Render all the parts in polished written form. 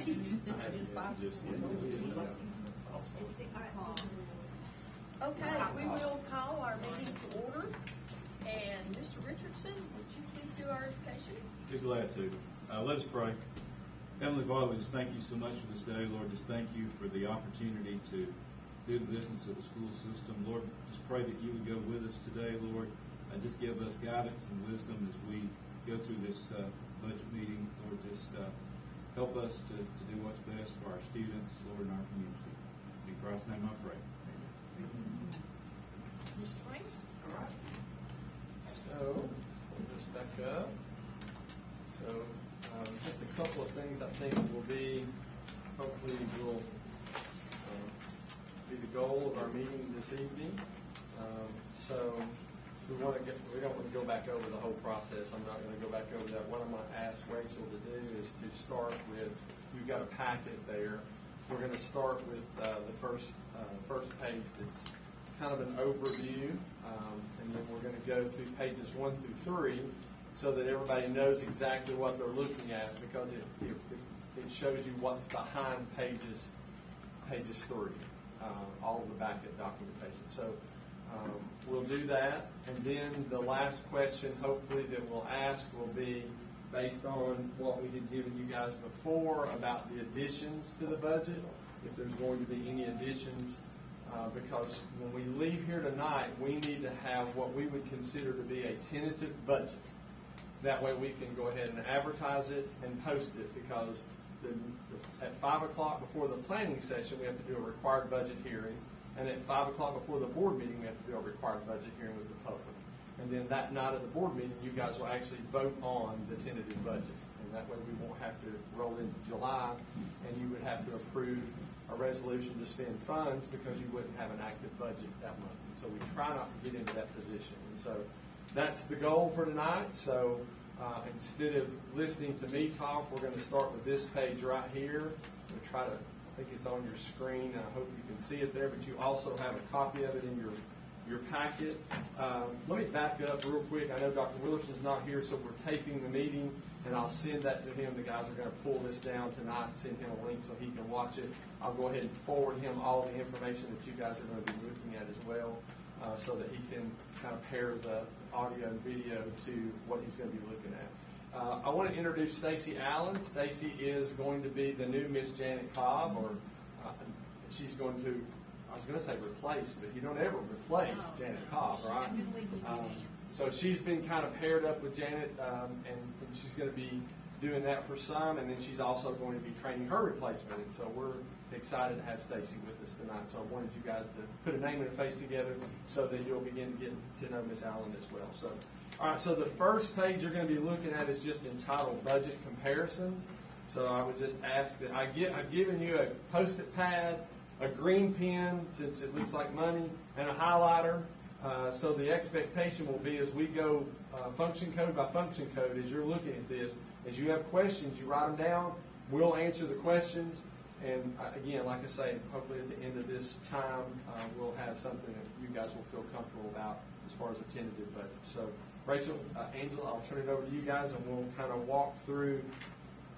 This is 5. It's 6 o'clock. Okay, we will call our meeting to order. And Mr. Richardson, would you please do our education? Be glad to. Let us pray. Heavenly Father, we just thank you so much for this day. Lord, just thank you for the opportunity to do the business of the school system. Lord, just pray that you would go with us today, Lord, and just give us guidance and wisdom as we go through this budget meeting. Lord, just help us to do what's best for our students, Lord, and our community. It's in Christ's name I pray. Amen. Mr. Ranks? All right. So, let's pull this back up. So, just a couple of things I think will be, hopefully will be the goal of our meeting this evening. So, we don't want to go back over the whole process. I'm not going to go back over that. What I'm going to ask Rachel to do is to start with, you've got a packet there. We're going to start with the first page that's kind of an overview, and then we're going to go through pages 1 through 3 so that everybody knows exactly what they're looking at, because it shows you what's behind pages 3, all of the back-end documentation. So we'll do that, and then the last question, hopefully, that we'll ask will be based on what we had given you guys before about the additions to the budget, if there's going to be any additions, because when we leave here tonight, we need to have what we would consider to be a tentative budget. That way we can go ahead and advertise it and post it, because at 5 o'clock before the planning session, we have to do a required budget hearing. And at 5 o'clock before the board meeting, we have to do a required budget hearing with the public. And then that night of the board meeting, you guys will actually vote on the tentative budget. And that way we won't have to roll into July, and you would have to approve a resolution to spend funds because you wouldn't have an active budget that month. And so we try not to get into that position. And so that's the goal for tonight. So instead of listening to me talk, we're going to start with this page right here. We'll try to, I think it's on your screen. I hope you can see it there, but you also have a copy of it in your packet. Let me back up real quick. I know Dr. Willerson's not here, so we're taping the meeting, and I'll send that to him. The guys are going to pull this down tonight and send him a link so he can watch it. I'll go ahead and forward him all the information that you guys are going to be looking at as well, so that he can kind of pair the audio and video to what he's going to be looking at. I want to introduce Stacy Allen. Stacy is going to be the new Miss Janet Cobb, or she's going to, I was going to say replace, but you don't ever replace Janet Cobb, right? So she's been kind of paired up with Janet, and she's going to be doing that for some, and then she's also going to be training her replacement. And so we're excited to have Stacy with us tonight. So I wanted you guys to put a name and a face together so that you'll begin to get to know Miss Allen as well. So, all right, so the first page you're going to be looking at is just entitled Budget Comparisons. So I would just ask that I've given you a Post-it pad, a green pen, since it looks like money, and a highlighter. So the expectation will be, as we go function code by function code, as you're looking at this, as you have questions, you write them down. We'll answer the questions. And again, like I say, hopefully at the end of this time, we'll have something that you guys will feel comfortable about as far as a tentative budget. So Rachel, Angela, I'll turn it over to you guys, and we'll kind of walk through.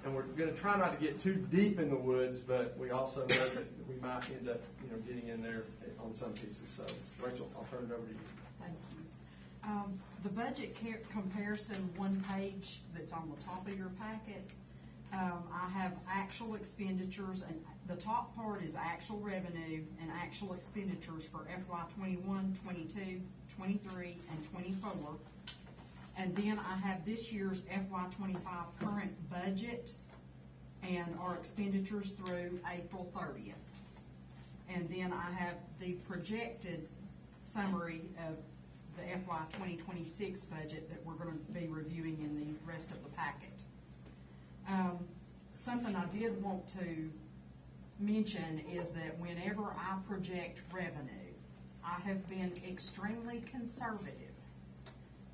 And we're going to try not to get too deep in the woods, but we also know that we might end up, getting in there on some pieces. So, Rachel, I'll turn it over to you. Thank you. The budget comparison one page that's on the top of your packet, I have actual expenditures, and the top part is actual revenue and actual expenditures for FY 21, 22, 23, and 24. And then I have this year's FY 25 current budget and our expenditures through April 30th. And then I have the projected summary of the FY 2026 budget that we're going to be reviewing in the rest of the packet. Something I did want to mention is that whenever I project revenue, I have been extremely conservative.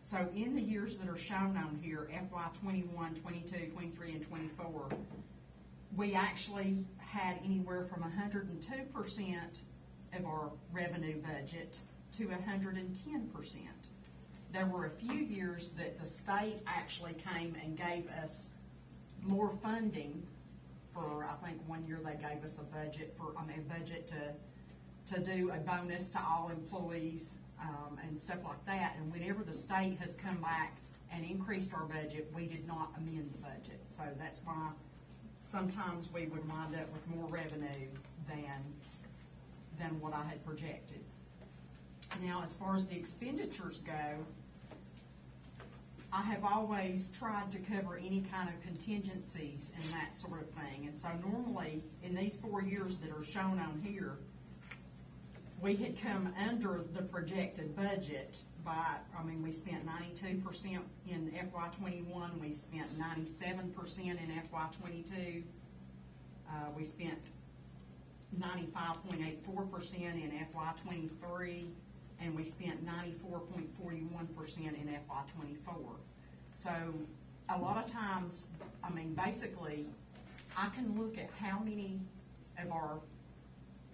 So in the years that are shown on here, FY 21, 22, 23, and 24, we actually had anywhere from 102% of our revenue budget to 110%. There were a few years that the state actually came and gave us more funding for, I think one year they gave us a budget to do a bonus to all employees, and stuff like that. And whenever the state has come back and increased our budget, we did not amend the budget. So that's why sometimes we would wind up with more revenue than what I had projected. Now, as far as the expenditures go, I have always tried to cover any kind of contingencies and that sort of thing. And so normally, in these 4 years that are shown on here, we had come under the projected budget by, we spent 92% in FY '21, we spent 97% in FY '22, we spent 95.84% in FY '23, and we spent 94.41% in FY '24. So a lot of times, basically, I can look at how many of our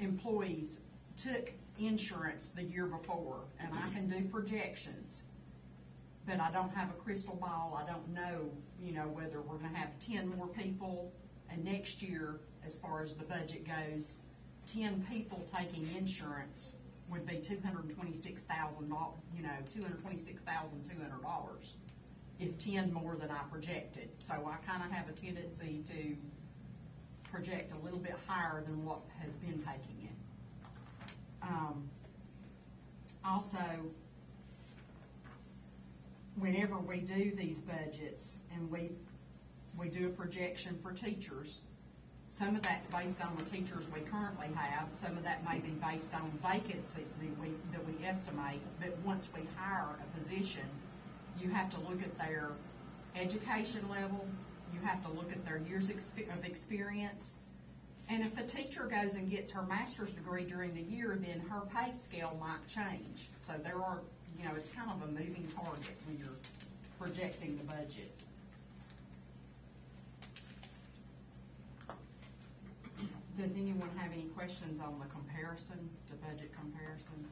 employees took insurance the year before, and I can do projections, but I don't have a crystal ball. I don't know, whether we're gonna have 10 more people, and next year, as far as the budget goes, 10 people taking insurance would be $226,000, $226,200 if 10 more than I projected. So I kind of have a tendency to project a little bit higher than what has been taking it. Also, whenever we do these budgets and we do a projection for teachers, some of that's based on the teachers we currently have, some of that may be based on vacancies that we estimate, but once we hire a position, you have to look at their education level, you have to look at their years of experience, and if the teacher goes and gets her master's degree during the year, then her pay scale might change. So there are, it's kind of a moving target when you're projecting the budget. Does anyone have any questions on the comparison, the budget comparisons?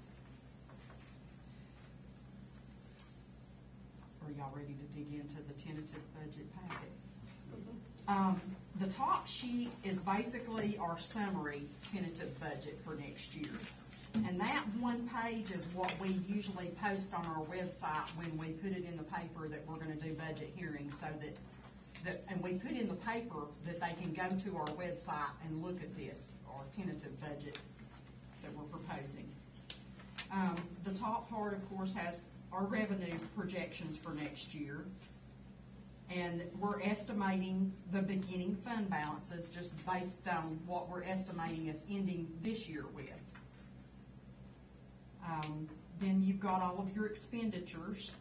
Are y'all ready to dig into the tentative budget packet? The top sheet is basically our summary tentative budget for next year. And that one page is what we usually post on our website when we put it in the paper that we're gonna do budget hearings, so and we put in the paper that they can go to our website and look at this, our tentative budget that we're proposing. The top part, of course, has our revenue projections for next year. And we're estimating the beginning fund balances just based on what we're estimating as ending this year with. Then you've got all of your expenditures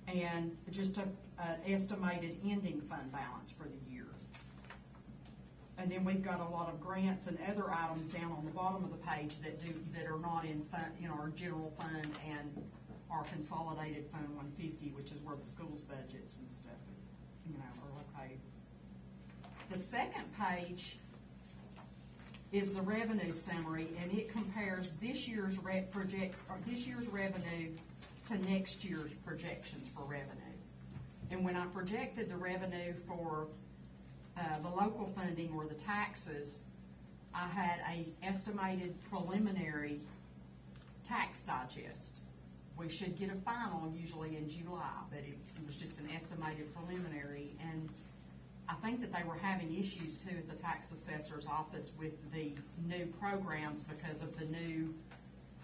and just an estimated ending fund balance for the year. And then we've got a lot of grants and other items down on the bottom of the page that are not in our general fund and our consolidated fund 150, which is where the school's budgets and stuff, are located. The second page is the revenue summary, and it compares this year's revenue to next year's projections for revenue. And when I projected the revenue for the local funding or the taxes, I had a estimated preliminary tax digest. We should get a final usually in July, but it was just an estimated preliminary. And I think that they were having issues too at the tax assessor's office with the new programs because of the new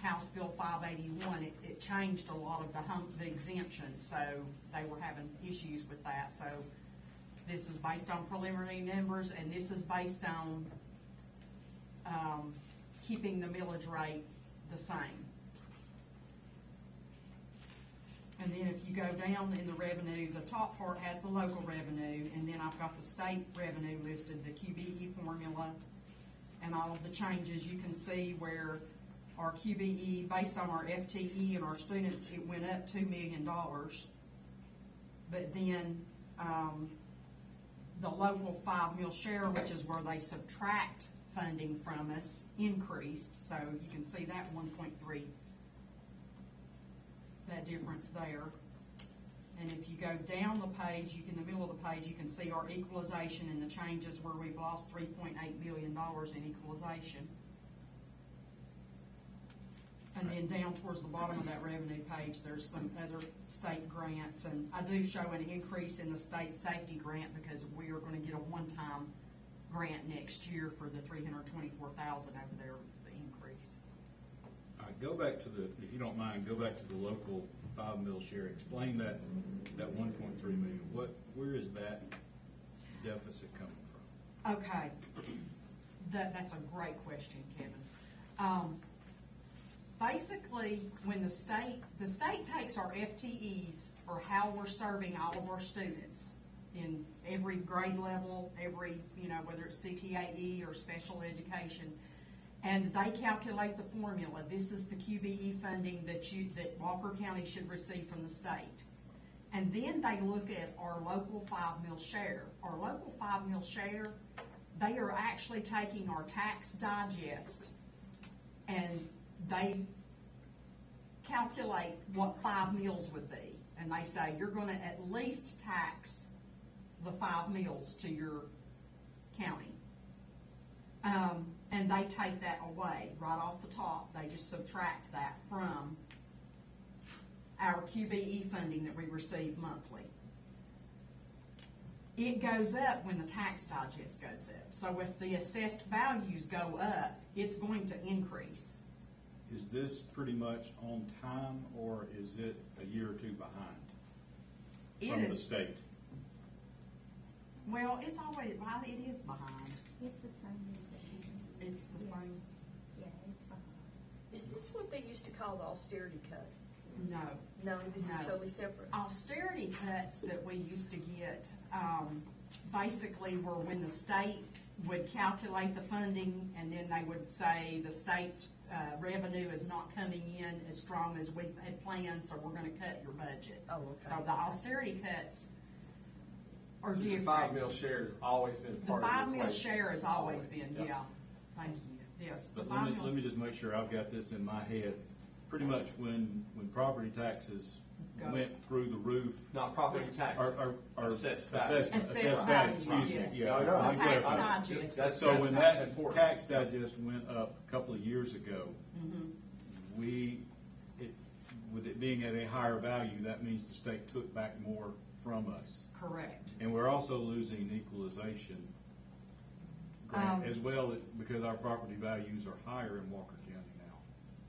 House Bill 581. It changed a lot of the exemptions, so they were having issues with that. So this is based on preliminary numbers, and this is based on keeping the millage rate the same. And then if you go down in the revenue, the top part has the local revenue, and then I've got the state revenue listed, the QBE formula, and all of the changes. You can see where our QBE, based on our FTE and our students, it went up $2 million. But then the local 5 mil share, which is where they subtract funding from us, increased. So you can see that 1.3. That difference there. And if you go down the page, in the middle of the page, you can see our equalization and the changes where we've lost $3.8 million in equalization. And then down towards the bottom of that revenue page, there's some other state grants, and I do show an increase in the state safety grant because we are gonna get a one-time grant next year for the $324,000 over there was the increase. All right, go back to the, if you don't mind, go back to the local 5 mil share. Explain that 1.3 million. Where is that deficit coming from? Okay, that's a great question, Kevin. Basically, when the state takes our FTEs, or how we're serving all of our students in every grade level, whether it's CTAE or special education, and they calculate the formula. This is the QBE funding that Walker County should receive from the state. And then they look at our local 5 mil share. Our local 5 mil share, they are actually taking our tax digest and they calculate what 5 mils would be. And they say, you're gonna at least tax the 5 mils to your county. And they take that away right off the top. They just subtract that from our QBE funding that we receive monthly. It goes up when the tax digest goes up. So if the assessed values go up, it's going to increase. Is this pretty much on time, or is it a year or two behind from the state? Well, it is behind. It's the same as the county. It's the same. Yeah, it's behind. Is this what they used to call the austerity cut? No. No, this No. is totally separate. Austerity cuts that we used to get, basically were when the state would calculate the funding, and then they would say the state's revenue is not coming in as strong as we had planned, so we're gonna cut your budget. Oh, okay. So the austerity cuts are The different. 5 mil share has always been The part of the 5 mil equation. share has always been, Yep. yeah. Thank you. Yes, the But 5 let mil. me just make sure I've got this in my head. Pretty much when property taxes Go. went through the roof, Not property Yes. tax. or Assessed value. Assessed value, excuse me, yes. yeah. No, no, I'm I'm Tax clarifying. digest. That's- So when that important. tax digest went up a couple of years ago, Mhm. with it being at a higher value, that means the state took back more from us. Correct. And we're also losing equalization grant as well, because our property values are higher in Walker County now.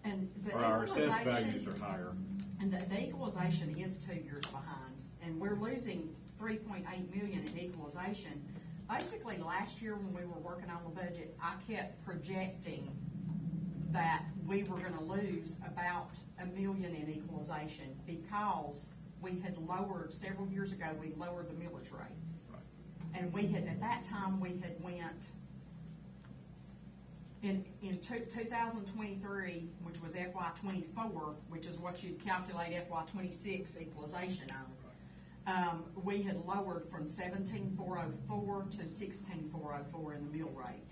And the Or our assessed equalization- values are higher. And the equalization is 2 years behind, and we're losing $3.8 million in equalization. Basically, last year when we were working on the budget, I kept projecting that we were gonna lose about $1 million in equalization because we had lowered, several years ago, we lowered the millage rate. Right. And we had, at that time, we had went, in 2023, which was FY '24, which is what you'd calculate FY '26 equalization on, we had lowered from 17,404 to 16,404 in the mill rate.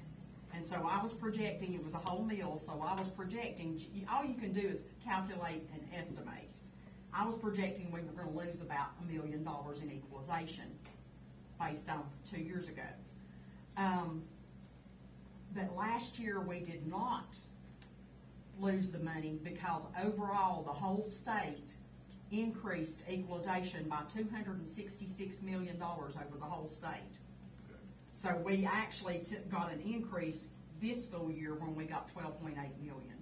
And so I was projecting, it was a whole mill, so I was projecting, all you can do is calculate and estimate. I was projecting we were gonna lose about $1 million in equalization based on 2 years ago. But last year, we did not lose the money because overall, the whole state increased equalization by $266 million over the whole state. So we actually got an increase this school year when we got $12.8 million.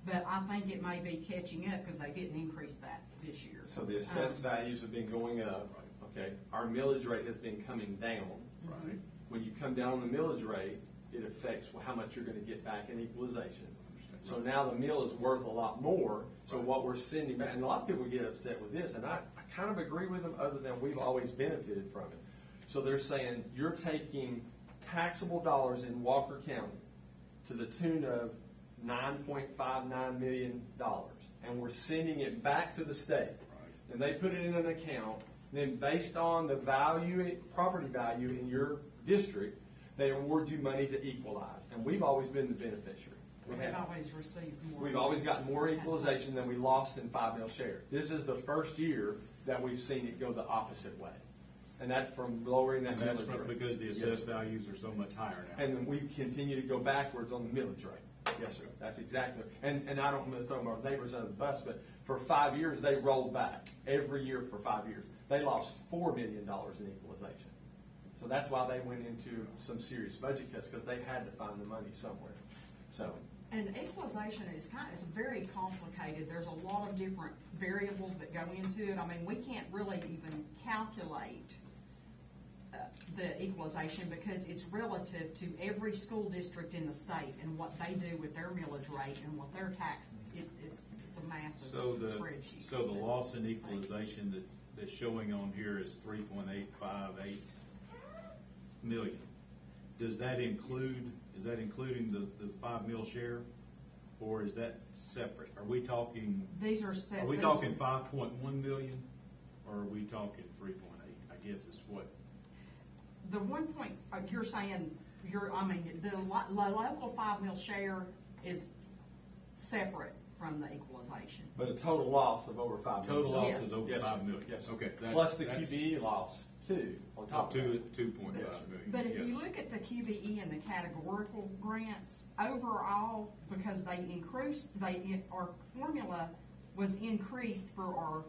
But I think it may be catching up because they didn't increase that this year. So the assessed values have been going up, okay? Our millage rate has been coming down. Right. When you come down on the millage rate, it affects how much you're gonna get back in equalization. So now the mill is worth a lot more, so what we're sending back, and a lot of people get upset with this, and I kind of agree with them, other than we've always benefited from it. So they're saying, you're taking taxable dollars in Walker County to the tune of $9.59 million, and we're sending it back to the state. And they put it in an account, then based on the value, property value in your district, they award you money to equalize, and we've always been the beneficiary. We've always received more. We've always gotten more equalization than we lost in 5 mil share. This is the first year that we've seen it go the opposite way. And that's from lowering that And that's millage rate. because the Yes, assessed sir. values are so much higher now. And then we continue to go backwards on the millage rate. Yes, sir, that's exactly, and I don't want to throw our neighbors under the bus, but for 5 years, they rolled back, every year for 5 years. They lost $4 million in equalization. So that's why they went into some serious budget cuts, because they had to find the money somewhere, so. And equalization is it's very complicated. There's a lot of different variables that go into it. I mean, we can't really even calculate the equalization because it's relative to every school district in the state and what they do with their millage rate and what their tax, it's a massive spreadsheet. So the loss in equalization that's showing on here is 3.858 million. Does that include, is that including the 5 mil share? Or is that separate? Are we talking, These are are we talking 5.1 million? Or are we talking 3.8? I guess is what. The 1 point, you're saying, the local 5 mil share is separate from the equalization. But a total loss of over 5 million. Total loss Yes. is over Yes, 5 sir. million. Yes, sir. Okay. Plus the QBE loss too, on top of that. 2.5 Yes. million. But if yes. you look at the QBE and the categorical grants, overall, because they increased, our formula was increased for our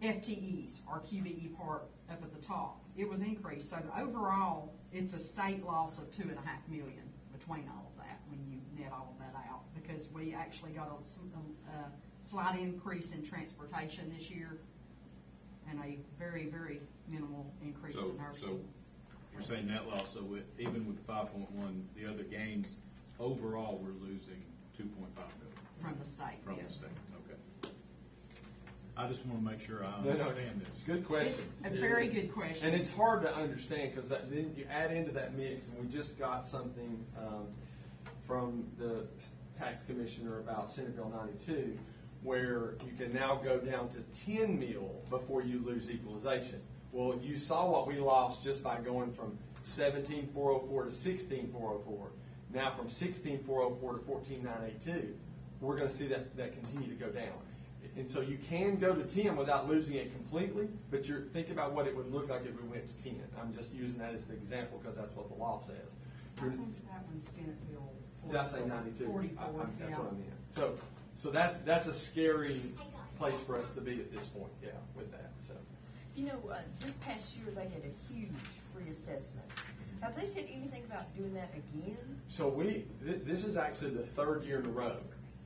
FTEs, our QBE part up at the top. It was increased, so overall, it's a state loss of 2.5 million between all of that, when you net all of that out. Because we actually got a slight increase in transportation this year, and a very, very minimal increase So, in nursing. so you're saying net loss, so even with 5.1, the other gains, overall, we're losing 2.5 million From the state, from the yes. state, okay. I just want to make sure I No, understand this. Good It's question. a very good question. And it's hard to understand, because then you add into that mix, and we just got something from the tax commissioner about Senate Bill 92, where you can now go down to 10 mil before you lose equalization. Well, you saw what we lost just by going from 17,404 to 16,404. Now from 16,404 to 14,982, we're going to see that continue to go down. And so you can go to 10 without losing it completely, but think about what it would look like if we went to 10. I'm just using that as the example because that's what the law says. I think that one's Senate Bill Did I say 92? 44, That's yeah. what I meant. So that's a scary place for us to be at this point, yeah, with that, so. You know, this past year, they had a huge reassessment. Have they said anything about doing that again? So this is actually the third year in a row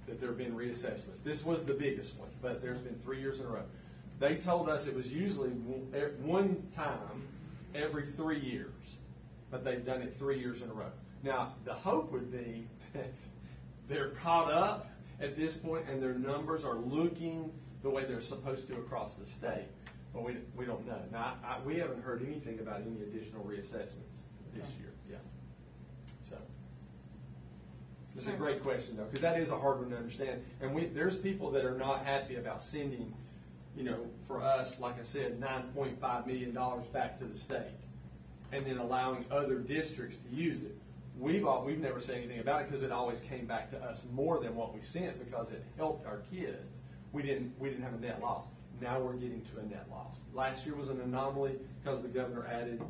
that there have been reassessments. This was the biggest one, but there's been 3 years in a row. They told us it was usually one time every 3 years, but they've done it 3 years in a row. Now, the hope would be that they're caught up at this point and their numbers are looking the way they're supposed to across the state, but we don't know. Now, we haven't heard anything about any additional reassessments this year, yeah. So. It's a great question, though, because that is a hard one to understand. And there's people that are not happy about sending, for us, like I said, $9.5 million back to the state, and then allowing other districts to use it. We've never said anything about it because it always came back to us more than what we sent because it helped our kids. We didn't have a net loss. Now we're getting to a net loss. Last year was an anomaly because the governor added,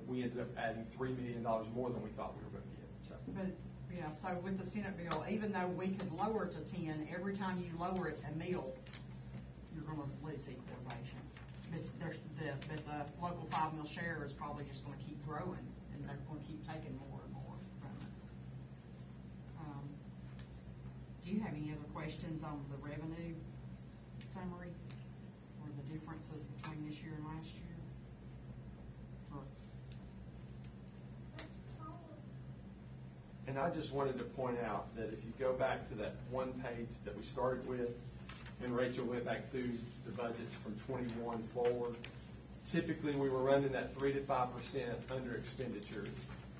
we ended up adding $3 million more than we thought we were going to get. So. But, yeah, so with the Senate bill, even though we could lower it to 10, every time you lower it a mil, you're going to lose equalization. But the local 5 mil share is probably just going to keep growing, and they're going to keep taking more and more from us. Do you have any other questions on the revenue summary or the differences between this year and last year? And I just wanted to point out that if you go back to that one page that we started with, and Rachel went back through the budgets from 21 forward, typically we were running that 3 to 5% under expenditures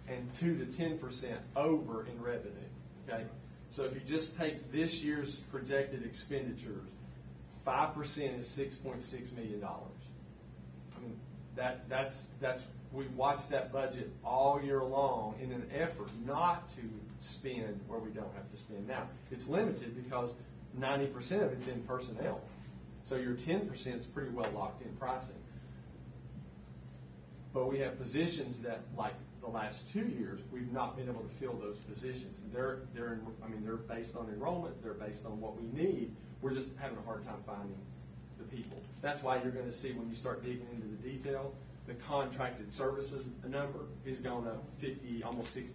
and 2 to 10% over in revenue, okay? So if you just take this year's projected expenditures, 5% is $6.6 million. I mean, that's we watched that budget all year long in an effort not to spend where we don't have to spend. Now, it's limited because 90% of it's in personnel. So your 10% is pretty well locked in pricing. But we have positions that, like the last 2 years, we've not been able to fill those positions. They're based on enrollment, they're based on what we need. We're just having a hard time finding the people. That's why you're going to see when you start digging into the detail, the contracted services number is going up 50, almost 60%.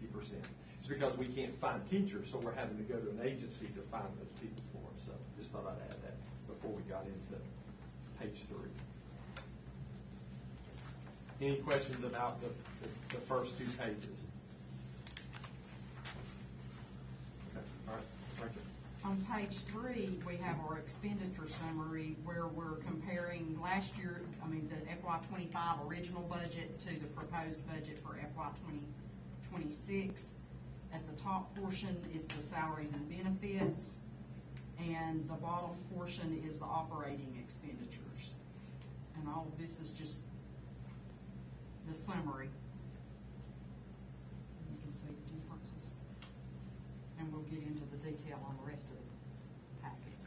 It's because we can't find teachers, so we're having to go to an agency to find those people for us. So just thought I'd add that before we got into page 3. Any questions about the first 2 pages? Okay, all right, thank you. On page 3, we have our expenditure summary where we're comparing last year, the FY25 original budget to the proposed budget for FY26. At the top portion is the salaries and benefits, and the bottom portion is the operating expenditures. And all of this is just the summary. You can see the differences. And we'll get into the detail on the rest of the packet.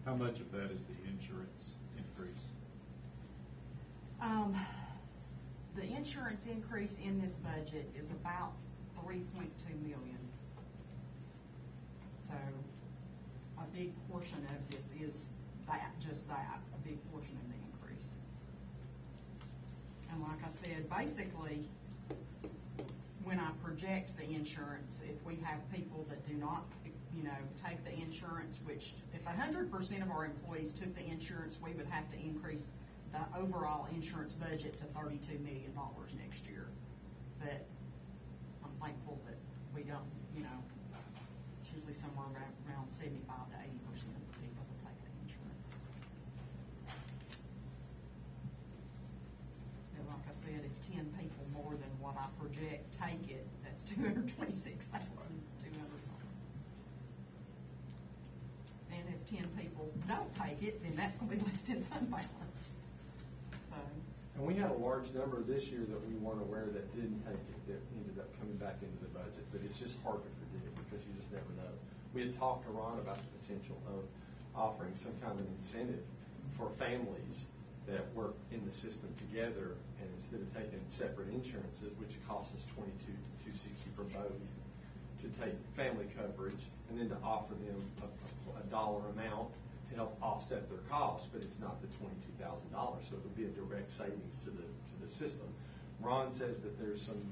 How much of that is the insurance increase? The insurance increase in this budget is about 3.2 million. So a big portion of this is that, just that, a big portion of the increase. And like I said, basically, when I project the insurance, if we have people that do not, take the insurance, which if 100% of our employees took the insurance, we would have to increase the overall insurance budget to $32 million next year. But I'm thankful that we don't, it's usually somewhere around 75 to 80% of the people that take the insurance. And like I said, if 10 people more than what I project take it, that's $226,200. And if 10 people don't take it, then that's going to be left in fund balance. So. And we had a large number this year that we weren't aware that didn't take it, that ended up coming back into the budget. But it's just hard to predict because you just never know. We had talked to Ron about the potential of offering some kind of incentive for families that work in the system together, and instead of taking separate insurances, which costs us $22,260 for both, to take family coverage and then to offer them a dollar amount to help offset their costs, but it's not the $22,000, so it would be a direct savings to the system. Ron says that there's some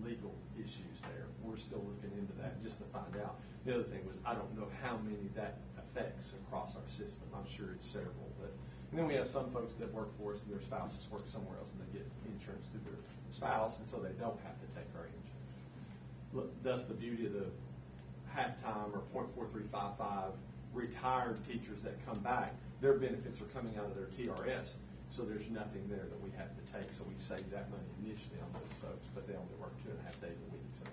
legal issues there. We're still looking into that just to find out. The other thing was, I don't know how many that affects across our system. I'm sure it's several, but and then we have some folks that work for us and their spouses work somewhere else and they get insurance through their spouse, and so they don't have to take our insurance. Look, thus the beauty of the halftime or .4355 retired teachers that come back, their benefits are coming out of their TRS, so there's nothing there that we have to take, so we save that money initially on those folks, but they only work 2.5 days a week. So.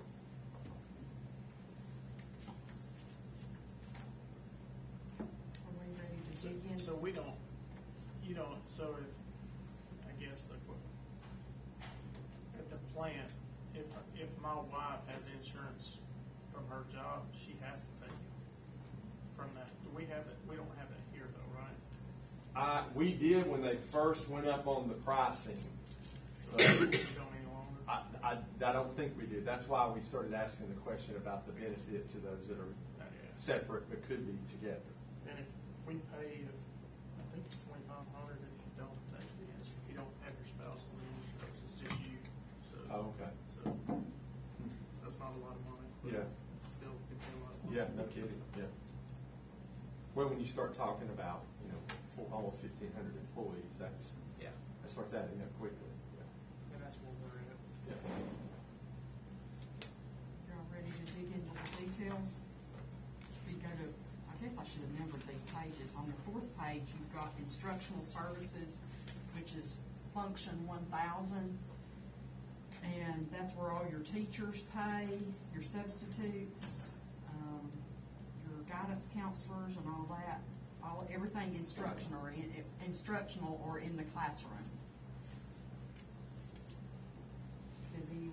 Are we ready to dig in? So we don't, so if, I guess, at the plant, if my wife has insurance from her job, she has to take it from that. Do we have it? We don't have it here though, right? We did when they first went up on the pricing. We don't any longer? I don't think we did. That's why we started asking the question about the benefit to those that are separate but could be together. And if we pay, I think it's $2,500 if you don't take the insurance, if you don't have your spouse on the insurance, it's just you. So, Oh, okay. So that's not a lot of money. But Yeah. still can be a lot of money. Yeah, no kidding. Yeah. Well, when you start talking about, for almost 1,500 employees, that starts adding up quickly. Yeah. And that's where we're at. Yeah. Y'all ready to dig into the details? We go to, I guess I should have numbered these pages. On the 4th page, you've got instructional services, which is function 1,000. And that's where all your teachers pay, your substitutes, your guidance counselors and all that, everything instructional or in the classroom.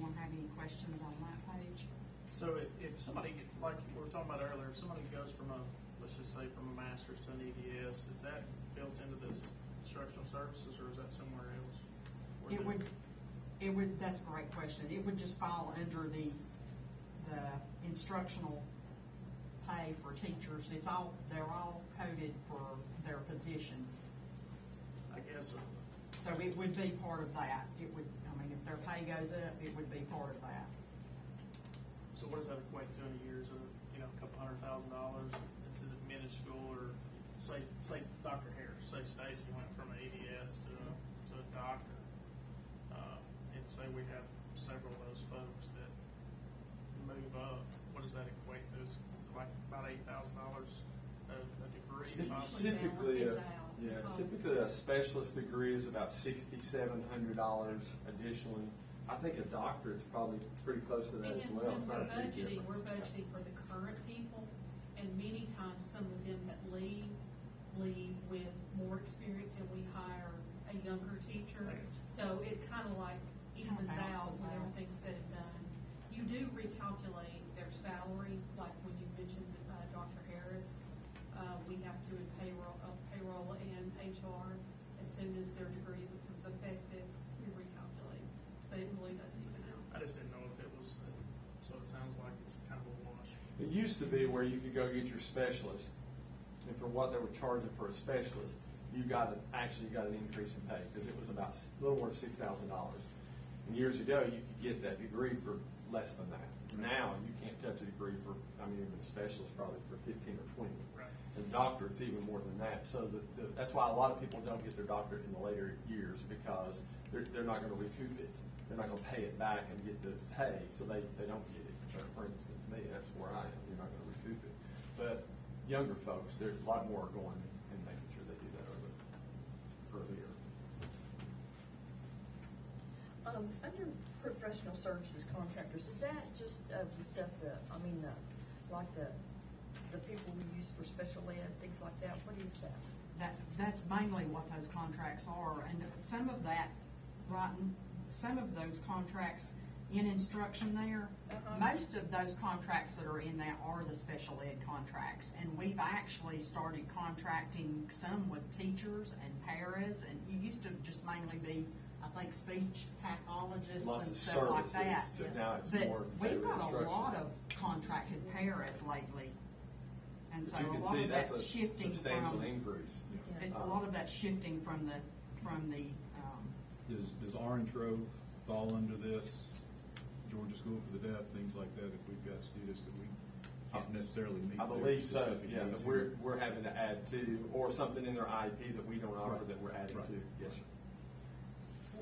anyone have any questions on that page? So if somebody, like we were talking about earlier, if somebody goes from a, let's just say from a master's to an EDS, is that built into this instructional services, or is that somewhere else? Or It would, that's a great question. It would just fall under the instructional pay for teachers. They're all coded for their positions. I guess, So it would be part of that. It would, I mean, if their pay goes up, it would be part of that. so what does that equate to in a year? Is it, a couple $100,000? This is minuscule, or say Dr. Harris, say Stacy went from an ADS to a doctor, and say we have several of those folks that move up. What does that equate to? Is it like about $8,000 a degree? possibly? Typically, Balances out because- typically a specialist degree is about $6,700 additionally. I think a doctorate's probably pretty close to that as And well. when It's we're not a big budgeting, we're difference. budgeting for the current people, and many times some of them that leave with more experience, and we hire a younger teacher. Okay. So it kind of like evens Kinda out balances when out. everything's said and done. You do recalculate their salary, like when you mentioned Dr. Harris. We have to do payroll and HR. As soon as their degree becomes effective, we recalculate. But it really does even out. I just didn't know if it was, so it sounds like it's kind of a wash. It used to be where you could go get your specialist, and for what they were charging for a specialist, you got an increase in pay, because it was about a little more than $6,000. And years ago, you could get that degree for less than that. Now, you can't touch a degree for, even a specialist probably for 15 or 20. Right. And doctorate's even more than that. So that's why a lot of people don't get their doctorate in the later years, because they're not going to recoup it. They're not going to pay it back and get the pay, so they don't get it. For instance, me, that's where I am. You're not going to recoup it. But younger folks, there's a lot more going and making sure they do that earlier. Under professional services contractors, is that just the stuff like the people we use for special ed, things like that? What is that? That's mainly what those contracts are, and some of that, some of those contracts in instruction there, most of those contracts that are in that are the special ed contracts, and we've actually started contracting some with teachers and paras, and you used to just mainly be, I think, speech pathologists Lots and of stuff like services, that. but now it's But more we've got a instruction. lot of contracted paras lately, and so But you a can lot see of that's that's a shifting substantial from. increase. A lot of that's shifting from the, Does Orange Grove fall under this? Georgia School for the Deaf, things like that, if we've got students that we can't necessarily meet I their believe so, specific yeah, needs but here? we're having to add to, or something in their IEP that we don't offer Right. that we're adding Right. to, yes, sir.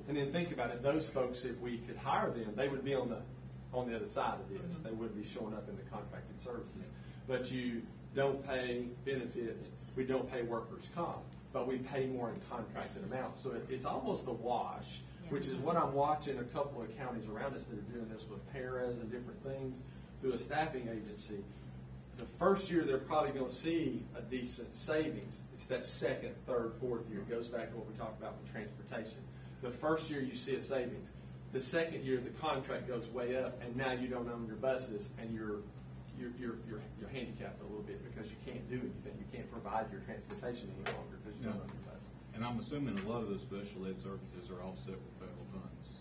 And then think about it, those folks, if we could hire them, they would be on the other side of this. They wouldn't be showing up in the contracted services. But you don't pay benefits, we don't pay workers' comp, but we pay more in contracted amounts. So it's almost a wash, which is what I'm watching a couple of counties around us that are doing this with paras and different things through a staffing agency. The first year, they're probably going to see a decent savings. It's that second, third, fourth year. It goes back to what we talked about with transportation. The first year, you see a savings. The second year, the contract goes way up, and now you don't own your buses, and you're handicapped a little bit because you can't do anything. You can't provide your transportation any longer because you don't No. own your buses. And I'm assuming a lot of those special ed services are offset with federal funds.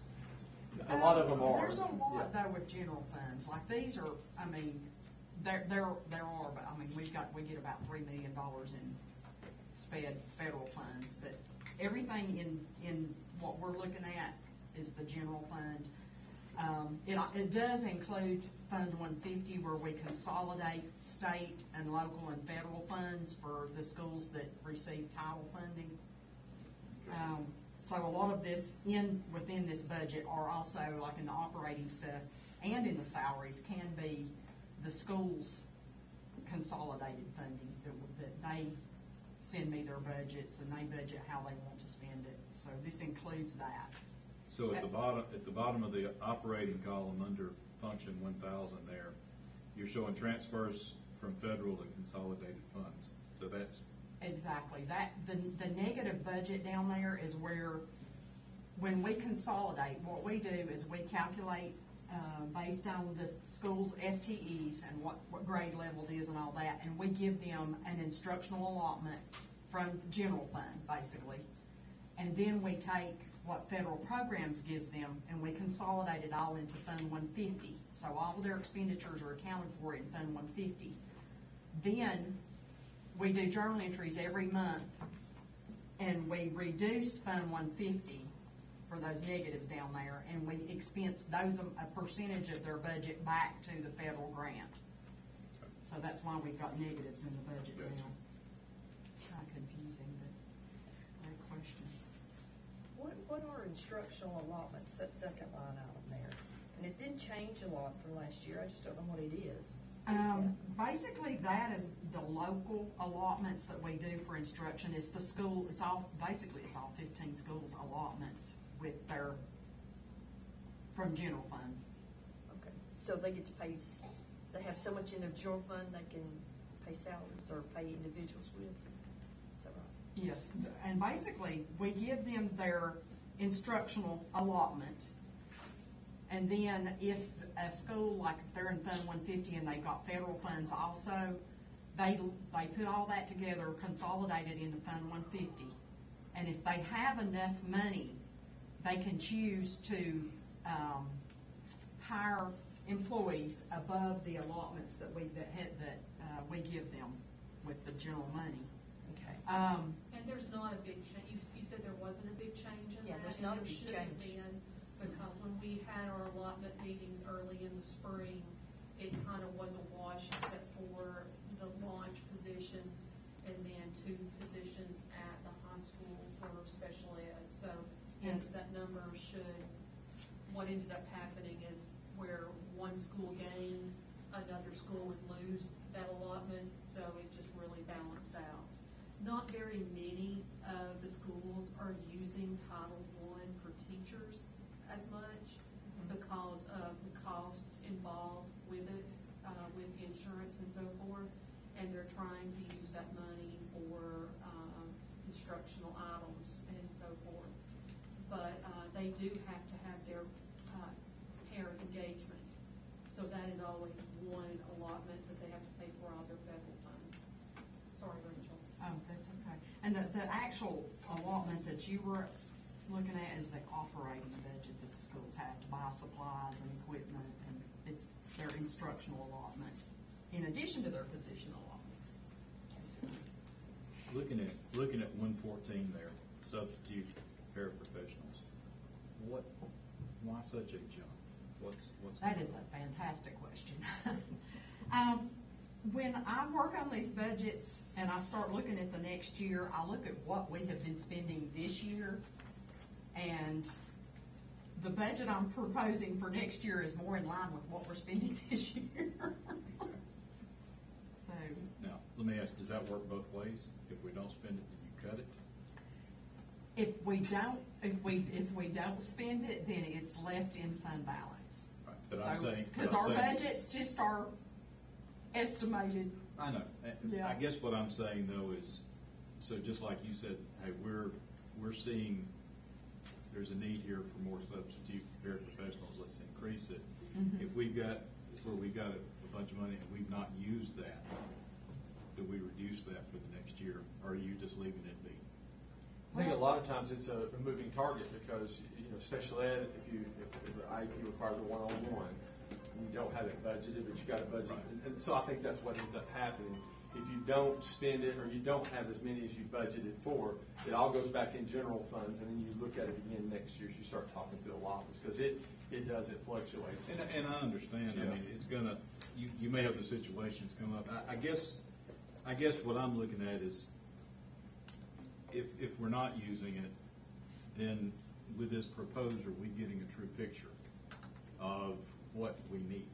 A lot of them are. There's a lot Yeah. though with general funds, like these are, there are, but we get about $3 million in federal funds, but everything in what we're looking at is the general fund. It does include Fund 150, where we consolidate state and local and federal funds for the schools that receive title funding. So a lot of this within this budget are also, like in the operating stuff and in the salaries, can be the schools' consolidated funding that they send me their budgets and they budget how they want to spend it. So this includes that. So at the bottom of the operating column under function 1000 there, you're showing transfers from federal to consolidated funds. So that's, Exactly. The negative budget down there is where, when we consolidate, what we do is we calculate based on the school's FTEs and what grade level it is and all that, and we give them an instructional allotment from general fund, basically. And then we take what federal programs gives them, and we consolidate it all into Fund 150. So all of their expenditures are accounted for in Fund 150. Then we do journal entries every month, and we reduce Fund 150 for those negatives down there, and we expense those, a percentage of their budget back to the federal grant. So that's why we've got negatives in the budget now. Kind of confusing, but great question. What are instructional allotments, that second line item there? And it didn't change a lot from last year, I just don't know what it is. Basically, that is the local allotments that we do for instruction. It's the school, it's all 15 schools allotments with their, from general fund. Okay, so they get to pay, they have so much in their general fund, they can pay salaries or pay individuals with? Is that right? Yes, and basically, we give them their instructional allotment, and then if a school, like if they're in Fund 150 and they've got federal funds also, they put all that together, consolidate it into Fund 150, and if they have enough money, they can choose to hire employees above the allotments that we give them with the general money. Okay. And there's not a big change, you said there wasn't a big change in that? Yeah, there's not a and big there shouldn't change. been, because when we had our allotment meetings early in the spring, it kind of was a wash except for the launch positions and then 2 positions at the high school for special ed. So, yes, that number should, what ended up happening is where one school gained, another school would lose that allotment, so it just really balanced out. Not very many of the schools are using Title I for teachers as much because of the cost involved with it, with insurance and so forth, and they're trying to use that money for instructional items and so forth. But they do have to have their parent engagement, so that is always one allotment that they have to pay for all their federal funds. Sorry, Rachel. Oh, that's okay. And the actual allotment that you were looking at is the operating budget that the schools have to buy supplies and equipment, and it's their instructional allotment, in addition to their position allotments. Looking at 114 there, substitute paraprofessionals. Why such a jump? What's That going is on? a fantastic question. When I work on these budgets and I start looking at the next year, I look at what we have been spending this year, and the budget I'm proposing for next year is more in line with what we're spending this year. So, Now, let me ask, does that work both ways? If we don't spend it, do you cut it? if we don't spend it, then it's left in fund balance. Right, but I'm saying. Because our budgets just are estimated. I know. Yeah. I guess what I'm saying though is, so just like you said, hey, we're seeing there's a need here for more substitute paraprofessionals, let's increase it. Mhm. If we've got a bunch of money and we've not used that, do we reduce that for the next year, or are you just leaving it be? I think a lot of times it's a moving target because, special ed, if the IEP requires a one-on-one, you don't have it budgeted, but you got it budgeted. Right. And so I think that's what ends up happening. If you don't spend it or you don't have as many as you budgeted for, it all goes back in general funds, and then you look at it again next year as you start talking through allotments, because it fluctuates. And I understand, I Yeah. mean, it's gonna, you may have the situations come up. I guess what I'm looking at is, if we're not using it, then with this proposal, are we getting a true picture of what we need?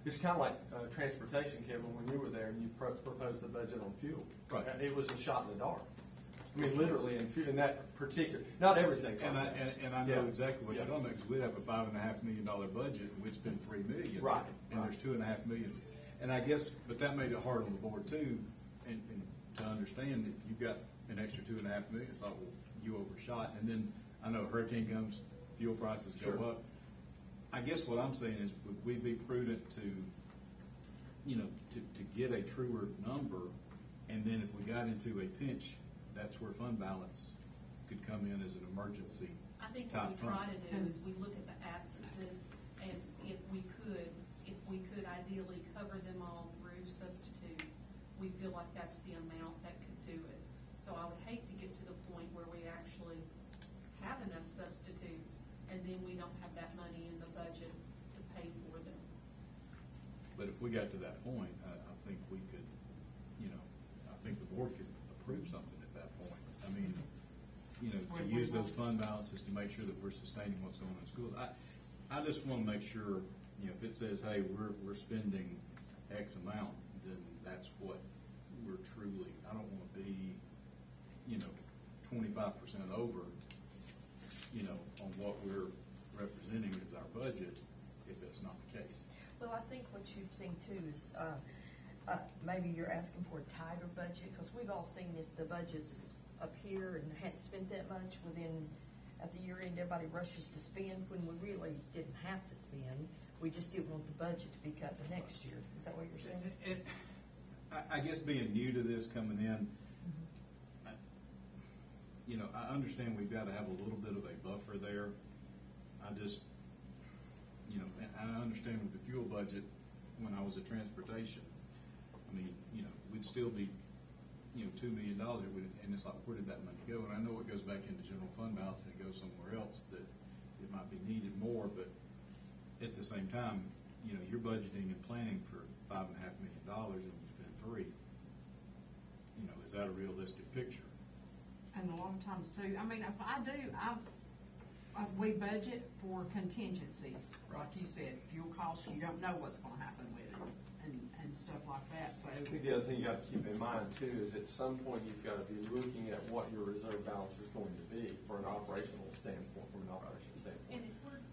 It's kind of like transportation, Kevin, when you were there and you proposed the budget on fuel. Right. It was a shot in the dark. I mean, literally, in that particular, not everything's like And I know Yeah. exactly what you're Yeah. talking about, because we'd have a $5.5 million budget, and we'd spend $3 million. Right, And right. there's $2.5 million. And I guess, but that made it hard on the board too, and to understand if you've got an extra $2.5 million, it's like, well, you overshot. And then, I know hurricane comes, fuel prices go Sure. up. I guess what I'm saying is, would we be prudent to, you know, to get a truer number, and then if we got into a pinch, that's where fund balance could come in as an emergency I think what we type fund? try to do is we look at the absences, and if we could ideally cover them all through substitutes, we feel like that's the amount that could do it. So I would hate to get to the point where we actually have enough substitutes, and then we don't have that money in the budget to pay for them. But if we got to that point, I think we could, you know, I think the board could approve something at that point. I mean, you know, to use those fund balances to make sure that we're sustaining what's going on in schools. I just want to make sure, you know, if it says, hey, we're spending X amount, then that's what we're truly, I don't want to be, you know, 25% over, you know, on what we're representing as our budget, if that's not the case. Well, I think what you've seen too is, maybe you're asking for a tighter budget, because we've all seen if the budget's up here and hadn't spent that much, within, at the year end, everybody rushes to spend when we really didn't have to spend. We just didn't want the budget to be cut the next year. Is that what you're saying? I guess being new to this coming in, you know, I understand we've got to have a little bit of a buffer there. I just, you know, and I understand with the fuel budget, when I was at transportation, I mean, you know, we'd still be, you know, $2 million, and it's like, where did that money go? And I know it goes back into general fund balance and it goes somewhere else that it might be needed more, but at the same time, you know, you're budgeting and planning for $5.5 million and you spend $3 million. You know, is that a realistic picture? And a lot of times too, I mean, if we budget for contingencies, like you said, fuel costs, you don't know what's gonna happen with it, and stuff like that, so. I think the other thing you got to keep in mind too is at some point you've got to be looking at what your reserve balance is going to be for an operational standpoint, from an operational standpoint. And if we're just,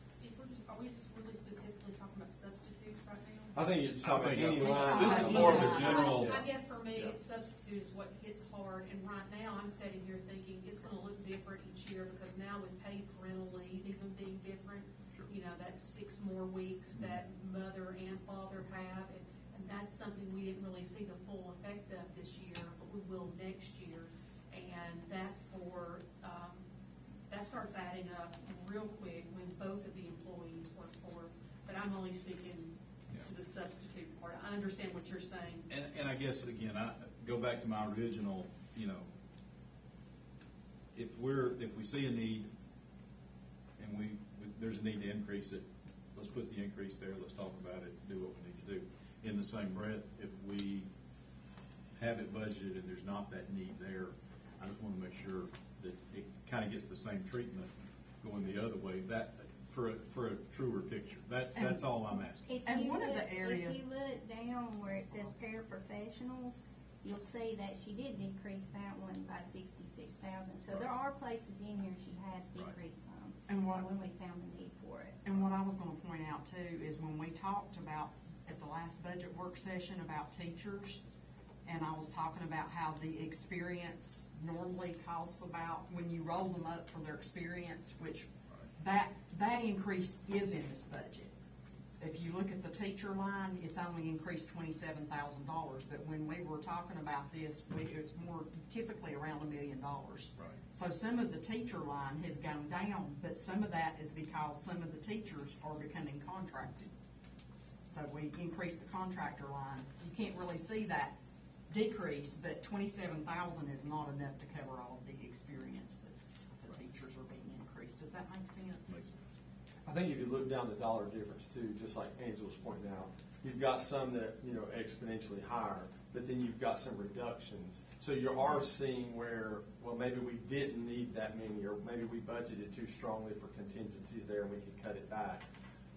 are we just really specifically talking about substitutes right now? I think you're just talking about I any think line. this is item. more of a general. I guess for me, Yeah. it's substitute is what hits hard, and right now, I'm sitting here thinking it's gonna look different each year, because now with paid parental leave even being different, Sure. you know, that's 6 more weeks that mother and father have, and that's something we didn't really see the full effect of this year, but we will next year, and that's for, that starts adding up real quick when both of the employees work for us, but I'm only speaking to the substitute part. I understand what you're saying. And I guess, again, I go back to my original, you know, if we see a need and there's a need to increase it, let's put the increase there, let's talk about it, do what we need to do. In the same breath, if we have it budgeted and there's not that need there, I just want to make sure that it kind of gets the same treatment going the other way, that, for a truer picture. That's all I'm asking. If And you one of look- the areas- If you look down where it says paraprofessionals, you'll see that she did decrease that one by 66,000. So there are places in here she has Right. decreased some, And what- when we found the need for it. And what I was gonna point out too is when we talked about, at the last budget work session, about teachers, and I was talking about how the experience normally costs about, when you roll them up for their experience, which that increase is in this budget. If you look at the teacher line, it's only increased $27,000, but when we were talking about this, it's more typically around $1 million. Right. So some of the teacher line has gone down, but some of that is because some of the teachers are becoming contracted. So we increased the contractor line. You can't really see that decrease, but 27,000 is not enough to cover all of the experience that the teachers are being increased. Does that make sense? Makes sense. I think if you look down the dollar difference too, just like Angela was pointing out, you've got some that, you know, exponentially higher, but then you've got some reductions. So you are seeing where, well, maybe we didn't need that many, or maybe we budgeted too strongly for contingencies there and we could cut it back.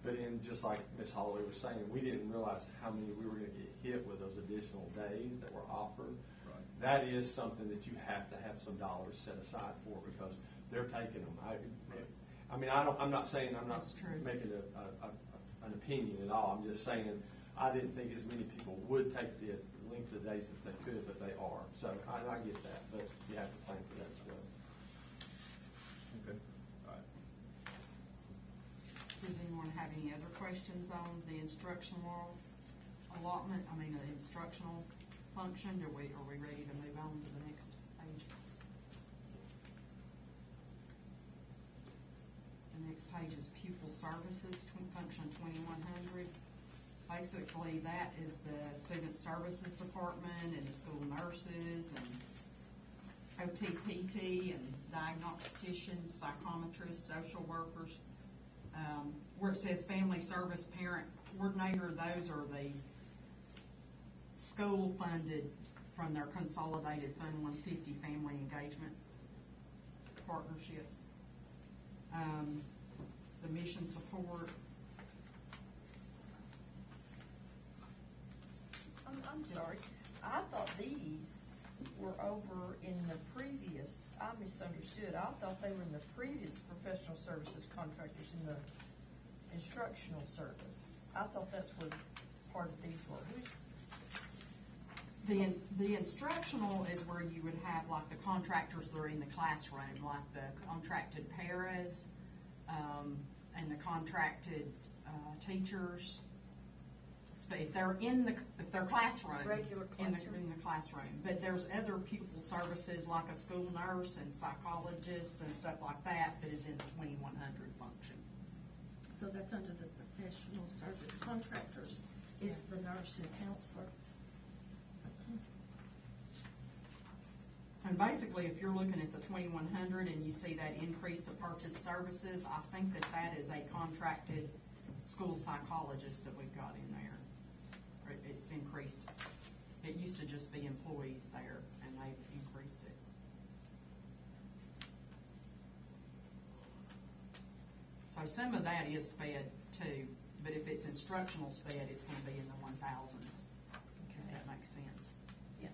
But in, just like Ms. Holloway was saying, we didn't realize how many we were gonna get hit with those additional days that were offered. Right. That is something that you have to have some dollars set aside for, because they're taking them. I'm not saying, I'm not That's true. making an opinion at all. I'm just saying, I didn't think as many people would take the length of days that they could, but they are. So I get that, but you have to plan for that as well. Okay. All right. Does anyone have any other questions on the instructional allotment, the instructional function? Are we ready to move on to the next page? The next page is pupil services, function 2100. Basically, that is the student services department and the school nurses and OT/PT and diagnosticians, psychometrists, social workers. Where it says family service parent coordinator, those are the school funded from their consolidated Fund 150 family engagement partnerships. The mission support. I'm sorry, I thought these were over in the previous, I misunderstood. I thought they were in the previous professional services contractors in the instructional service. I thought that's where part of these were. The instructional is where you would have like the contractors that are in the classroom, like the contracted paras, and the contracted teachers. So if they're in their classroom, Regular classroom. in the classroom. But there's other pupil services like a school nurse and psychologists and stuff like that that is in the 2100 function. So that's under the professional service contractors, is the nurse and counselor. And basically, if you're looking at the 2100 and you see that increase to purchase services, I think that is a contracted school psychologist that we've got in there. It's increased. It used to just be employees there, and they've increased it. So some of that is sped too, but if it's instructional sped, it's going to be in the 1000s. If that makes sense. Yeah.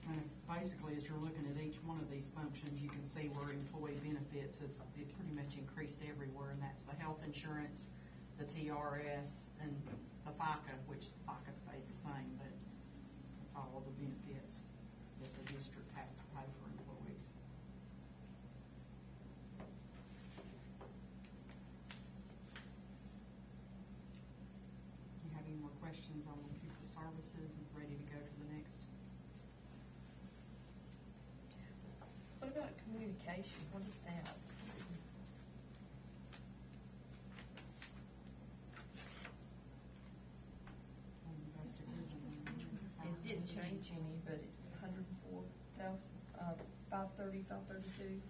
And basically, as you're looking at each one of these functions, you can see where employee benefits it pretty much increased everywhere, and that's the health insurance, the TRS, and the FICA, which the FICA stays the same, but it's all of the benefits that the district has to pay for employees. You have any more questions on the pupil services and ready to go to the next? What about communication? What is that? It didn't change any, but 104,000, 530, 532.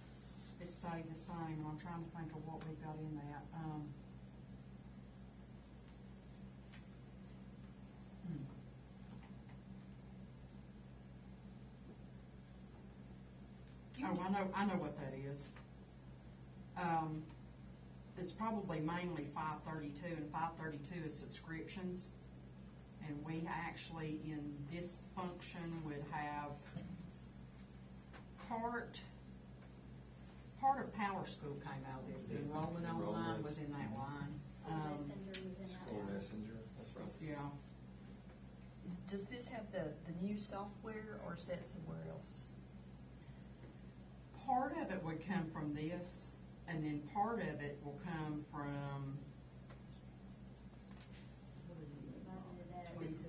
It stayed the same, and I'm trying to think of what we got in that. Oh, I know what that is. It's probably mainly 532, and 532 is subscriptions. And we actually, in this function, would have part of Power School came out of this. The enrollment online was in that line. Messenger was in that School one. messenger, that's right. Yeah. Does this have the new software, or is that somewhere else? Part of it would come from this, and then part of it will come from. Divided that up 22.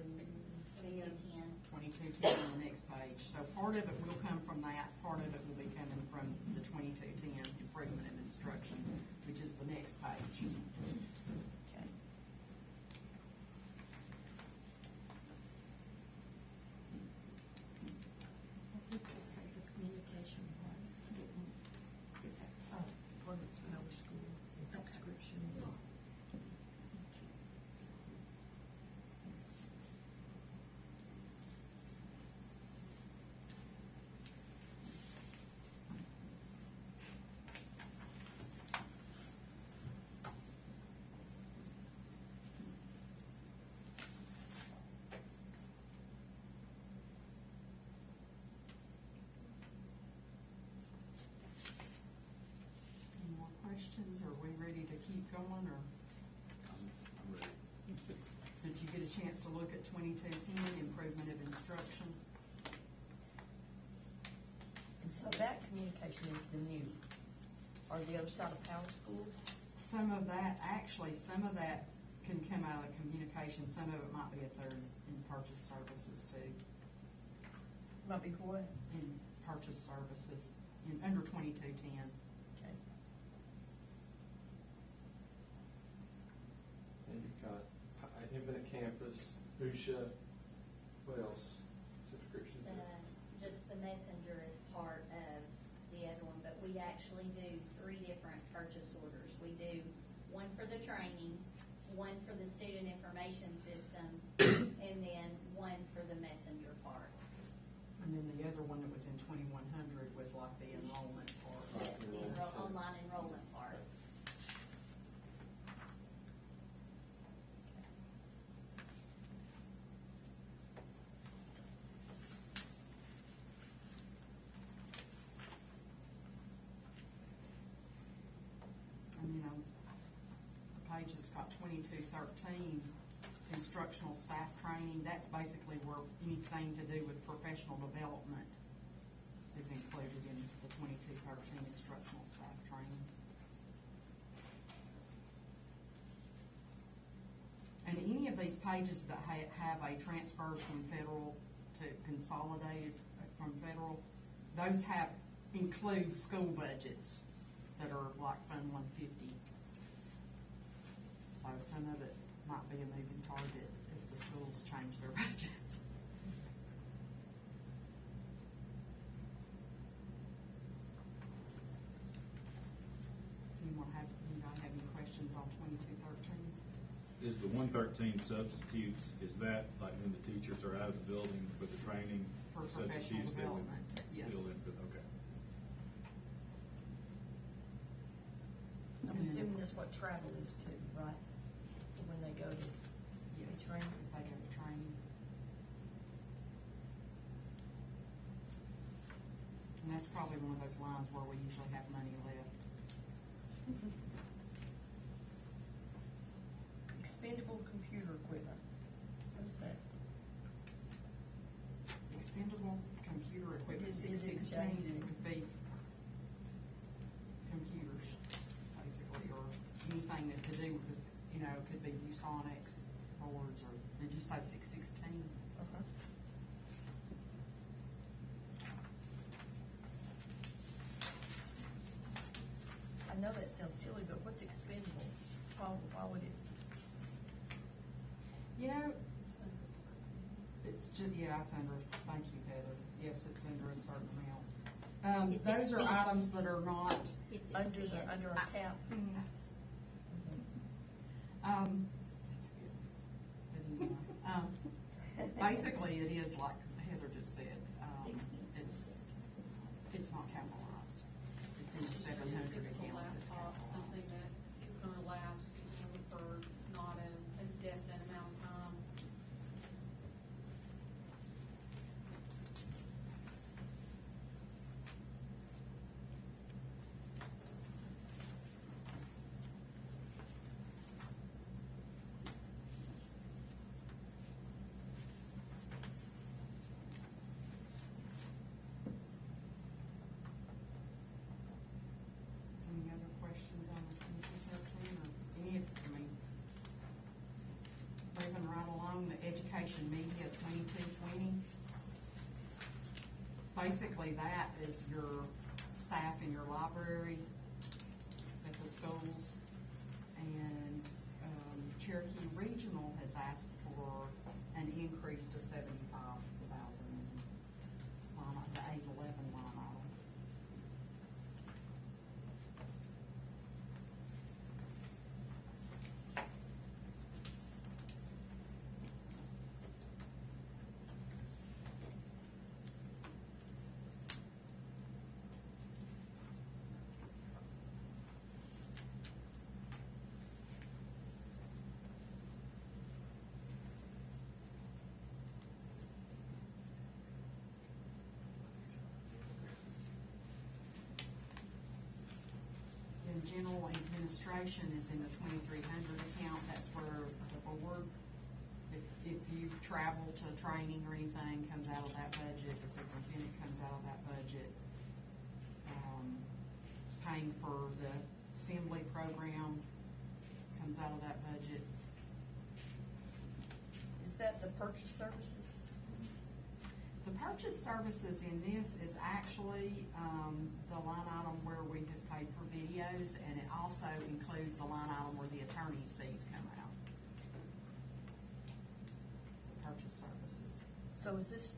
into 2210 on the next page. So part of it will come from that, part of it will be coming from the 2210 improvement in instruction, which is the next page. Okay. I think they say the communication was, didn't get that. Performance Power School and subscriptions. look at 2210, improvement of instruction. And so that communication is the new, or the other side of Power School? Some of that can come out of communication, some of it might be up there in purchase services too. Might be what? In purchase services, under 2210. Okay. And you've got Infinite Campus, Usha, what else? Subscriptions? Just the messenger is part of the other one, but we actually do 3 different purchase orders. We do one for the training, one for the student information system, and then one for the messenger part. And then the other one that was in 2100 was like the enrollment part. Yes, the online enrollment part. And, you know, the page that's got 2213, instructional staff training, that's basically where anything to do with professional development is included in the 2213 instructional staff training. And any of these pages that have a transfers from federal to consolidated from federal, those include school budgets that are like Fund 150. So some of it might be a moving target as the schools change their budgets. Does anybody have any questions on 2213? Is the 113 substitutes, is that like when the teachers are out of the building for the training? For the professional substitutes that would development, yes. fill in for- Okay. I'm assuming that's what travel is too, right? When they go to Yes, training. if they go to training. And that's probably one of those lines where we usually have money left. Expendable computer equipment. What is that? Expendable computer equipment, Is it 616, exactly- it would be computers, basically, or anything that to do with, you know, could be ViewSonics boards, or, did you say 616? Uh-huh. I know that sounds silly, but what's expendable? Why would it? You know, it's just, yeah, it's under, thank you, Heather, yes, it's under a certain amount. It's Those are expense. items that are not, It's Under expense. a cap? that's good. But anyway, basically, it is like Heather just said, It's expensive. it's not capitalized. It's in the 700 Typical account that's laptop, something capitalized. that is gonna last, for not a definite amount of time. Any other questions on the 2213 or any, moving right along, the education media 2220. Basically, that is your staff in your library at the schools. And Cherokee Regional has asked for an increase to 75,000 the 811 line item. And general administration is in the 2300 account, that's where the board if you travel to training or anything, comes out of that budget, the superintendent comes out of that budget. Paying for the assembly program comes out of that budget. Is that the purchase services? The purchase services in this is actually, the line item where we have paid for videos, and it also includes the line item where the attorney's fees come out. Purchase services. So is this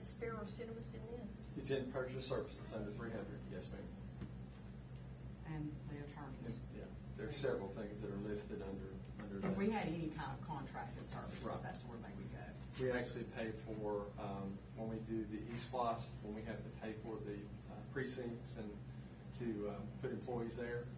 Sparrow Cinemas in this? It's in purchase services under 300, yes, ma'am. And the attorneys. Yeah, there are several things that are listed under that. If we had any kind of contracted services, Right. that's where they would go. We actually pay for, when we do the eSPLOS, when we have to pay for the precincts and to put employees there.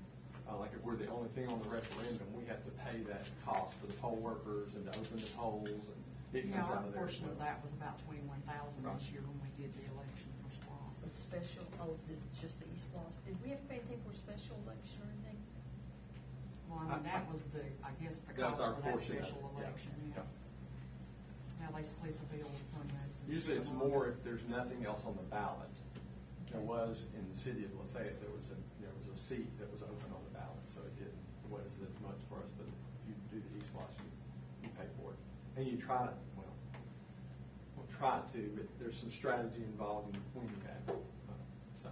Like if we're the only thing on the referendum, we have to pay that cost for the poll workers and to open the polls, and it Yeah, comes our out of there. portion of that was about 21,000 Right. this year when we did the election for SPLOST. Some special, just the East Lost. Did we have to pay anything for a special election or anything? Well, I mean, that was the, I guess, the That's cost our for that portion of it, special yeah. election, yeah. Now they split the bill between us. and Usually it's everyone. more if there's nothing else on the ballot. There was in the city of Lafayette, there was a seat that was open on the ballot, so it wasn't as much for us, but if you do the eSPLOS, you pay for it. And you try to, well, try to, but there's some strategy involved in when you have it. So,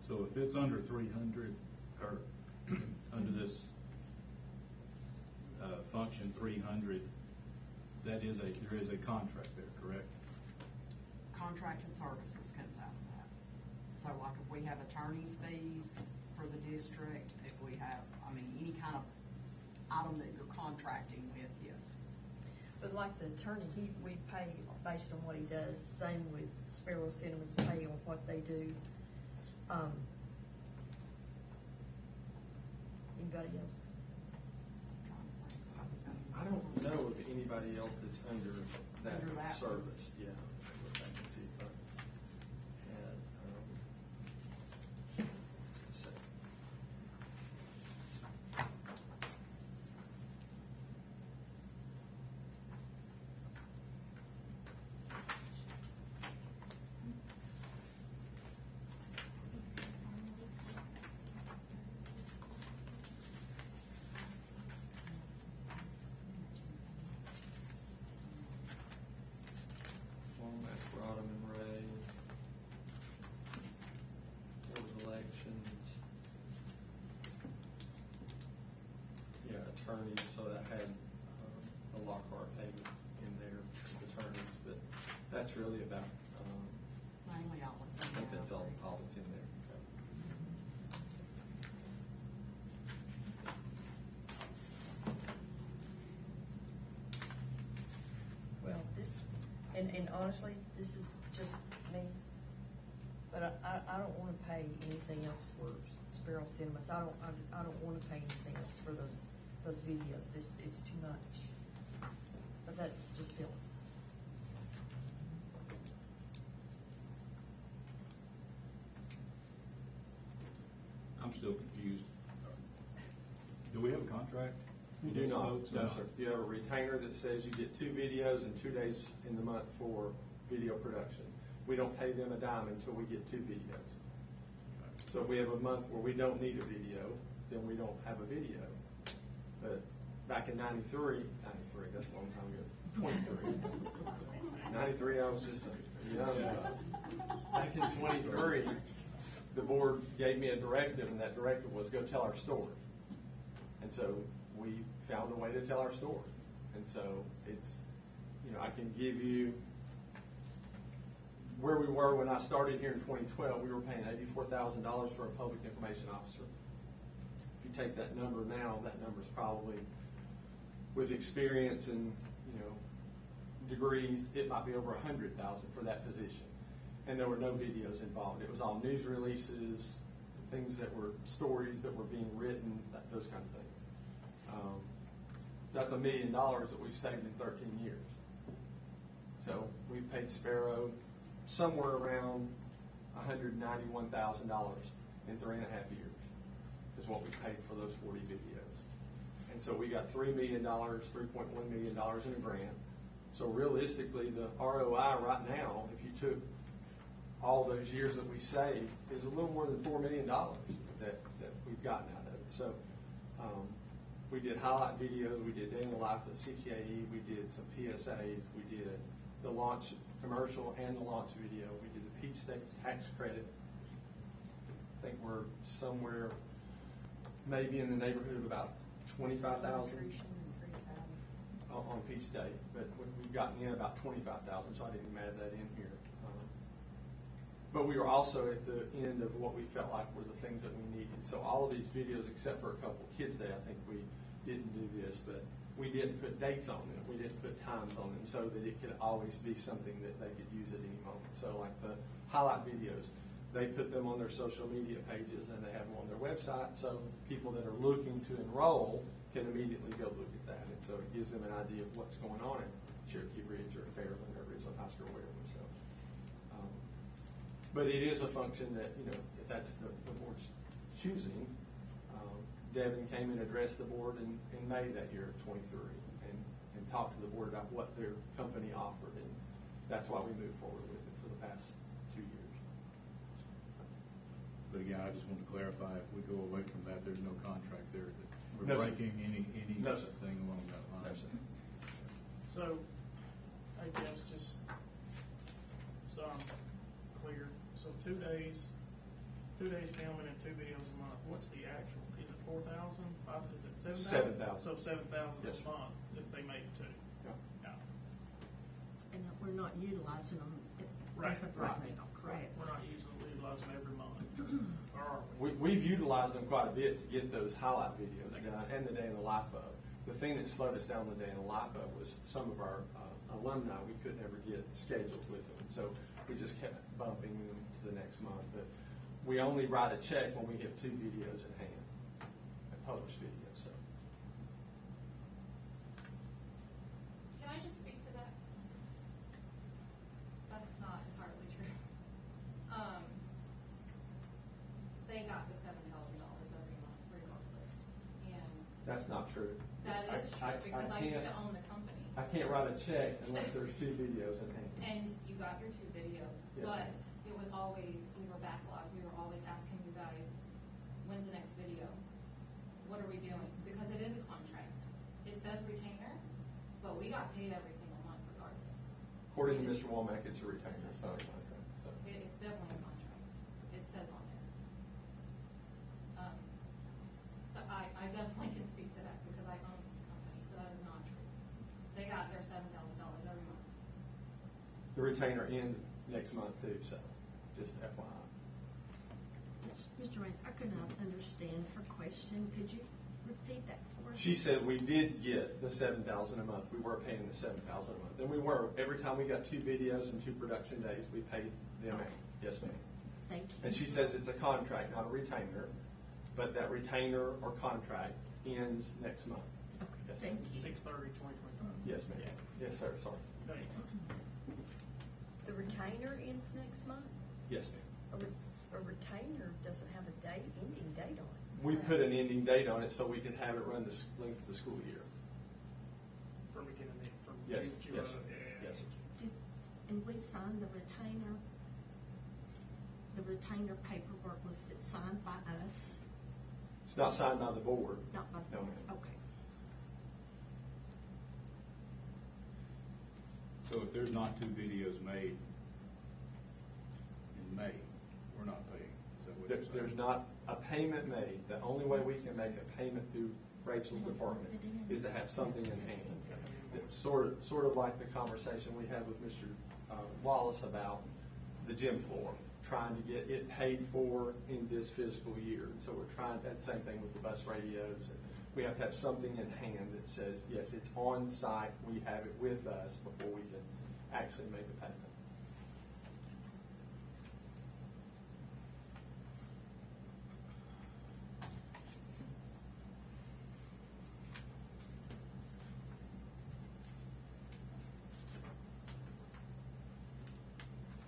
So if it's under 300, or under this function 300, there is a contract there, correct? Contracted services comes out of that. So like if we have attorney's fees for the district, if we have, I mean, any kind of item that you're contracting with, yes. But like the attorney, we pay based on what he does. Same with Sparrow Cinemas, pay on what they do. Anybody else? I don't know of anybody else that's under Under that that service, yeah. Look back and see if I had, just a second. Long Match Rodham and Ray. There was elections. Yeah, attorneys, so that had a Lockhart payment in there, attorneys, but that's really about, Mainly all I think that's all that's in there. Well, and honestly, this is just me, but I don't wanna pay anything else for Sparrow Cinemas. I don't wanna pay anything else for those videos. This is too much. But that's just Phyllis. I'm still confused. Do we have a contract? You with do those not, folks? no, sir. You have a retainer that says you get 2 videos and 2 days in the month for video production. We don't pay them a dime until we get 2 videos. So if we have a month where we don't need a video, then we don't have a video. But back in 93, that's a long time ago, 23. 93, I was just a young guy. Back in 23, the board gave me a directive, and that directive was go tell our story. And so we found a way to tell our story. And so it's, I can give you where we were when I started here in 2012. We were paying $84,000 for a public information officer. If you take that number now, that number's probably, with experience and, degrees, it might be over $100,000 for that position. And there were no videos involved. It was all news releases, things that were stories that were being written, those kind of things. That's $1 million that we've saved in 13 years. So we've paid Sparrow somewhere around $191,000 in 3.5 years is what we paid for those 40 videos. And so we got $3 million, $3.1 million in a grant. So realistically, the ROI right now, if you took all those years that we saved, is a little more than $4 million that we've gotten out of it. So we did highlight videos, we did day in the life of the CTAE, we did some PSAs, we did the launch commercial and the launch video, we did the Peach State tax credit. I think we're somewhere maybe in the neighborhood of about 25,000 on Peach State, but we've gotten in about 25,000, so I didn't add that in here. But we were also at the end of what we felt like were the things that we needed. So all of these videos, except for a couple of Kids Day, I think we didn't do this, but we didn't put dates on them. We didn't put times on them so that it could always be something that they could use at any moment. So like the highlight videos, they put them on their social media pages and they have them on their website, so people that are looking to enroll can immediately go look at that. And so it gives them an idea of what's going on at Cherokee Ridge or Fairland or Ridgeland High School or whatever. So, but it is a function that, you know, if that's the board's choosing. Devin came and addressed the board in May that year of 23 and talked to the board about what their company offered, and that's why we moved forward with it for the past 2 years. But again, I just want to clarify, if we go away from that, there's no contract there that we're No, sir. breaking any No, sir. thing along that line. No, sir. So, I guess just so I'm clear, so 2 days filming and 2 videos a month, what's the actual, is it 4,000, is it 7,000? 7,000. So 7,000 Yes, a sir. month if they make 2. Yeah. Yeah. And we're not utilizing them Right. as of right now, correct? We're not utilizing them every month, or are we? We've utilized them quite a bit to get those highlight videos done and the day in the life of. The thing that slowed us down the day in the life of was some of our alumni we could never get scheduled with them. So we just kept bumping them to the next month. But we only write a check when we have 2 videos in hand, and published videos. So Can I just speak to that? That's not entirely true. They got the $7,000 every month regardless, and that's not true. that is true, because I used to own the company. I can't write a check unless there's 2 videos in hand. And you got your 2 videos, Yes, but ma'am. it was always, we were backlogged, we were always asking you guys, when's the next video? What are we doing? Because it is a contract. It says retainer, but we got paid every single month regardless. According to Mr. Womack, it's a retainer, it's not a contract. So It's definitely a contract. It says on there. So I definitely can speak to that because I own the company, so that is not true. They got their $7,000 every month. the retainer ends next month too. So just FYI. Mr. Raines, I could not understand her question. Could you repeat that for us? She said we did get the $7,000 a month. We were paying the $7,000 a month. And we were. Every time we got 2 videos and 2 production days, we paid the amount. Yes, ma'am. Thank you. And she says it's a contract, not a retainer, but that retainer or contract ends next month. Okay, Yes, thank ma'am. you. 6/30/2025. Yes, ma'am. Yes, sir. Sorry. No, you can't. The retainer ends next month? Yes, ma'am. A retainer doesn't have a date, ending date on it. We put an ending date on it so we could have it run the length of the school year. From beginning, from Yes, June, yes, sir. yeah. Yes, sir. And we signed the retainer. The retainer paperwork was signed by us, It's not signed by the board. not by the No, board. ma'am. Okay. So if there's not 2 videos made in May, we're not paying. Is that what you're saying? There's not a payment made. The only way we can make a payment through Rachel's department is to have something in hand. It's sort of like the conversation we had with Mr. Wallace about the gym floor, trying to get it paid for in this fiscal year. And so we're trying that same thing with the bus radios. We have to have something in hand that says, yes, it's on site, we have it with us before we can actually make a payment.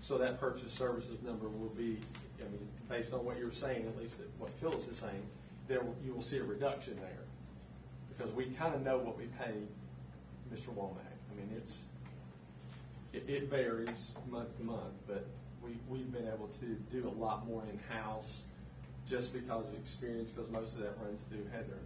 So that purchase services number will be, I mean, based on what you're saying, at least what Phyllis is saying, you will see a reduction there. because we kind of know what we pay Mr. Womack. I mean, it varies month to month, but we've been able to do a lot more in-house just because of experience, because most of that runs through Heather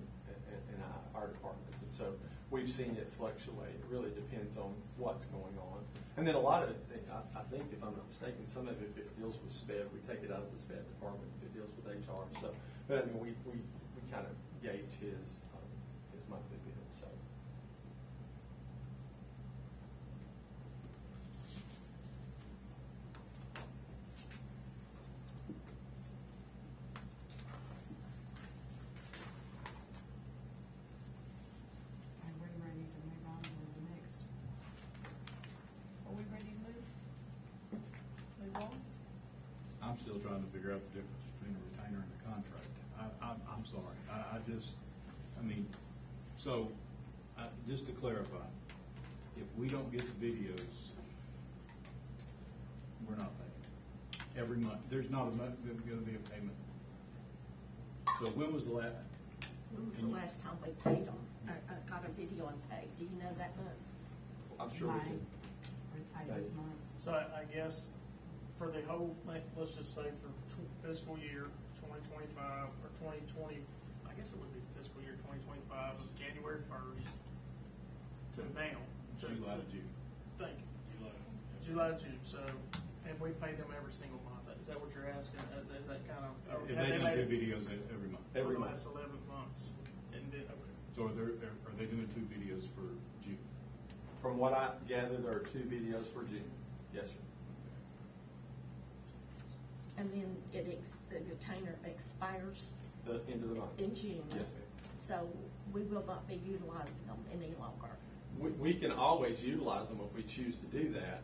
and our departments. And so we've seen it fluctuate. It really depends on what's going on. And then a lot of it, I think, if I'm not mistaken, some of it, if it deals with SPED, we take it out of the SPED department. If it deals with HR, so, but I mean, we kind of gauge his monthly bill, so. And we're ready to move on to the next. Are we ready to move? Move on? I'm still trying to figure out the difference between a retainer and a contract. I'm sorry. Just to clarify, if we don't get the videos, we're not paying. Every month, there's not a month, there's gonna be a payment. So when was the last? When was the last time we paid them, got a video and paid? Do you know that month? I'm sure we May. can. Or pay this month. So I guess for the whole, let's just say for fiscal year 2025 or 2020, I guess it would be fiscal year 2025 of January 1st to now. July to June. Thank you. July to June. So have we paid them every single month? Is that what you're asking? Is that kind of? If they do 2 videos every month. Every For the month. last 11 months. And then, okay. So are they doing 2 videos for June? From what I gather, there are 2 videos for June. Yes, sir. And then the retainer expires The end of the month. in June. Yes, ma'am. So we will not be utilizing them any longer. We can always utilize them if we choose to do that.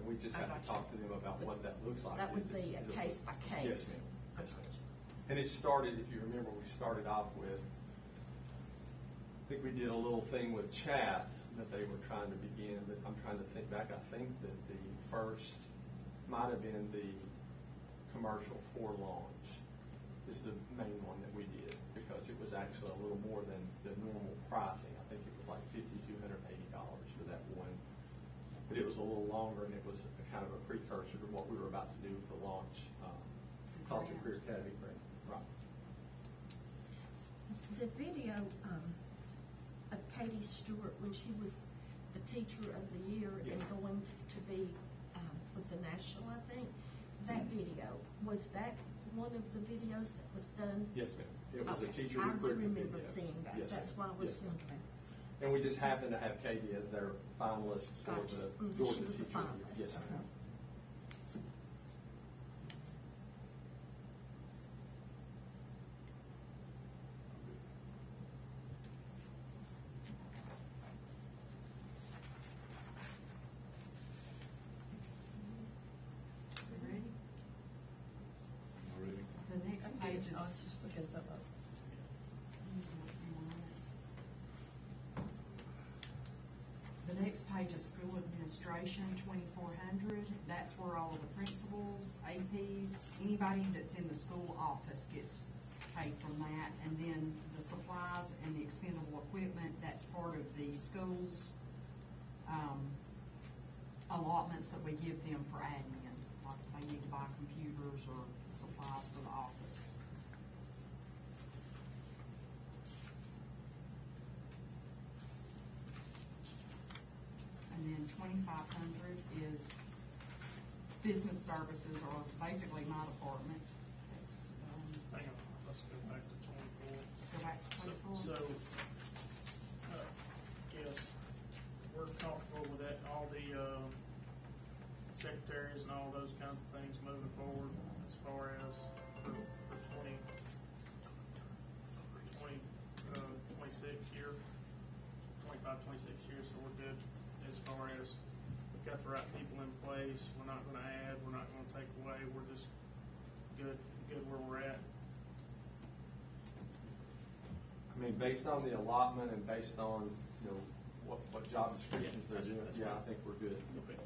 We just have I to got talk to them about what that looks like. That would Is it- be a is it- case by case. Yes, ma'am. Yes, ma'am. And it started, if you remember, we started off with, I think we did a little thing with chat that they were trying to begin, but I'm trying to think back. I think that the first might have been the commercial for launch is the main one that we did, because it was actually a little more than the normal pricing. I think it was like $5,280 for that one. But it was a little longer, and it was a kind of a precursor to what we were about to do with the launch, College and Career Academy grant. Right. The video of Katie Stewart when she was the teacher of the year Yes. and going to be with the national, I think, that video, was that one of the videos that was done? Yes, ma'am. It was a Okay. teacher I do recruitment video. remember seeing that. Yes, That's ma'am. why I was Yes, ma'am. wondering. And we just happened to have Katie as their finalist for Gotcha. the Mhm. Georgia She was a Teacher of the Year. finalist. Yes, ma'am. Uh-huh. We ready? Already? The next page I was is. just looking something up. The next page is school administration, 2,400. That's where all of the principals, APs, anybody that's in the school office gets paid from that. And then the supplies and the expendable equipment, that's part of the school's allotments that we give them for admin, like if they need to buy computers or supplies for the office. And then 2,500 is business services, or basically my department. It's, Hang on, let's go back to 24. go back to 24. So, yes, we're comfortable with that, all the secretaries and all those kinds of things moving forward as far as for 26 year, 25, 26 years, so we're good as far as we've got the right people in place, we're not gonna add, we're not gonna take away, we're just good where we're at. I mean, based on the allotment and based on, what job descriptions they're doing, That's yeah, I right. think we're good. Okay.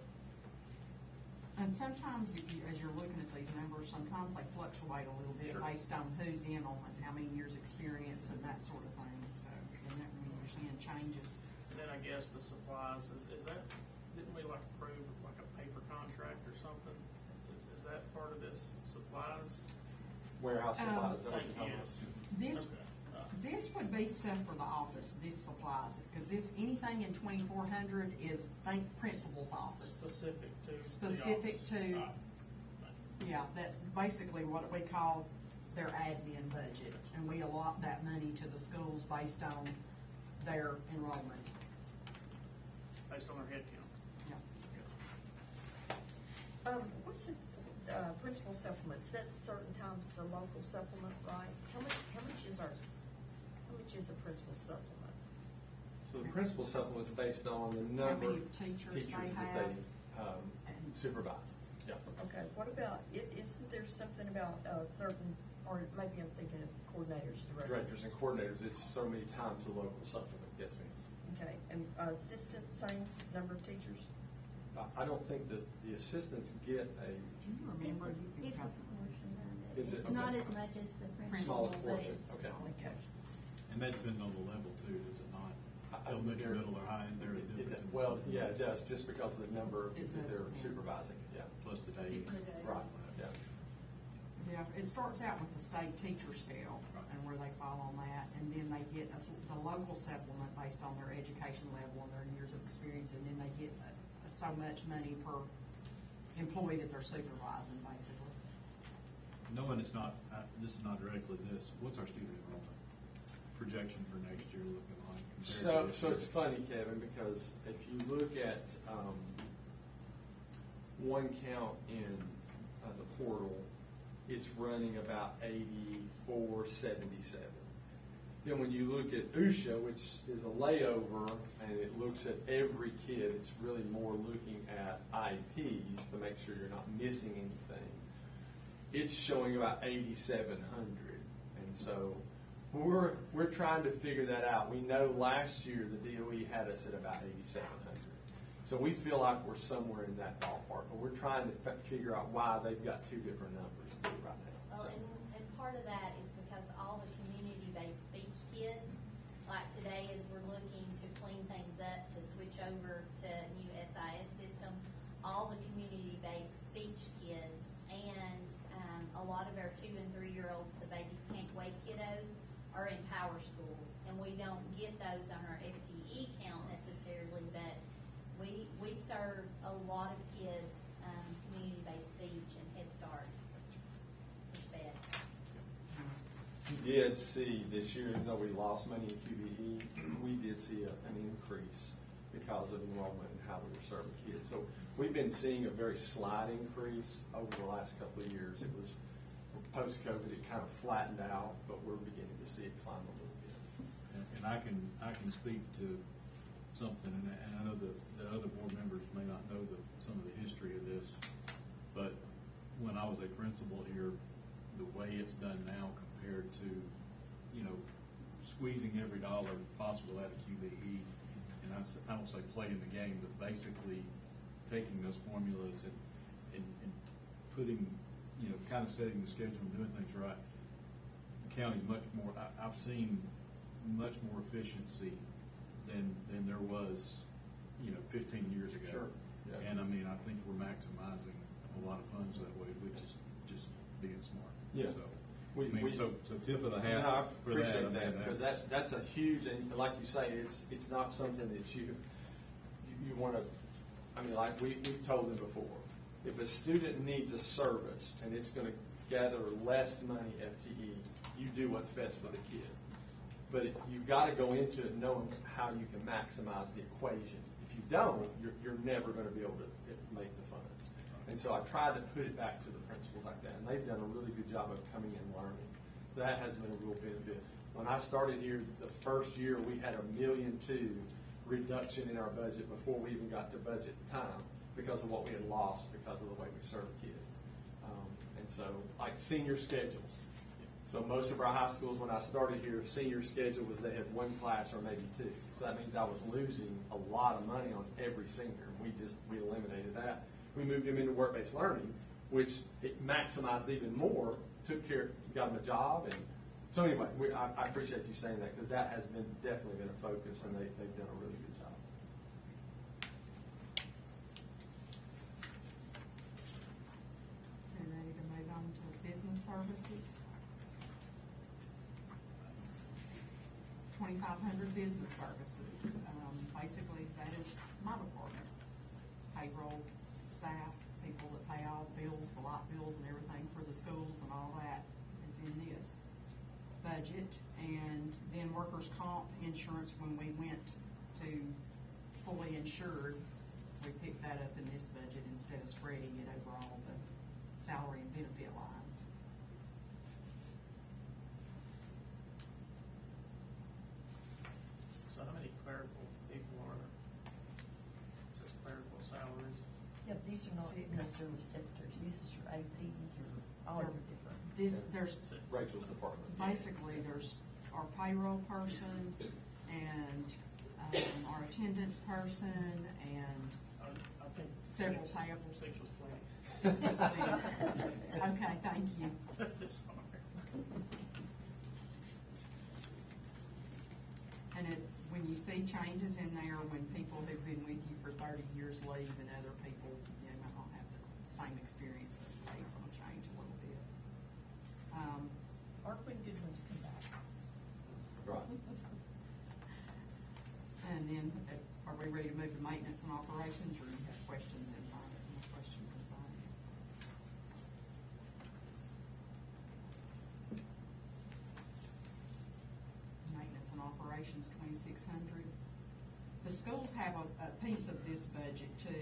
And sometimes, as you're looking at these numbers, sometimes they fluctuate a little bit Sure. based on who's in on it, how many years' experience and that sort of thing. So, and that changes. And then I guess the supplies, is that, didn't we like approve like a paper contract or something? Is that part of this supplies? Warehouse supplies, is that what you're talking about? This, Okay. this would be stuff for the office, these supplies, because this, anything in 2,400 is, think, principal's office. Specific to the Specific office. to- Ah, Yeah, that's basically what we call their admin budget, and we allot that money to the schools based on their enrollment. based on their head count. Yeah. What's it, principal supplements, that's certain times the local supplement, right? How much is how much is a principal supplement? So the principal supplement is based on the How number many of teachers teachers they that have. they supervise. Yeah. Okay, what about, isn't there something about certain, or maybe I'm thinking of coordinators, Directors and coordinators, it's so many times the local supplement, yes, ma'am. Okay, and assistants, same number of teachers? I don't think that the assistants get a Do you remember? It's You a can portion of it. Is it? It's not Okay. as much as the Small principal, but portion, it's. okay. Okay. And that depends on the level too, does it not? I- Elementary, middle, or high, and there are It- differences. Well, yeah, it does, just because of the number It that does, they're yeah. supervising, yeah. Plus the days. The days. Right, yeah. Yeah, it starts out with the state teacher scale Right. and where they fall on that, and then they get the local supplement based on their education level and their years of experience, and then they get so much money per employee that they're supervising, basically. Knowing it's not, this is not directly this, what's our student enrollment projection for next year looking like? compared to this So year? it's funny, Kevin, because if you look at one count in the portal, it's running about 8477. Then when you look at USHA, which is a layover, and it looks at every kid, it's really more looking at IEPs to make sure you're not missing anything. It's showing about 8,700, and so we're trying to figure that out. We know last year the DOE had us at about 8,700, so we feel like we're somewhere in that ballpark. But we're trying to figure out why they've got two different numbers too right now. Well, So- and part of that is because all the community-based speech kids, like today as we're looking to clean things up, to switch over to a new SIS system, all the community-based speech kids and a lot of our 2 and 3 year olds, the babies can't wait kiddos, are in Power School. And we don't get those on our FTE count necessarily, but we serve a lot of kids, community-based speech and Head Start. Which bad. We did see this year, even though we lost money in QBE, we did see an increase because of enrollment and how we were serving kids. So we've been seeing a very slight increase over the last couple of years. It was post-COVID, it kind of flattened out, but we're beginning to see it climb a little bit. And I can speak to something, and I know the other board members may not know some of the history of this, but when I was a principal here, the way it's done now compared to, squeezing every dollar possible out of QBE, and I don't say playing the game, but basically taking those formulas and putting, kind of setting the schedule and doing things right. The county's much more, I've seen much more efficiency than there was, 15 years ago. Sure, yeah. And I think we're maximizing a lot of funds that way, which is just being smart. Yeah. So, We- so tip of the hat No, I for that. appreciate I mean, that, because that's a huge, and like you say, it's not something that you want to, like we've told them before, if a student needs a service and it's going to gather less money FTE, you do what's best for the kid. But you've got to go into it knowing how you can maximize the equation. If you don't, you're never going to be able to make the funds. And so I tried to put it back to the principals like that, and they've done a really good job of coming and learning. That has been a real benefit. When I started here, the first year, we had $1.2 million reduction in our budget before we even got to budget time because of what we had lost because of the way we serve kids. And so, like senior schedules. So most of our high schools, when I started here, senior schedule was they had one class or maybe two. So that means I was losing a lot of money on every senior. We eliminated that. We moved them into work-based learning, which it maximized even more, took care, got them a job, and So anyway, I appreciate you saying that, because that has been, definitely been a focus, and they've done a really good job. Okay, ready to move on to business services? 2,500 business services. Basically, that is my department. Payroll, staff, people that pay all the bills, the light bills and everything for the schools and all that is in this budget. And then workers' comp insurance, when we went to fully insured, we picked that up in this budget instead of spreading it over all the salary and benefit lines. So how many clerical people are there? It says clerical salaries. Yeah, but these are not Six. necessarily secretaries, this is your AP, all your different. There's Rachel's department. basically, there's our payroll person and our attendance person and I think. Several six- payables. 6 was plenty. 6 is plenty. Okay, thank you. Sorry. And when you see changes in there, when people who've been with you for 30 years leave and other people, you know, don't have the same experience, the pay's gonna change a little bit. Or when good ones come back. Right. And then, are we ready to move to maintenance and operations, or do you have questions in finance? More questions in finance? Maintenance and operations, 2,600. The schools have a piece of this budget too.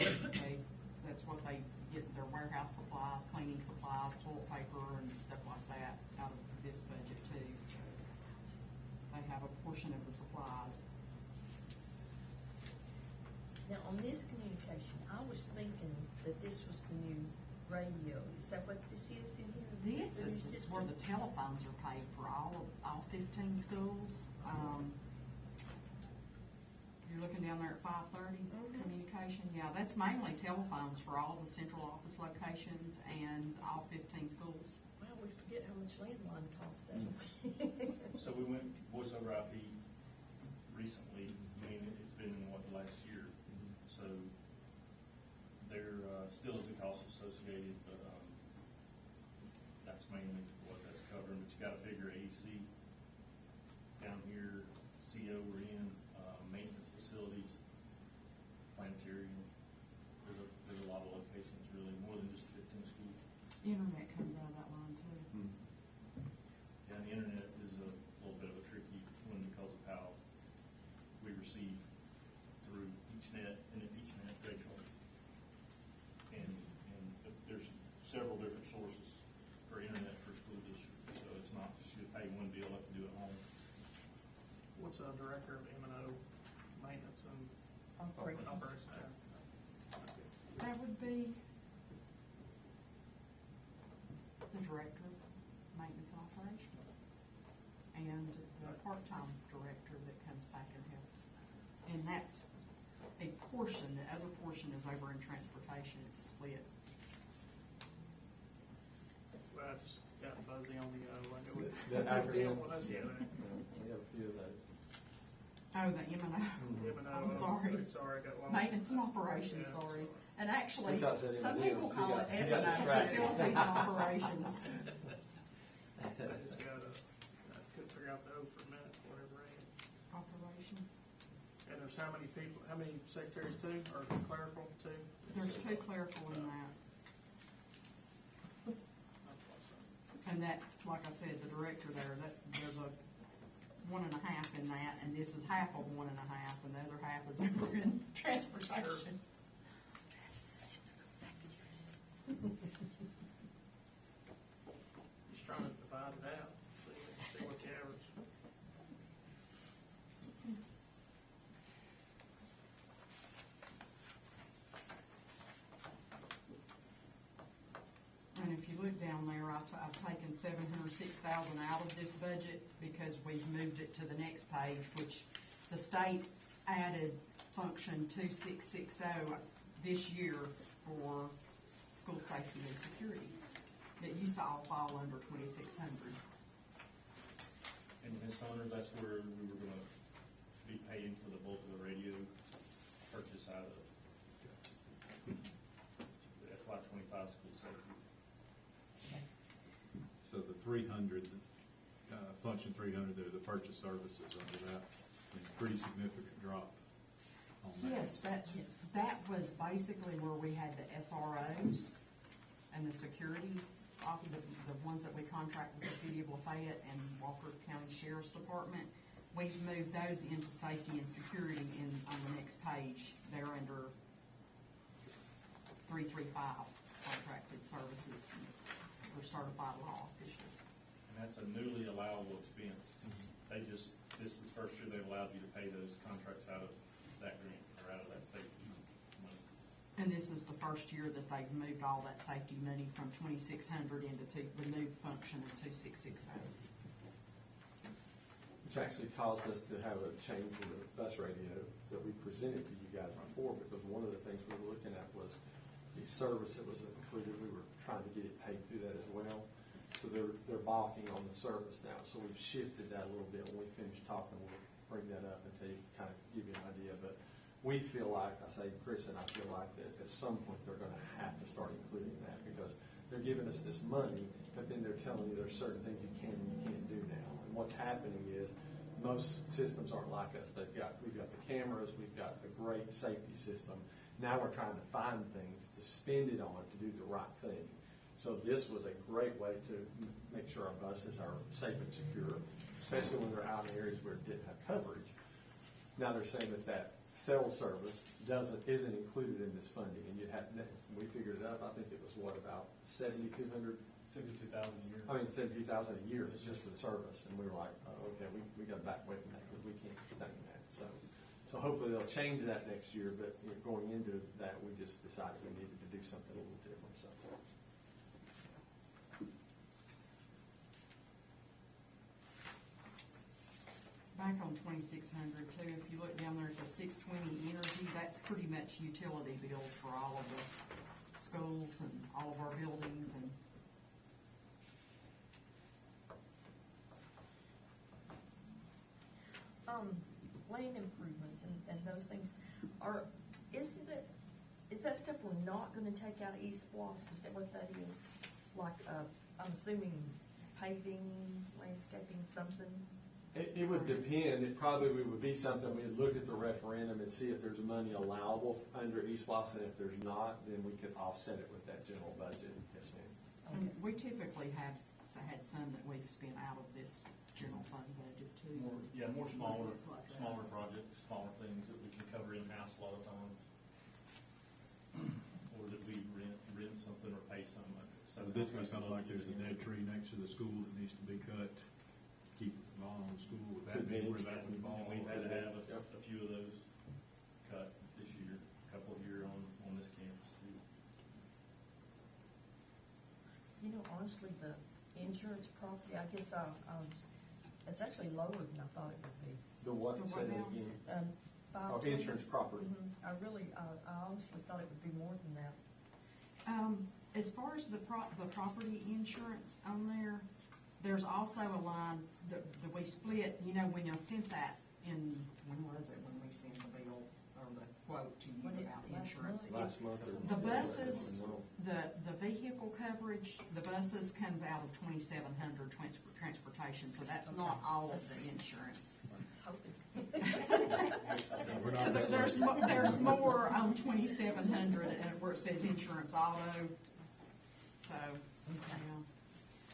That's what they get, their warehouse supplies, cleaning supplies, toilet paper and stuff like that out of this budget too. So they have a portion of the supplies. Now, on this communication, I was thinking that this was the new radio. Is that what this is in here? This The new is system? where the telephones are paid for all 15 schools. You're looking down there at 530, communication, yeah, that's mainly telephones for all the central office locations and all 15 schools. Well, we forget how much landline costs, don't we? So we went voice over IP recently. I mean, it's been in the last year. So there still is a cost associated, but that's mainly what that's covering. But you got to figure AEC down here, CO we're in, maintenance facilities, planetarium. There's a lot of locations, really, more than just 15 schools. Internet comes out of that line too. Yeah, and the internet is a little bit of a tricky one because of how we receive through EachNet and EachNet, Rachel. And there's several different sources for internet for school districts, so it's not just you pay one bill like you do at home. What's a director of M&O maintenance and Operations. operations? That would be the director of maintenance and operations and the part-time director that comes back and helps. And that's a portion, the other portion is over in transportation, it's split. Well, I just got fuzzy on the, like, it was. The acronym. Yeah, We have a few of those. Oh, the M&O. M&O. I'm sorry. Sorry, I got lost. Maintenance and operations, Yeah, sorry. And actually, He thought it said some M&M, people so call it he got F&O, distracted. facilities and operations. I just I couldn't figure out the O for a minute, whatever it is. Operations. And there's how many people, how many secretaries too, or clerical too? There's 2 clerical in that. And that, like I said, the director there, there's a 1.5 in that, and this is half of 1.5, and the other half is over in transportation. Just trying to divide it out, see what the average. And if you look down there, I've taken 706,000 out of this budget because we've moved it to the next page, which the state added function 2660 this year for school safety and security. It used to all fall under 2,600. In Miss Hunter, that's where we were gonna be paying for the bulk of the radio purchase out of the FY '25 school safety. So the 300, function 300, there, the purchase services under that, I mean, pretty significant drop on that. Yes, that was basically where we had the SROs and the security, the ones that we contract with the city of Lafayette and Walker County Sheriff's Department. We've moved those into safety and security on the next page. They're under 335, contracted services for certified law officials. And that's a newly allowable expense. They just, this is the first year they've allowed you to pay those contracts out of that grant, or out of that safety money. And this is the first year that they've moved all that safety money from 2,600 into the new function of 2,660. Which actually caused us to have a change in the bus radio that we presented to you guys before, because one of the things we were looking at was the service that was included. We were trying to get it paid through that as well. So they're balking on the service now. So we've shifted that a little bit. When we finish talking, we'll bring that up and kind of give you an idea. But we feel like, I say, Chris and I feel like that at some point they're going to have to start including that, because they're giving us this money, but then they're telling you there's certain things you can and you can't do now. And what's happening is most systems aren't like us. We've got the cameras, we've got a great safety system. Now we're trying to find things to spend it on to do the right thing. So this was a great way to make sure our buses are safe and secure, especially when they're out in areas where it didn't have coverage. Now they're saying that cell service isn't included in this funding, and we figured it up. I think it was about 7,200. 62,000 a year. I mean, 72,000 a year is just for the service, and we were like, okay, we got to back away from that because we can't sustain that. So hopefully they'll change that next year. But going into that, we just decided we needed to do something a little different. So. Back on 2,600 too, if you look down there at the 620 energy, that's pretty much utility bills for all of the schools and all of our buildings and. Lane improvements and those things is that stuff we're not gonna take out of East Floss? Is that what that is? Like, I'm assuming paving, landscaping, something? It would depend. It probably would be something, we'd look at the referendum and see if there's money allowable under East Floss, and if there's not, then we could offset it with that general budget. Yes, ma'am. And we typically had some that we've spent out of this general fund budget too. More smaller It's like that. smaller projects, smaller things that we can cover in-house a lot of times. Or that we rent something or pay something like that. So this would be something like there's a dead tree next to the school that needs to be cut, keep it from falling on the school. Would that be where that would fall? And we've had to have a few of those cut this year, a couple of years on this campus too. You know, honestly, the insurance property, I guess it's actually lower than I thought it would be. The what? The Say what that now? again. 520. Insurance property. I honestly thought it would be more than that. As far as the property insurance on there, there's also a line that we split, you know, when you sent that in, when was it, when we sent the bill or the quote to you about insurance? Last month. The buses, the vehicle coverage, the buses comes out of 2,700 transportation, so that's not all of the insurance. I was hoping. So there's more on 2,700 where it says insurance auto. So,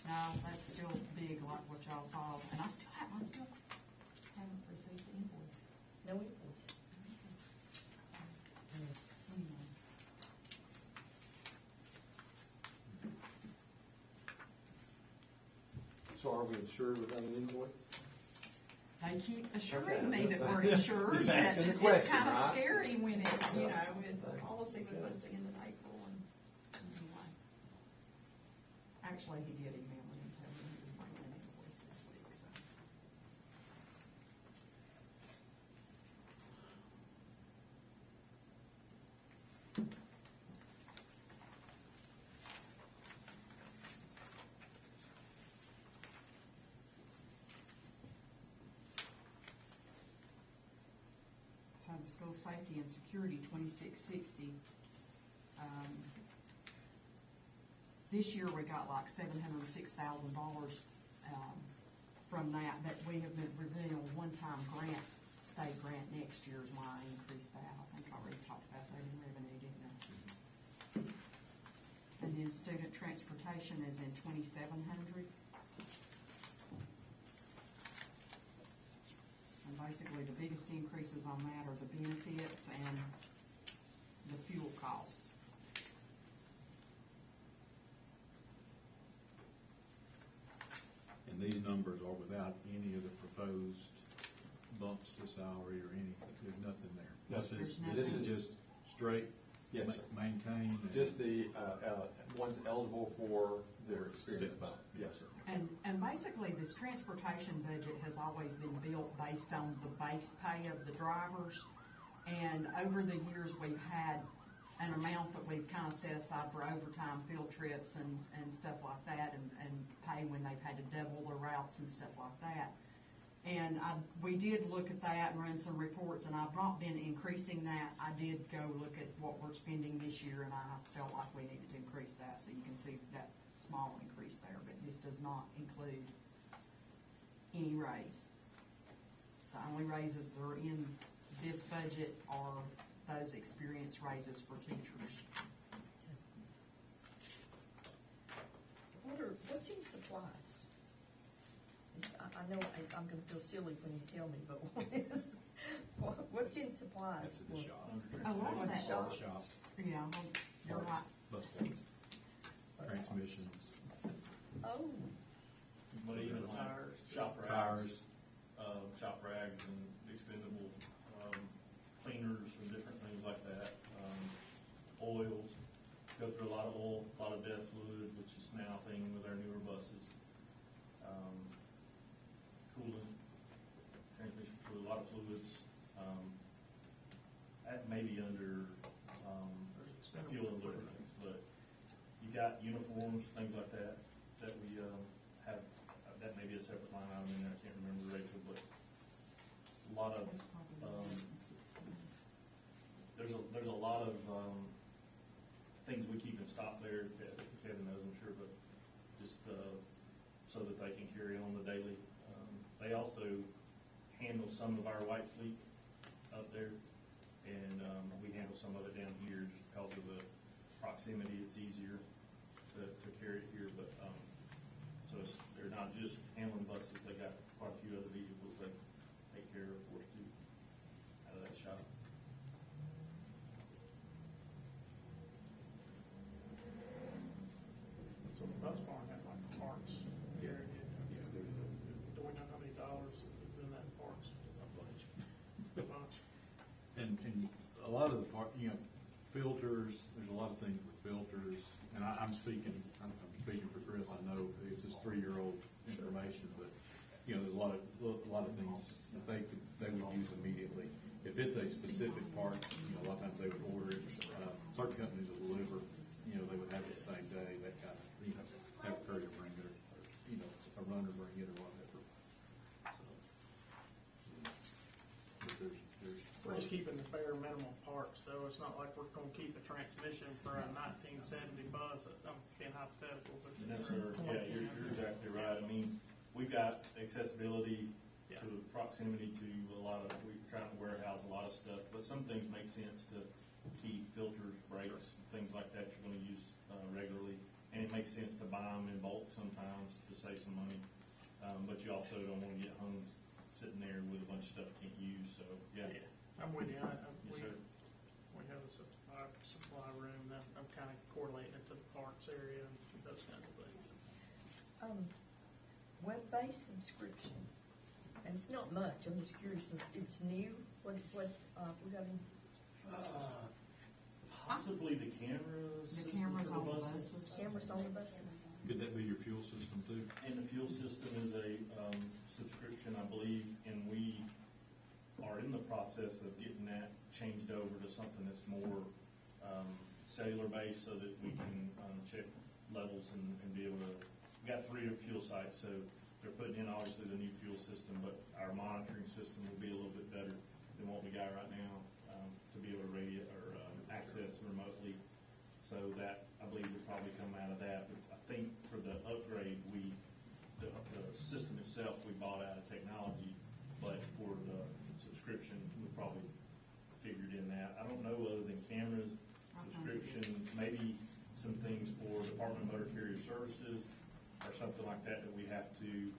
no, that's still big like what y'all saw, and I still haven't received the invoice. No invoice. So are we insured without an invoice? They keep assuring Okay, me that we're just insured, just but asking the it's question, kind of right? scary when it, the policy was supposed to end in April, and anyway. Actually, he did email me and tell me he was bringing an invoice this week, so. School Safety and Security, 2660. This year, we got like $706,000 from that we have been reviewing a one-time grant, state grant next year is why I increased that. I think I already talked about that in revenue, didn't I? And then student transportation is in 2,700. And basically, the biggest increases on that are the benefits and the fuel costs. And these numbers are without any of the proposed bumps to salary or anything, there's nothing there. Yes, This is just straight, Yes, sir. maintain. and- Just the ones eligible for their experience Steps. bump. Yes, sir. And basically, this transportation budget has always been built based on the base pay of the drivers. And over the years, we've had an amount that we've kind of set aside for overtime, field trips and stuff like that, and pay when they've had to double their routes and stuff like that. And we did look at that and run some reports, and I've not been increasing that. I did go look at what we're spending this year, and I felt like we needed to increase that, so you can see that small increase there, but this does not include any raise. The only raises that are in this budget are those experience raises for teachers. What's in supplies? I know I'm gonna feel silly when you tell me, but what's in supplies? That's at the shop. A lot of that- Shop. Shops, Yeah, you're right. bus parts, transmissions, Oh, But even like Tires. shop tires. rags, shop rags and expendable, cleaners and different things like that. Oil, go through a lot of oil, a lot of DEF fluid, which is now a thing with our newer buses. Coolant, transmission fluid, a lot of fluids. That may be under, There's expendable fuel and fluid. lubricants, but you got uniforms, things like that, that we, have, that may be a separate line item in there, I can't remember, Rachel, but a lot of, That's probably um, 116. there's a lot of, things we keep in stock there, Kevin knows, I'm sure, but just, so that they can carry on the daily. They also handle some of our white fleet up there, and, we handle some of it down here just because of the proximity, it's easier to carry it here, but, so they're not just handling buses, they got quite a few other vehicles they take care of for us too, out of that shop. So the bus barn has like parts area. Yeah, there's Do we know how many dollars is in that parts? a bunch. A bunch. And a lot of the filters, there's a lot of things with filters, and I'm speaking for Chris, I know it's just 3-year-old information, but, there's a lot of things that they would use immediately. If it's a specific part, a lot of times they would order it, certain companies will deliver, they would have it the same day, that kind of, have a courier bring it, or, a runner bring it or whatever. So, but there's. We're just keeping the bare minimum parts, though. It's not like we're gonna keep a transmission for a 1970 bus. I'm being hypothetical, but. Yes, sir. Yeah, you're exactly right. I mean, we've got accessibility Yeah. to proximity to a lot of, we're trying to warehouse a lot of stuff, but some things make sense to keep filters, brakes, things like that you're gonna use, regularly. And it makes sense to buy them in bulk sometimes to save some money. But you also don't wanna get hung sitting there with a bunch of stuff you can't use, so, yeah. I'm with you. Yes, sir. We have a supply room, that I'm kind of correlating it to the parks area and those kinds of things. web-based subscription, and it's not much, I'm just curious, it's new, what, we got any? Possibly the camera The system cameras for the on the buses. buses. Cameras on the buses? Could that be your fuel system too? And the fuel system is a subscription, I believe, and we are in the process of getting that changed over to something that's more cellular-based so that we can check levels and be able to, we got 3 fuel sites, so they're putting in obviously the new fuel system, but our monitoring system will be a little bit better than what we got right now, to be able to radio or access remotely. So that, I believe, would probably come out of that. But I think for the upgrade, the system itself, we bought out of technology, but for the subscription, we probably figured in that. I don't know, other than cameras, subscription, maybe some things for Department of Motor Carrier Services or something like that we have to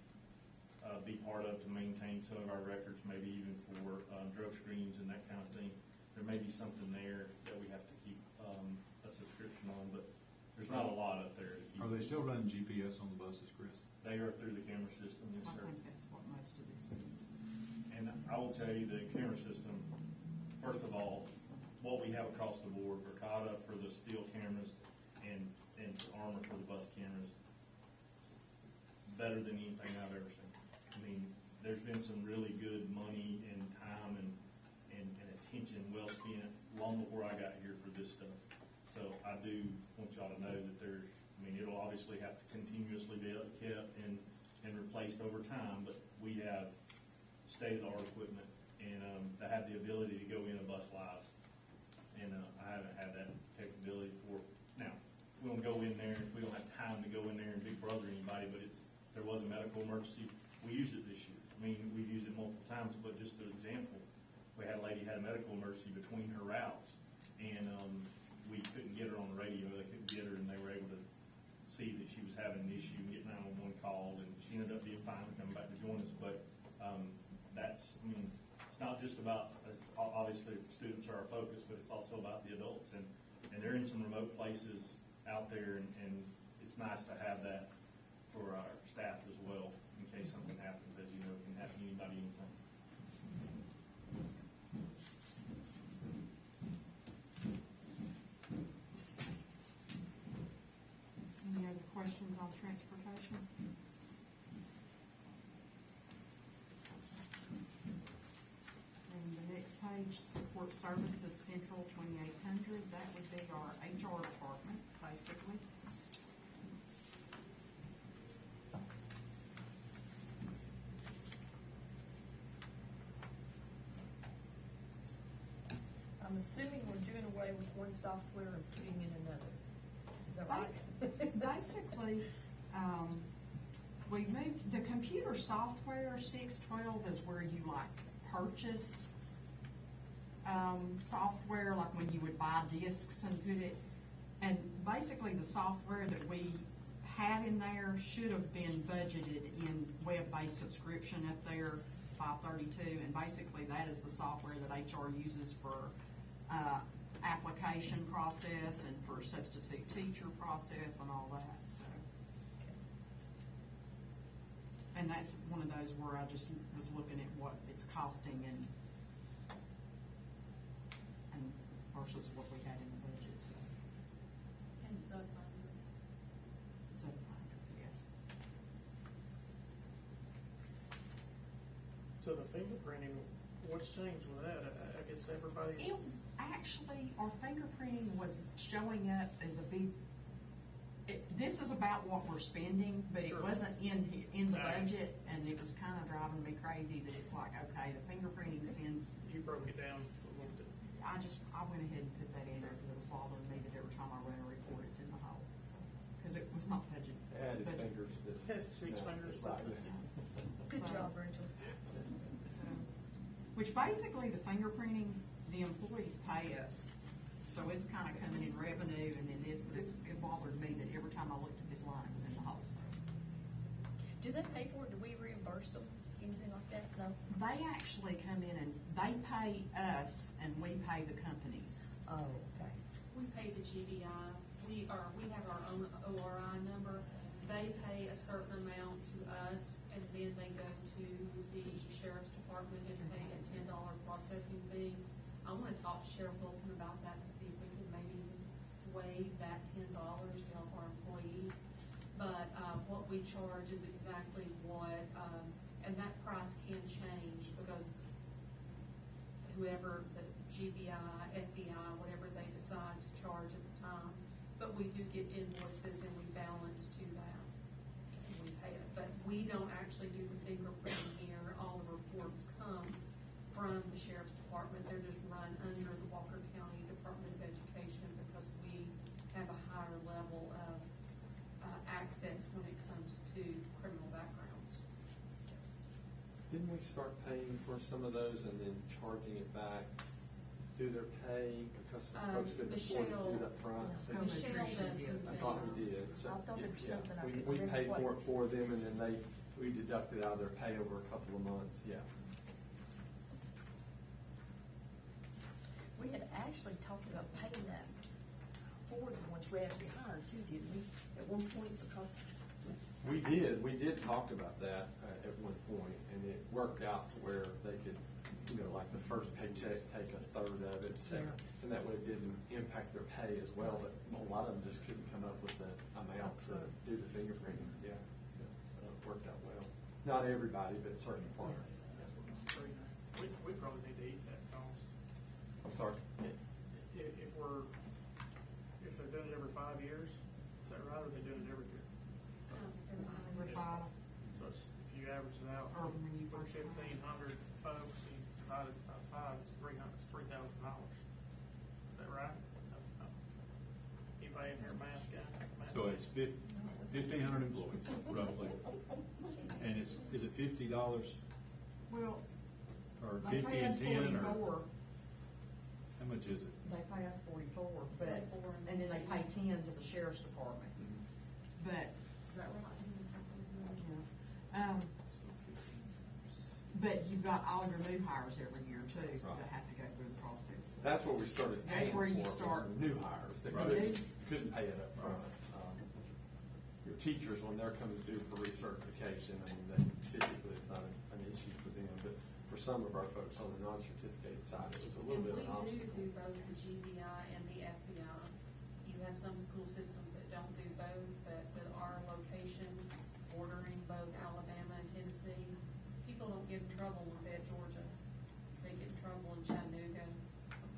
be part of to maintain some of our records, maybe even for drug screens and that kind of thing. There may be something there that we have to keep a subscription on, but there's not a lot up there to keep. Are they still running GPS on the buses, Chris? They are through the camera system, yes, I sir. think that's what most of this is. And I will tell you, the camera system, first of all, what we have across the board, Verkada for the steel cameras and Armor for the bus cameras, better than anything I've ever seen. I mean, there's been some really good money and time and attention well spent long before I got here for this stuff. So I do want y'all to know that it'll obviously have to continuously be kept and replaced over time, but we have state-of-the-art equipment and to have the ability to go in a bus live. And I haven't had that capability before. Now, we don't go in there, we don't have time to go in there and big brother anybody, but there was a medical emergency. We used it this year. I mean, we've used it multiple times, but just an example, we had a lady had a medical emergency between her routes, and we couldn't get her on the radio. They couldn't get her, and they were able to see that she was having an issue and get 911 called, and she ended up being fine and coming back to join us. But it's not just about, obviously students are our focus, but it's also about the adults, and they're in some remote places out there, and it's nice to have that for our staff as well, in case something happens. As you know, it can happen to anybody, anything. Any other questions on transportation? And the next page, support services central 2800, that would be our HR department, basically. I'm assuming we're doing away with one software and putting in another. Is that right? Basically, we moved, the computer software, 612 is where you like purchase software, like when you would buy discs and put it, and basically the software that we had in there should have been budgeted in web-based subscription up there, 532, and basically that is the software that HR uses for application process and for substitute teacher process and all that, so. And that's one of those where I just was looking at what it's costing and versus what we had in the budget, so. And Subfinder. Subfinder, yes. So the fingerprinting, what's changed with that? I guess everybody's. Actually, our fingerprinting was showing up as a big, this is about what we're spending, but it Sure. wasn't in the Right. budget, and it was kind of driving me crazy that it's like, okay, the fingerprinting sends, You broke it down a little bit. I went ahead and put that in there because it was bothering me that every time I run a report, it's in the hole, so, because it was not budget. Added budget. fingers. Had 6 fingers. Good So- job, Rachel. So, which basically the fingerprinting, the employees pay us. So it's kind of coming in revenue and then this, but it bothered me that every time I looked at this line, it was in the hole, so. Do they pay for it? Do we reimburse them? Anything like that? No? They actually come in and they pay us and we pay the companies. Oh, okay. We pay the GBI, we have our own ORI number, they pay a certain amount to us, and then they go to the sheriff's department and pay a $10 processing fee. I wanna talk to Sheriff Wilson about that to see if we can maybe waive that $10 to help our employees. But, what we charge is exactly what, and that price can change because whoever, the GBI, FBI, whatever they decide to charge at the time. But we do get invoices and we balance to that. And we pay it. But we don't actually do the fingerprinting here. All the reports come from the sheriff's department. department, they're just run under the Walker County Department of Education because we have a higher level of access when it comes to criminal backgrounds. Didn't we start paying for some of those and then charging it back through their pay because some folks couldn't afford to do it up front? So Michelle does nutrition, some I thought we things. did. So, I thought there was yeah, something I we couldn't paid remember for it for them, and then we deducted out of their pay over a couple of months, yeah. We had actually talked about paying that for the ones we actually hired too, didn't we? At one point, because We did talk about that at one point, and it worked out to where they could, like the first paycheck, take a third of it, second, and that way it didn't impact their pay as well, but a lot of them just couldn't come up with the amount to do the fingerprinting, yeah. So it worked out well. Not everybody, but certain parts. We probably need to eat that cost. I'm sorry? If they're doing it every 5 years, is that right, or are they doing it every year? Every five, So it's, if you average it out, or when you for first. 1,500 folks, you divide it by 5, it's $3,000. Is that right? No. Anybody in here math guy? Math So it's 1,500 employees, roughly. And is it $50 Well, or they 50 pay and us 10 or? 44, How much is it? they pay us 44, but, and then they pay 10 to the sheriff's department. But, Is that right? but you've got all your new hires every year too, Right. that have to go through the process. That's what we started That's paying where you for, was start. the new hires, that Right. couldn't pay it up front. Your teachers, when they're coming through for recertification, I mean, typically it's not an issue for them, but for some of our folks on the non-certificated side, it was a little bit of an And we obstacle. do both the GBI and the FBI. You have some school systems that don't do both, but with our location bordering both Alabama and Tennessee, people don't get in trouble in Fayette, Georgia. They get in trouble in Chattanooga, and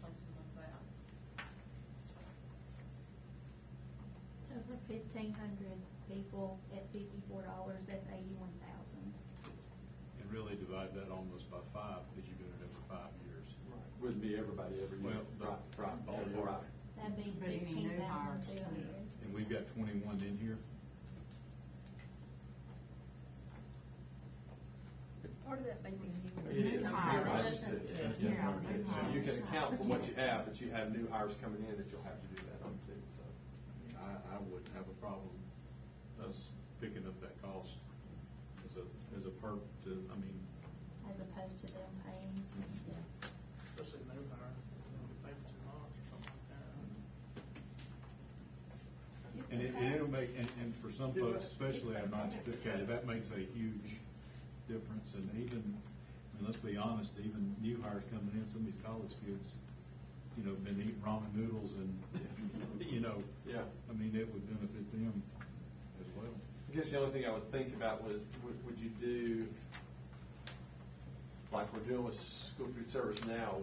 places like that. So for 1,500 people at $54, that's 81,000. And really divide that almost by 5, because you're doing it over 5 years. Right. Wouldn't be everybody every year. Well, Right, ballpark. you're right. That'd be But any new hires, 16,200. And we've got 21 in here. part of that may be new. It is. New It's hires. new hires, That's too. it. Yeah, Yeah. new So you can hires. account for what you have, but you have new hires coming in that you'll have to do that on too, so. I wouldn't have a problem us picking up that cost as a perk to, I mean, As opposed to them paying. Especially new hire, you pay for 2 months or something like that. and it'll make, and for some folks, especially our non-certificated, that makes a huge difference. And even, I mean, let's be honest, even new hires coming in, some of these college kids, been eating ramen noodles and, Yeah. I mean, it would benefit them as well. I guess the only thing I would think about was, would you do, like we're doing with school food service now,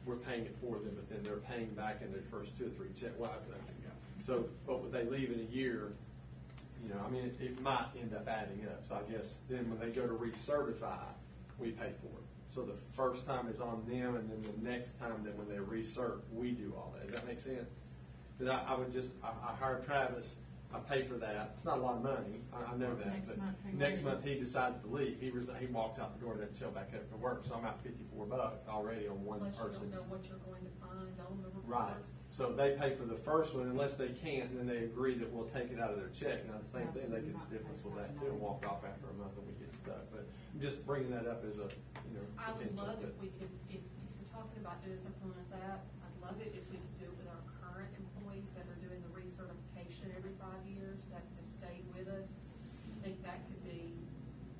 we're paying it for them, but then they're paying back in their first 2 or 3 checks. Well, so, but would they leave in a year, I mean, it might end up adding up. So I guess then when they go to recertify, we pay for it. So the first time is on them, and then the next time that when they recert, we do all that. Does that make sense? Because I hired Travis, I pay for that. It's not a lot of money, I know that. Next but month he next leaves. month he decides to leave. He walks out the door, doesn't show back up to work. So I'm out $54 already on one Unless you person. don't know what you're going to find on the report. Right. So they pay for the first one unless they can't, and then they agree that we'll take it out of their check. Now, the same thing, they can stiff us with that too and walk off after a month and we get stuck. But I'm just bringing that up as a, I would potential. love if but- we could, if you're talking about doing something like that, I'd love it if we could do it with our current employees that are doing the recertification every 5 years, that have stayed with us. I think that could be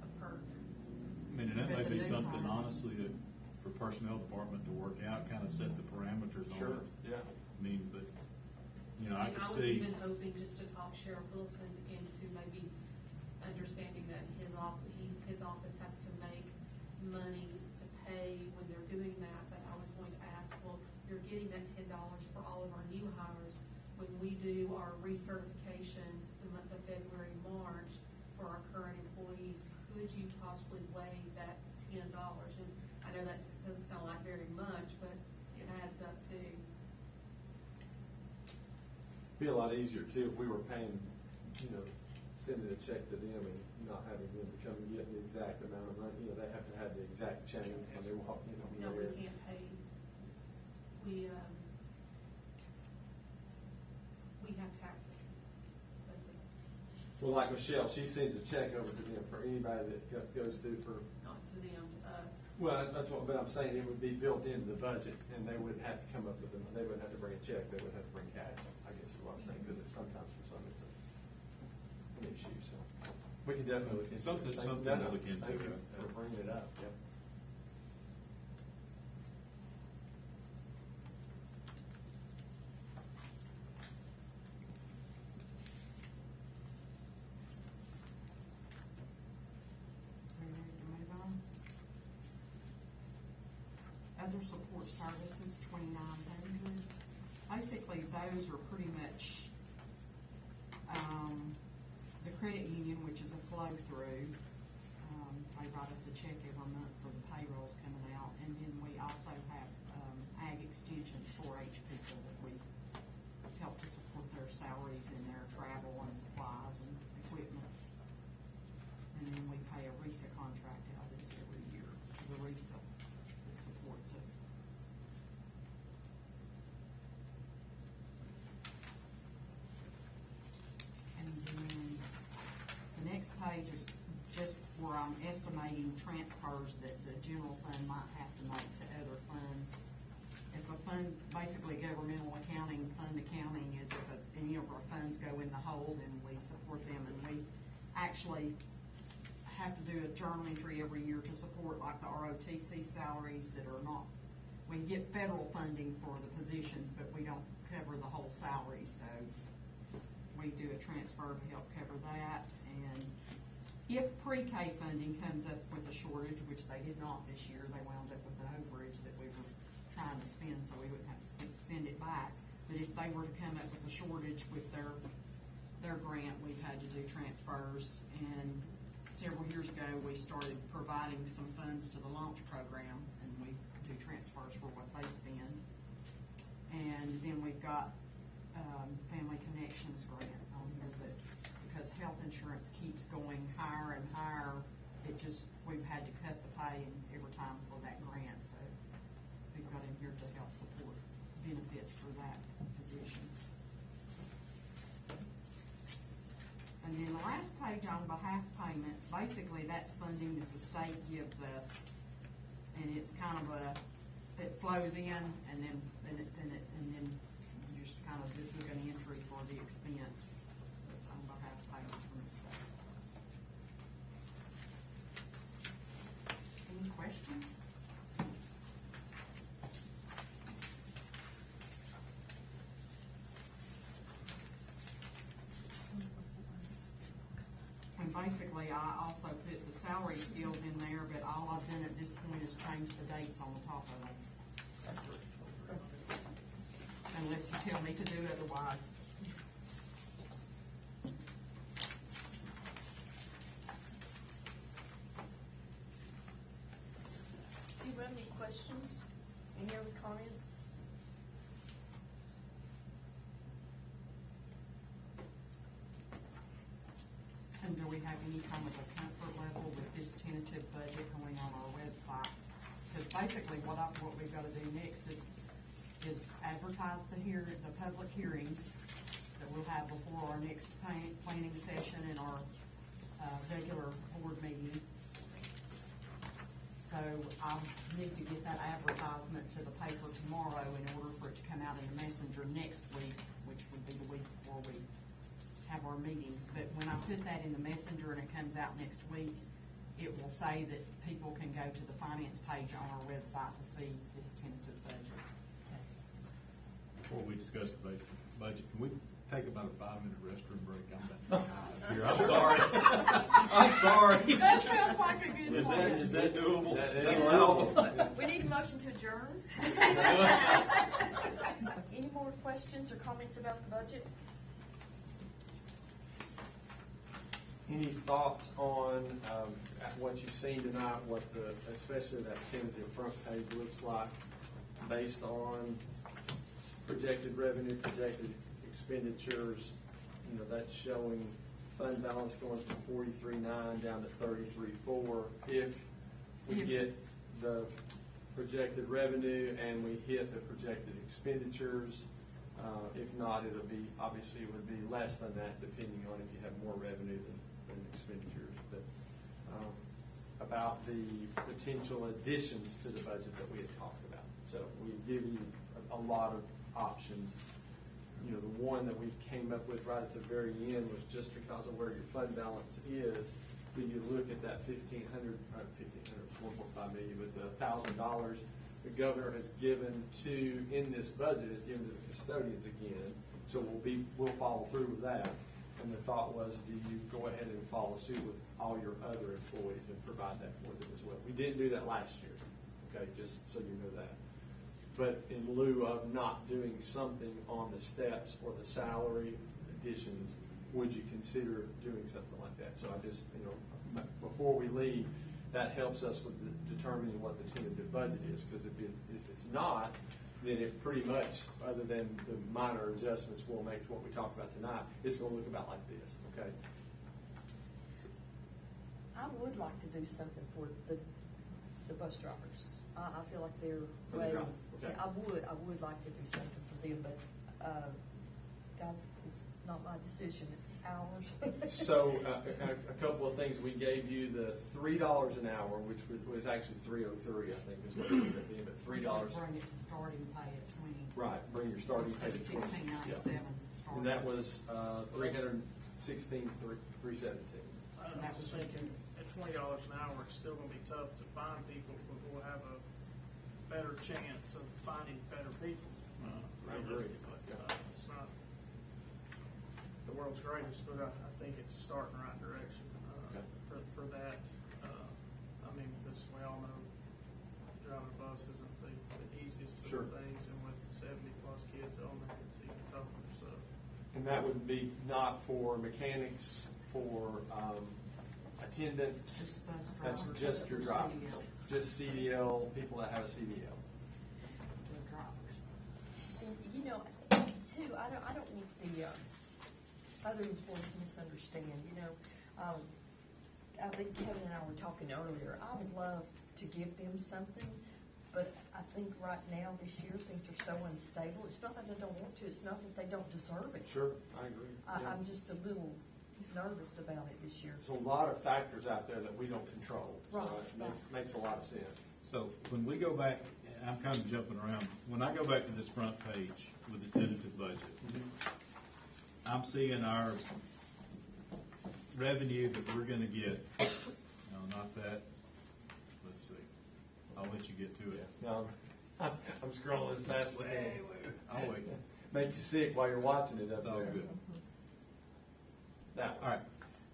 a perk. I mean, and that may But the be new something, hires. honestly, that for personnel department to work out, kind of set the parameters on Sure, it. yeah. I mean, but, I And could was see. even hoping just to talk Sheriff Wilson into maybe understanding that his office has to make money to pay when they're doing that, but I was going to ask, well, you're getting that $10 for all of our new hires. When we do our recertifications the month of February, March, for our current employees, could you possibly waive that $10? And I know that doesn't sound very much, but it adds up too. Be a lot easier too if we were paying, sending a check to them and not having them to come and get the exact amount of money. They have to have the exact change when they walk in on No, we there. can't pay, we have to have, Well, like Michelle, she sends a check over to them for anybody that goes through for, not to them, to us. well, that's what, but I'm saying it would be built into the budget and they wouldn't have to come up with them. They wouldn't have to bring a check. They would have to bring cash, I guess is what I'm saying, because it's sometimes for some it's an issue, so. We can definitely look into it. Something to look into. Thank you for bringing it up, yep. We ready to move on? Other support services, 2,900. Basically, those are pretty much, the credit union, which is a flow-through. They write us a check every month for the payrolls coming out. And then we also have, ag extension 4-H people that we help to support their salaries and their travel and supplies and equipment. And then we pay a RISA contract out of this every year, the RISA that supports us. And then the next page is just where I'm estimating transfers that the general fund might have to make to other funds. If a fund, basically governmental accounting, fund accounting is if any of our funds go in the hole, then we support them, and we actually have to do a journal entry every year to support like the ROTC salaries that are not, we get federal funding for the positions, but we don't cover the whole salary, so we do a transfer to help cover that. And if pre-K funding comes up with a shortage, which they did not this year, they wound up with an overage that we were trying to spend, so we wouldn't have to send it back. But if they were to come up with a shortage with their grant, we've had to do transfers. And several years ago, we started providing some funds to the launch program, and we do transfers for what they spend. And then we've got Family Connections grant on here, but because health insurance keeps going higher and higher, we've had to cut the pay every time for that grant, so we've got in here to help support benefits for that position. And then the last page on behalf payments, basically that's funding that the state gives us, and it's kind of it flows in and then it's in it, and then you just kind of do an entry for the expense that's on behalf payments from the state. Any questions? And basically, I also put the salary scales in there, but all I've done at this point is change the dates on the top of them. Unless you tell me to do otherwise. Do you have any questions? Any other comments? And do we have any kind of a comfort level with this tentative budget going on our website? Because basically what we've got to do next is advertise the public hearings that we'll have before our next planning session and our regular board meeting. So I need to get that advertisement to the paper tomorrow in order for it to come out in the Messenger next week, which would be the week before we have our meetings. But when I put that in the Messenger and it comes out next week, it will say that people can go to the finance page on our website to see this tentative budget. Before we discuss the budget, can we take about a 5-minute restroom break? I'm sorry. I'm sorry. That sounds like a good Is plan. that doable? That Is that is. allowable? We need a motion to adjourn. Any more questions or comments about the budget? Any thoughts on what you've seen tonight, especially that tentative front page looks like, based on projected revenue, projected expenditures? You know, that's showing fund balance going from 43.9 down to 33.4. If we get the projected revenue and we hit the projected expenditures, if not, it'll be, obviously it would be less than that depending on if you have more revenue than expenditures. But about the potential additions to the budget that we had talked about. So we give you a lot of options. You know, the one that we came up with right at the very end was just because of where your fund balance is. When you look at that $1,500, 1.5 million, but the $1,000 the governor has given to, in this budget, has given to the custodians again. So we'll follow through with that. And the thought was, do you go ahead and follow suit with all your other employees and provide that for them as well? We didn't do that last year, okay, just so you know that. But in lieu of not doing something on the steps or the salary additions, would you consider doing something like that? So I just, you know, before we leave, that helps us with determining what the tentative budget is, because if it's not, then it pretty much, other than the minor adjustments we'll make to what we talked about tonight, it's going to look about like this, okay? I would like to do something for the bus drivers. I feel like they're For the driver, okay. I would like to do something for them, but guys, it's not my decision, it's ours. So a couple of things. We gave you the $3 an hour, which was actually $3.03, I think is what it would have been, but $3. Bring it to starting pay at 20. Right, bring your starting pay to 20. $16.97. Yeah. And that was $316,317. I don't know, I'm just thinking, at $20 an hour, it's still gonna be tough to find people, but we'll have a better chance of finding better people, I agree. realistically. Yeah. It's not the world's greatest, but I think it's a start in the right direction, Okay. for that. I mean, this, we all know, driving a bus isn't the easiest Sure. of things, and with 70-plus kids on there, it's even tougher, so. And that would be not for mechanics, for attendants. Just bus That's drivers. just your drivers. CDLs. Just CDL, people that have a CDL. The drivers. And, you know, too, I don't want the other employees misunderstand, you know. I think Kevin and I were talking earlier, I would love to give them something, but I think right now, this year, things are so unstable. It's not that I don't want to, it's not that they don't deserve it. Sure, I agree. Yeah. I'm just a little nervous about it this year. There's a lot of factors out there that we don't control, so Right, it makes a lot of sense. So when we go back, and I'm kind of jumping around, when I go back to this front page with the tentative budget, I'm seeing our revenue that we're gonna get, no, not that, let's see, I'll let you get to it. No, I'm scrolling as fast as I can. I'll wait. Make you sick while you're watching it up It's all there. good. That All one. right,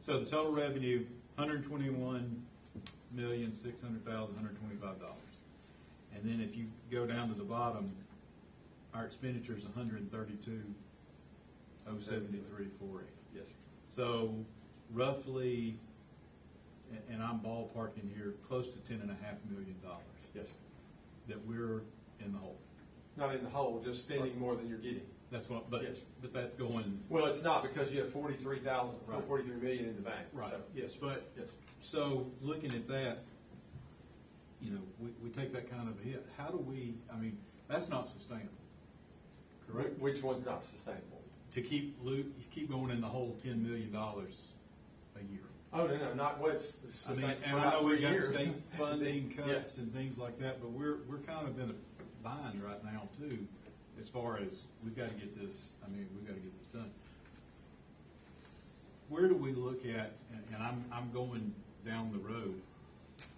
so the total revenue, $121,600,125. And then if you go down to the bottom, our expenditures, $132,073,480. Yes, sir. So roughly, and I'm ballparking here, close to $10.5 million Yes, sir. that we're in the hole. Not in the hole, just spending more than you're getting. That's what, Yes. but that's going. Well, it's not, because you have 43,000, Right. 43 million in the bank. Right. So, yes, But, yes. so looking at that, you know, we take that kind of a hit. How do we, I mean, that's not sustainable, correct? Which one's not sustainable? To keep going in the hole $10 million a year. Oh, no, not what's. I mean, sustainable and for I about know we 3 got years. state funding Yeah. cuts and things like that, but we're kind of in a bind right now too, as far as we've got to get this, we've got to get this done. Where do we look at, and I'm going down the road,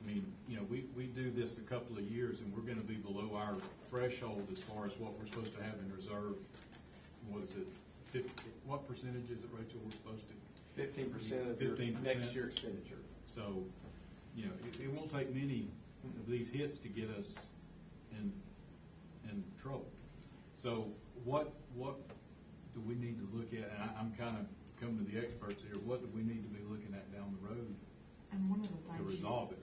I mean, you know, we do this a couple of years and we're gonna be below our threshold as far as what we're supposed to have in reserve. What is it, what percentage is it, Rachel, we're supposed to? 15% of your 15%. next year expenditure. So, you know, it won't take many of these hits to get us in trouble. So what do we need to look at? And I'm kind of come to the experts here, what do we need to be looking at down the road And one of the to things, resolve it?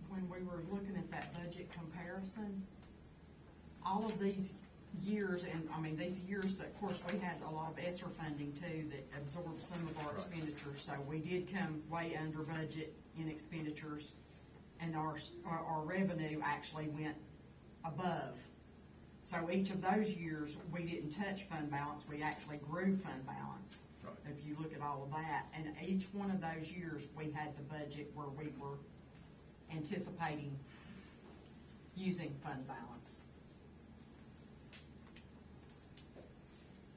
when we were looking at that budget comparison, all of these years, and I mean, these years that, of course, we had a lot of ESSER funding too that absorbed some of our Right. expenditures, so we did come way under budget in expenditures, and our revenue actually went above. So each of those years, we didn't touch fund balance, we actually grew fund balance. Right. If you look at all of that, and each one of those years, we had the budget where we were anticipating using fund balance.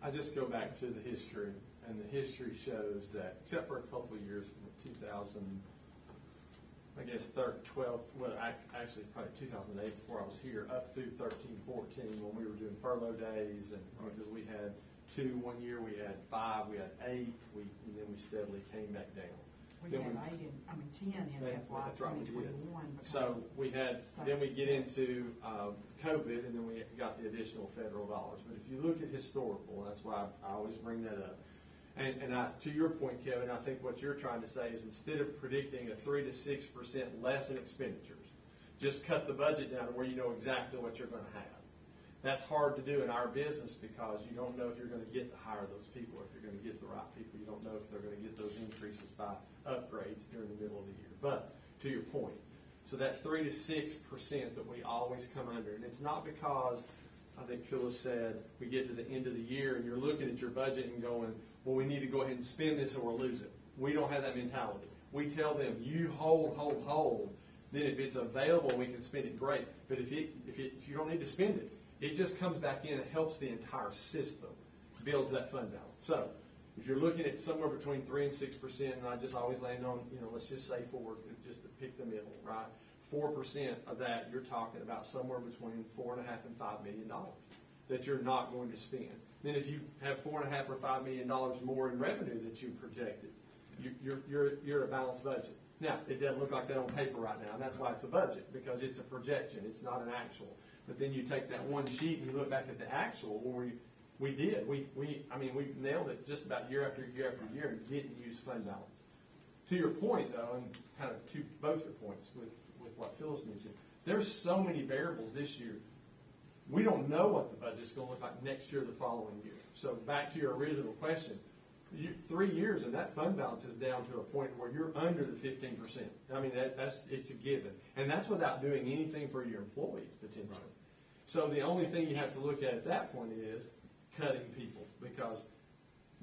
I just go back to the history, and the history shows that, except for a couple of years, from 2000, I guess 12, well, actually probably 2008 before I was here, up through 13, 14, when we were doing furlough days, and because we had 2 one year, we had 5, we had 8, and then we steadily came back down. We Then had 10 in FY That's right, we did. 2021. So we had, then we get into COVID, and then we got the additional federal dollars. But if you look at historical, and that's why I always bring that up. And to your point, Kevin, I think what you're trying to say is instead of predicting a 3 to 6% less in expenditures, just cut the budget down to where you know exactly what you're going to have. That's hard to do in our business because you don't know if you're going to get to hire those people, or if you're going to get the right people. You don't know if they're going to get those increases by upgrades during the middle of the year. But to your point, so that 3 to 6% that we always come under, and it's not because, I think Phyllis said, we get to the end of the year and you're looking at your budget and going, well, we need to go ahead and spend this or we'll lose it. We don't have that mentality. We tell them, you hold. Then if it's available, we can spend it, great. But if you don't need to spend it, it just comes back in and helps the entire system, builds that fund balance. So if you're looking at somewhere between 3 and 6%, and I just always land on, let's just say 4, just to pick the middle, right? 4% of that, you're talking about somewhere between $4.5 and $5 million that you're not going to spend. Then if you have $4.5 or $5 million more in revenue that you projected, you're at a balanced budget. Now, it doesn't look like that on paper right now, and that's why it's a budget, because it's a projection, it's not an actual. But then you take that one sheet and you look back at the actual, where we nailed it just about year after year after year and didn't use fund balance. To your point, though, and kind of to both your points with what Phyllis mentioned, there's so many variables this year. We don't know what the budget's going to look like next year or the following year. So back to your original question, 3 years and that fund balance is down to a point where you're under the 15%. I mean, it's a given. And that's without doing anything for your employees, potentially. Right. So the only thing you have to look at that point is cutting people, because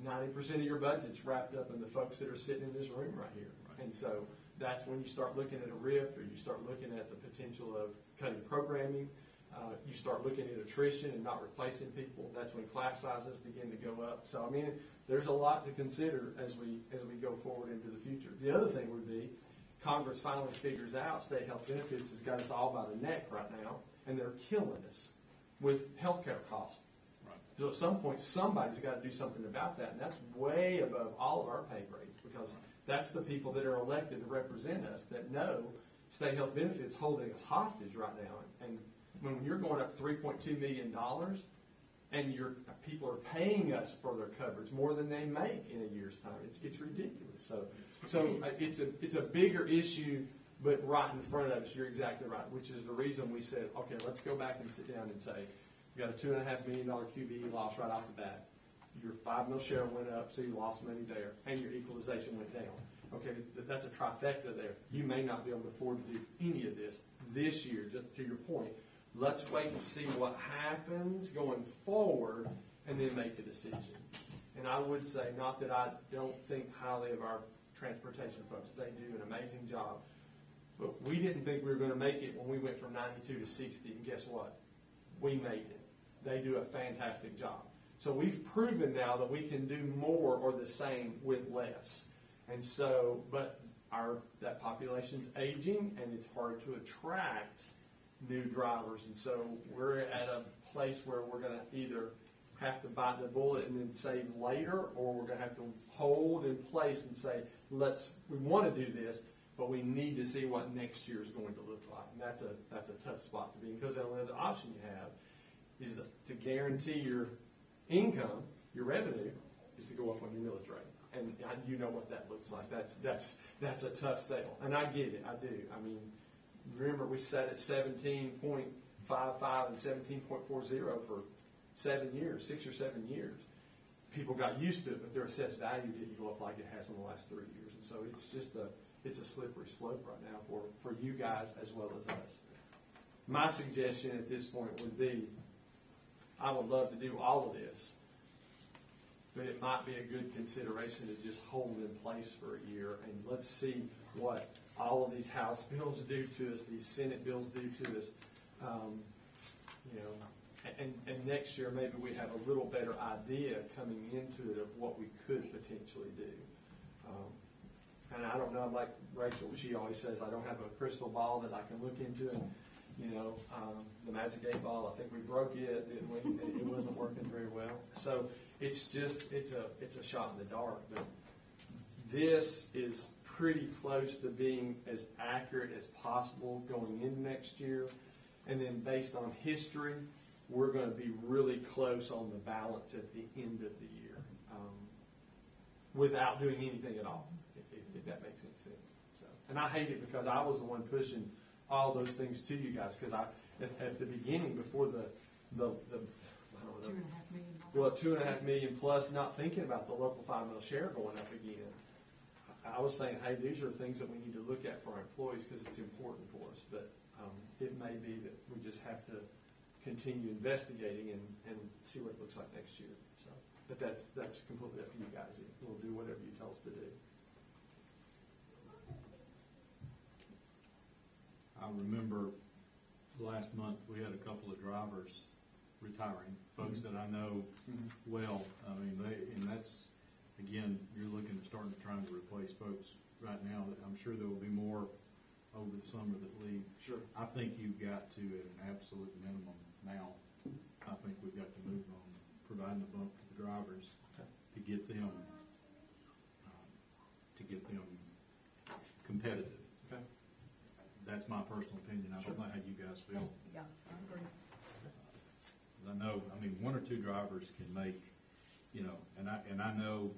90% of your budget's wrapped up in the folks that are sitting in this room right here. Right. And so that's when you start looking at a RIF, or you start looking at the potential of cutting programming. You start looking at attrition and not replacing people. That's when class sizes begin to go up. So, I mean, there's a lot to consider as we go forward into the future. The other thing would be Congress finally figures out state health benefits has got us all by the neck right now, and they're killing us with health care costs. Right. So at some point, somebody's got to do something about that, and that's way above all of our pay grades, because that's the people that are elected to represent us that know state health benefits holding us hostage right now. And when you're going up $3.2 million and people are paying us for their coverage more than they make in a year's time, it's ridiculous. So it's a bigger issue, but right in front of us. You're exactly right, which is the reason we said, okay, let's go back and sit down and say, you got a $2.5 million QBE loss right off the bat. Your 5 mil share went up, so you lost money there, and your equalization went down. Okay, that's a trifecta there. You may not be able to afford to do any of this year, just to your point. Let's wait and see what happens going forward and then make a decision. And I would say, not that I don't think highly of our transportation folks. They do an amazing job. But we didn't think we were going to make it when we went from 92 to 60. And guess what? We made it. They do a fantastic job. So we've proven now that we can do more or the same with less. And so, but that population's aging, and it's hard to attract new drivers. And so we're at a place where we're going to either have to bite the bullet and then save later, or we're going to have to hold in place and say, we want to do this, but we need to see what next year is going to look like. And that's a tough spot to be in, because the only other option you have is to guarantee your income, your revenue, is to go up on your millage rate. And you know what that looks like. That's a tough sale. And I get it, I do. I mean, remember we set at 17.55 and 17.40 for 7 years, 6 or 7 years. People got used to it, but their assessed value didn't go up like it has in the last 3 years. And so it's a slippery slope right now for you guys as well as us. My suggestion at this point would be, I would love to do all of this, but it might be a good consideration to just hold in place for a year and let's see what all of these House bills do to us, these Senate bills do to us. And next year maybe we have a little better idea coming into it of what we could potentially do. And I don't know, like Rachel, she always says, I don't have a crystal ball that I can look into and, the Magic 8 Ball, I think we broke it, didn't we? It wasn't working very well. So it's a shot in the dark. But this is pretty close to being as accurate as possible going into next year. And then based on history, we're going to be really close on the balance at the end of the year without doing anything at all, if that makes any sense. So, and I hate it because I was the one pushing all those things to you guys because at the beginning before the I don't know, $2.5 million. well, $2.5 million plus, not thinking about the local 5 mil share going up again. I was saying, hey, these are things that we need to look at for our employees because it's important for us. But it may be that we just have to continue investigating and see what it looks like next year. So, but that's completely up to you guys. We'll do whatever you tell us to do. I remember last month we had a couple of drivers retiring, folks that I know well. I mean, and that's, again, you're looking at starting to trying to replace folks right now. I'm sure there will be more over the summer that leave. Sure. I think you've got to, at an absolute minimum now, I think we've got to move on providing a bump to the drivers to get them competitive. Okay. That's my personal opinion. I don't know how you guys feel. Yes, yeah, I agree. I know, I mean, 1 or 2 drivers can make, and I know,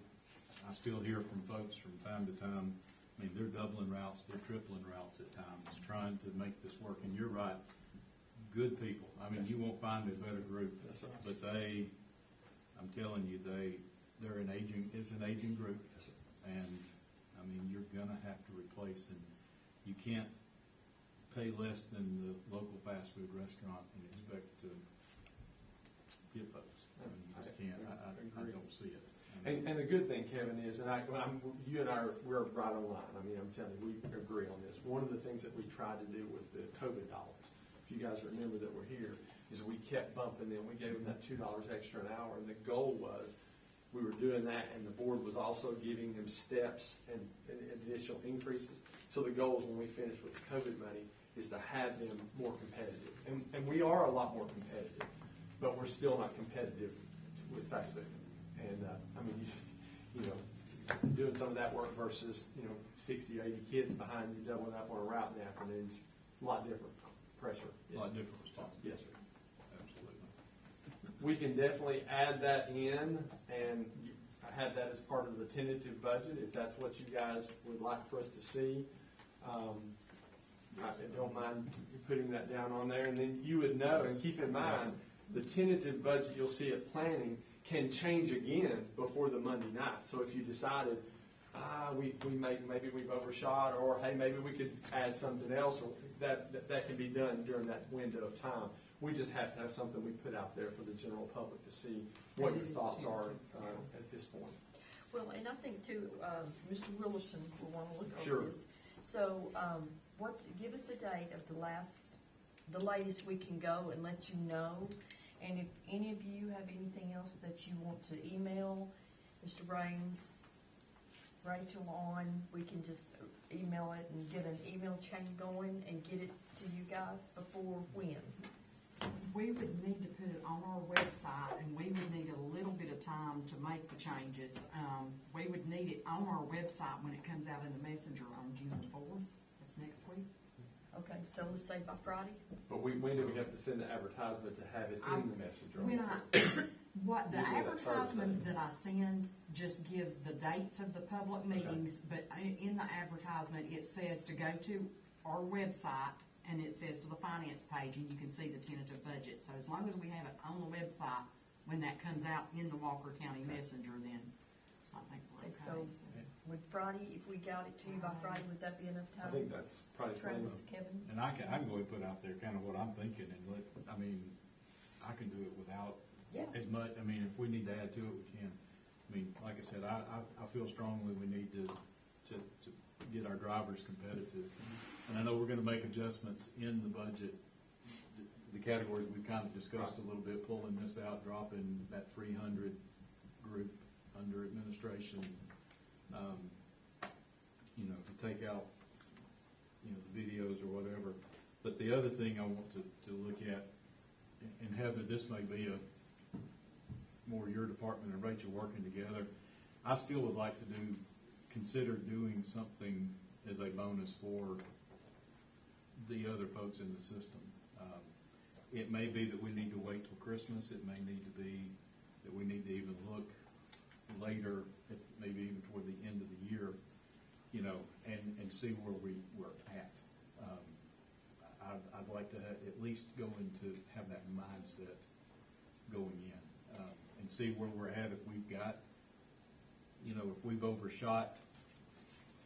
I still hear from folks from time to time. I mean, they're doubling routes, they're tripling routes at times, trying to make this work. And you're right, good people. I mean, you won't find a better group. That's right. But I'm telling you, they're an aging group. And I mean, you're gonna have to replace, and you can't pay less than the local fast food restaurant and expect to get folks. I mean, you just can't. I don't see it. And the good thing, Kevin, is, and you and I, we're right on line. I mean, I'm telling you, we agree on this. One of the things that we tried to do with the COVID dollars, if you guys remember that we're here, is we kept bumping them. We gave them that $2 extra an hour, and the goal was we were doing that, and the board was also giving them steps and additional increases. So the goal is when we finish with the COVID money is to have them more competitive. And we are a lot more competitive, but we're still not competitive with fast food. And I mean, doing some of that work versus 60 or 80 kids behind you doubling up on a route in the afternoons, a lot different pressure. A lot different responsibility. Yes, sir. Absolutely. We can definitely add that in and have that as part of the tentative budget if that's what you guys would like for us to see. I don't mind putting that down on there, and then you would know. And keep in mind, the tentative budget you'll see at planning can change again before the Monday night. So if you decided, maybe we've overshot, or hey, maybe we could add something else, or that can be done during that window of time. We just have to have something we put out there for the general public to see what your thoughts are at this point. Well, and I think too, Mr. Willerson will want to look over Sure. this. So, give us a date of the latest we can go and let you know. And if any of you have anything else that you want to email Mr. Brains, Rachel on, we can just email it and get an email chain going and get it to you guys before when? We would need to put it on our website, and we would need a little bit of time to make the changes. We would need it on our website when it comes out in the Messenger on June 4th. That's next week. Okay, so let's say by Friday? But when do we have to send the advertisement to have it in the Messenger? What, the Usually that advertisement Thursday. that I send just gives the dates of the public meetings, but in the advertisement, it says to go to our website, and it says to the finance page, and you can see the tentative budget. So as long as we have it on the website, when that comes out in the Walker County Messenger, then I think we're And okay. so, would Friday, if we got it to you by Friday, would that be enough I time? think that's probably plenty. Travis, Kevin? And I can go ahead and put out there kind of what I'm thinking and I mean, I can do it without Yeah. as much, I mean, if we need to add to it, we can. I mean, like I said, I feel strongly we need to get our drivers competitive. And I know we're gonna make adjustments in the budget, the categories we kind of discussed a little bit, pulling this out, dropping that 300 group under administration. You know, to take out, you know, the videos or whatever. But the other thing I want to look at, and Heather, this may be more your department and Rachel working together. I still would like to consider doing something as a bonus for the other folks in the system. It may be that we need to wait till Christmas. It may need to be that we need to even look later, maybe even toward the end of the year, you know, and see where we're at. I'd like to at least go into, have that mindset going in, and see where we're at. If we've got, you know, if we've overshot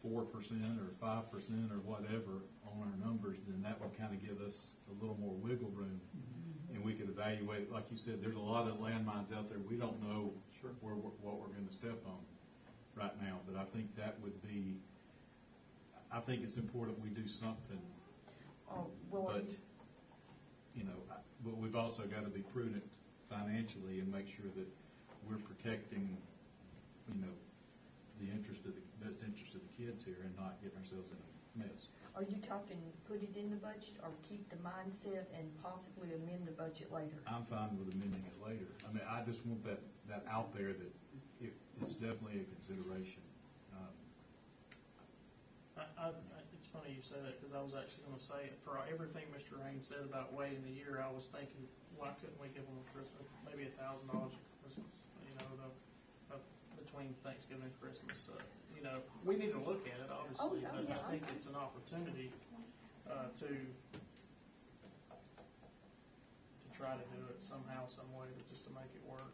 4% or 5% or whatever on our numbers, then that would kind of give us a little more wiggle room. And we could evaluate, like you said, there's a lot of landmines out there. We don't know what we're going to step on right now, but I think that would be, I think it's important we do something. Oh, well, But, you know, but we've also got to be prudent financially and make sure that we're protecting, you know, the best interest of the kids here and not getting ourselves in a mess. are you talking put it in the budget or keep the mindset and possibly amend the budget later? I'm fine with amending it later. I mean, I just want that out there that it's definitely a consideration. It's funny you say that, because I was actually gonna say, for everything Mr. Raines said about waiting a year, I was thinking, why couldn't we give them a Christmas, maybe $1,000 for Christmas, you know, between Thanksgiving and Christmas, you know, we need to look at it, obviously, Oh, but yeah, I think okay. it's an opportunity, to try to do it somehow, some way, just to make it work.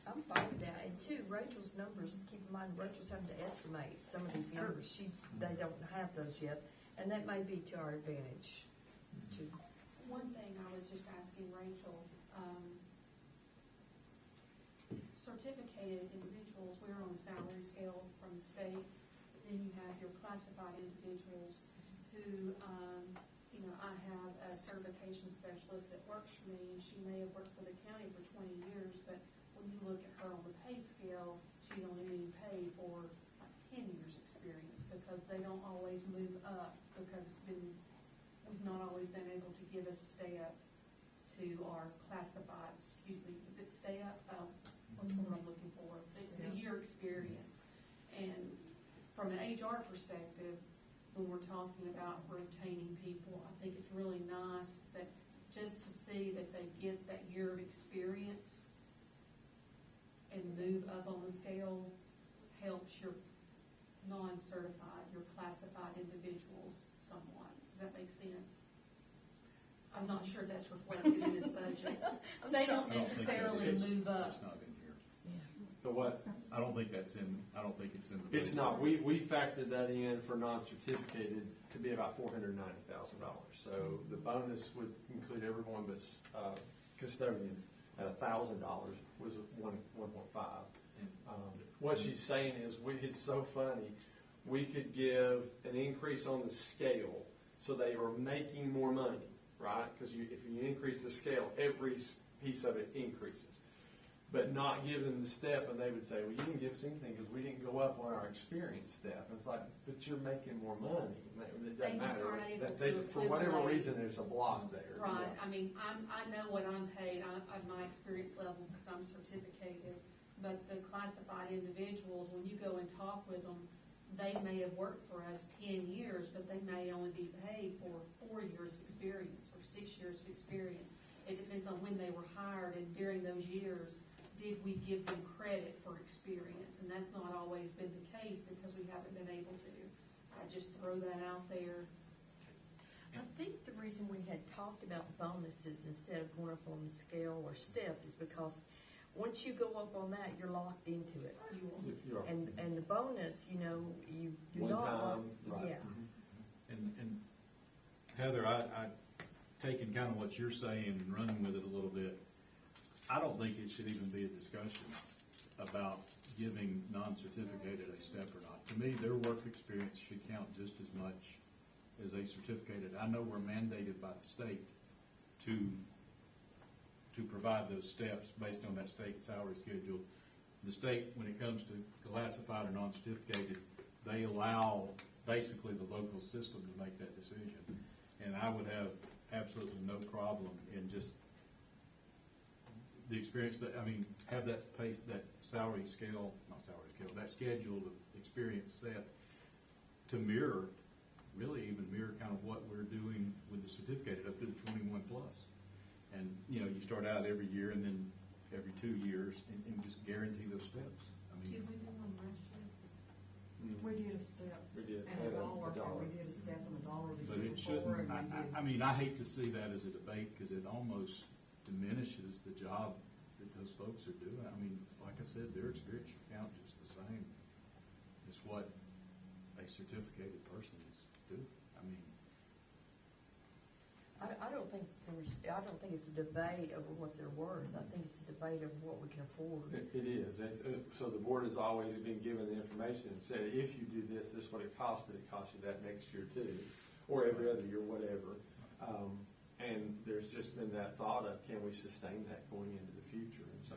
I'm fine with that. And two, Rachel's numbers, keep in mind, Rachel's having to estimate some of these numbers. They don't have those yet, and that may be to our advantage, too. One thing I was just asking Rachel, certificated individuals, we're on a salary scale from the state. Then you have your classified individuals who, you know, I have a certification specialist that works for me, and she may have worked for the county for 20 years, but when you look at her on the pay scale, she's only being paid for like 10 years experience, because they don't always move up, because we've not always been able to give a step to our classified, excuse me, is it step? What's the word I'm looking for? The year experience. And from an HR perspective, when we're talking about retaining people, I think it's really nice that just to see that they get that year of experience and move up on the scale helps your non-certified, your classified individuals somewhat. Does that make sense? I'm not sure that's reflected in this budget. They don't I don't think necessarily it's- move up. It's not in here. The what? I don't think it's in the budget. It's not. We factored that in for non-certificated to be about $490,000. So the bonus would include everyone but custodians at $1,000 was 1.5. What she's saying is, it's so funny. We could give an increase on the scale so they are making more money, right? Because if you increase the scale, every piece of it increases. But not give them the step, and they would say, well, you didn't give us anything because we didn't go up on our experience step. And it's like, but you're making more money. It doesn't They just matter. aren't able For to whatever equivalent. reason, there's a block there. Right, Yeah. I mean, I know what I'm paid at my experience level because I'm certificated, but the classified individuals, when you go and talk with them, they may have worked for us 10 years, but they may only be paid for 4 years of experience or 6 years of experience. It depends on when they were hired, and during those years, did we give them credit for experience? And that's not always been the case because we haven't been able to. I just throw that out there. I think the reason we had talked about bonuses instead of going up on the scale or step is because once you go up on that, you're locked into it. You are. And the bonus, you know, you do One not time, lock, right. yeah. And Heather, I taking kind of what you're saying and running with it a little bit, I don't think it should even be a discussion about giving non-certificated a step or not. To me, their work experience should count just as much as a certificated. I know we're mandated by the state to provide those steps based on that state salary schedule. The state, when it comes to classified or non-certificated, they allow basically the local system to make that decision. And I would have absolutely no problem in just the experience that, I mean, have that pace, that salary scale, not salary scale, that schedule of experience set to mirror, really even mirror kind of what we're doing with the certificated up to the 21 plus. And, you know, you start out every year and then every 2 years and just guarantee those steps. I mean, Did we do one last year? We did a step We did. and a dollar, A dollar. and we did a step and a dollar the but year it before, shouldn't, and we did. I mean, I hate to see that as a debate because it almost diminishes the job that those folks are doing. I mean, like I said, their experience should count just the same as what a certificated person is doing. I mean, I don't think it's a debate over what they're worth. I think it's a debate over what we can afford. It is. So the board has always been given the information and said, if you do this, this is what it costs, but it costs you that next year too, or every other year, whatever. And there's just been that thought of, can we sustain that going into the future? And so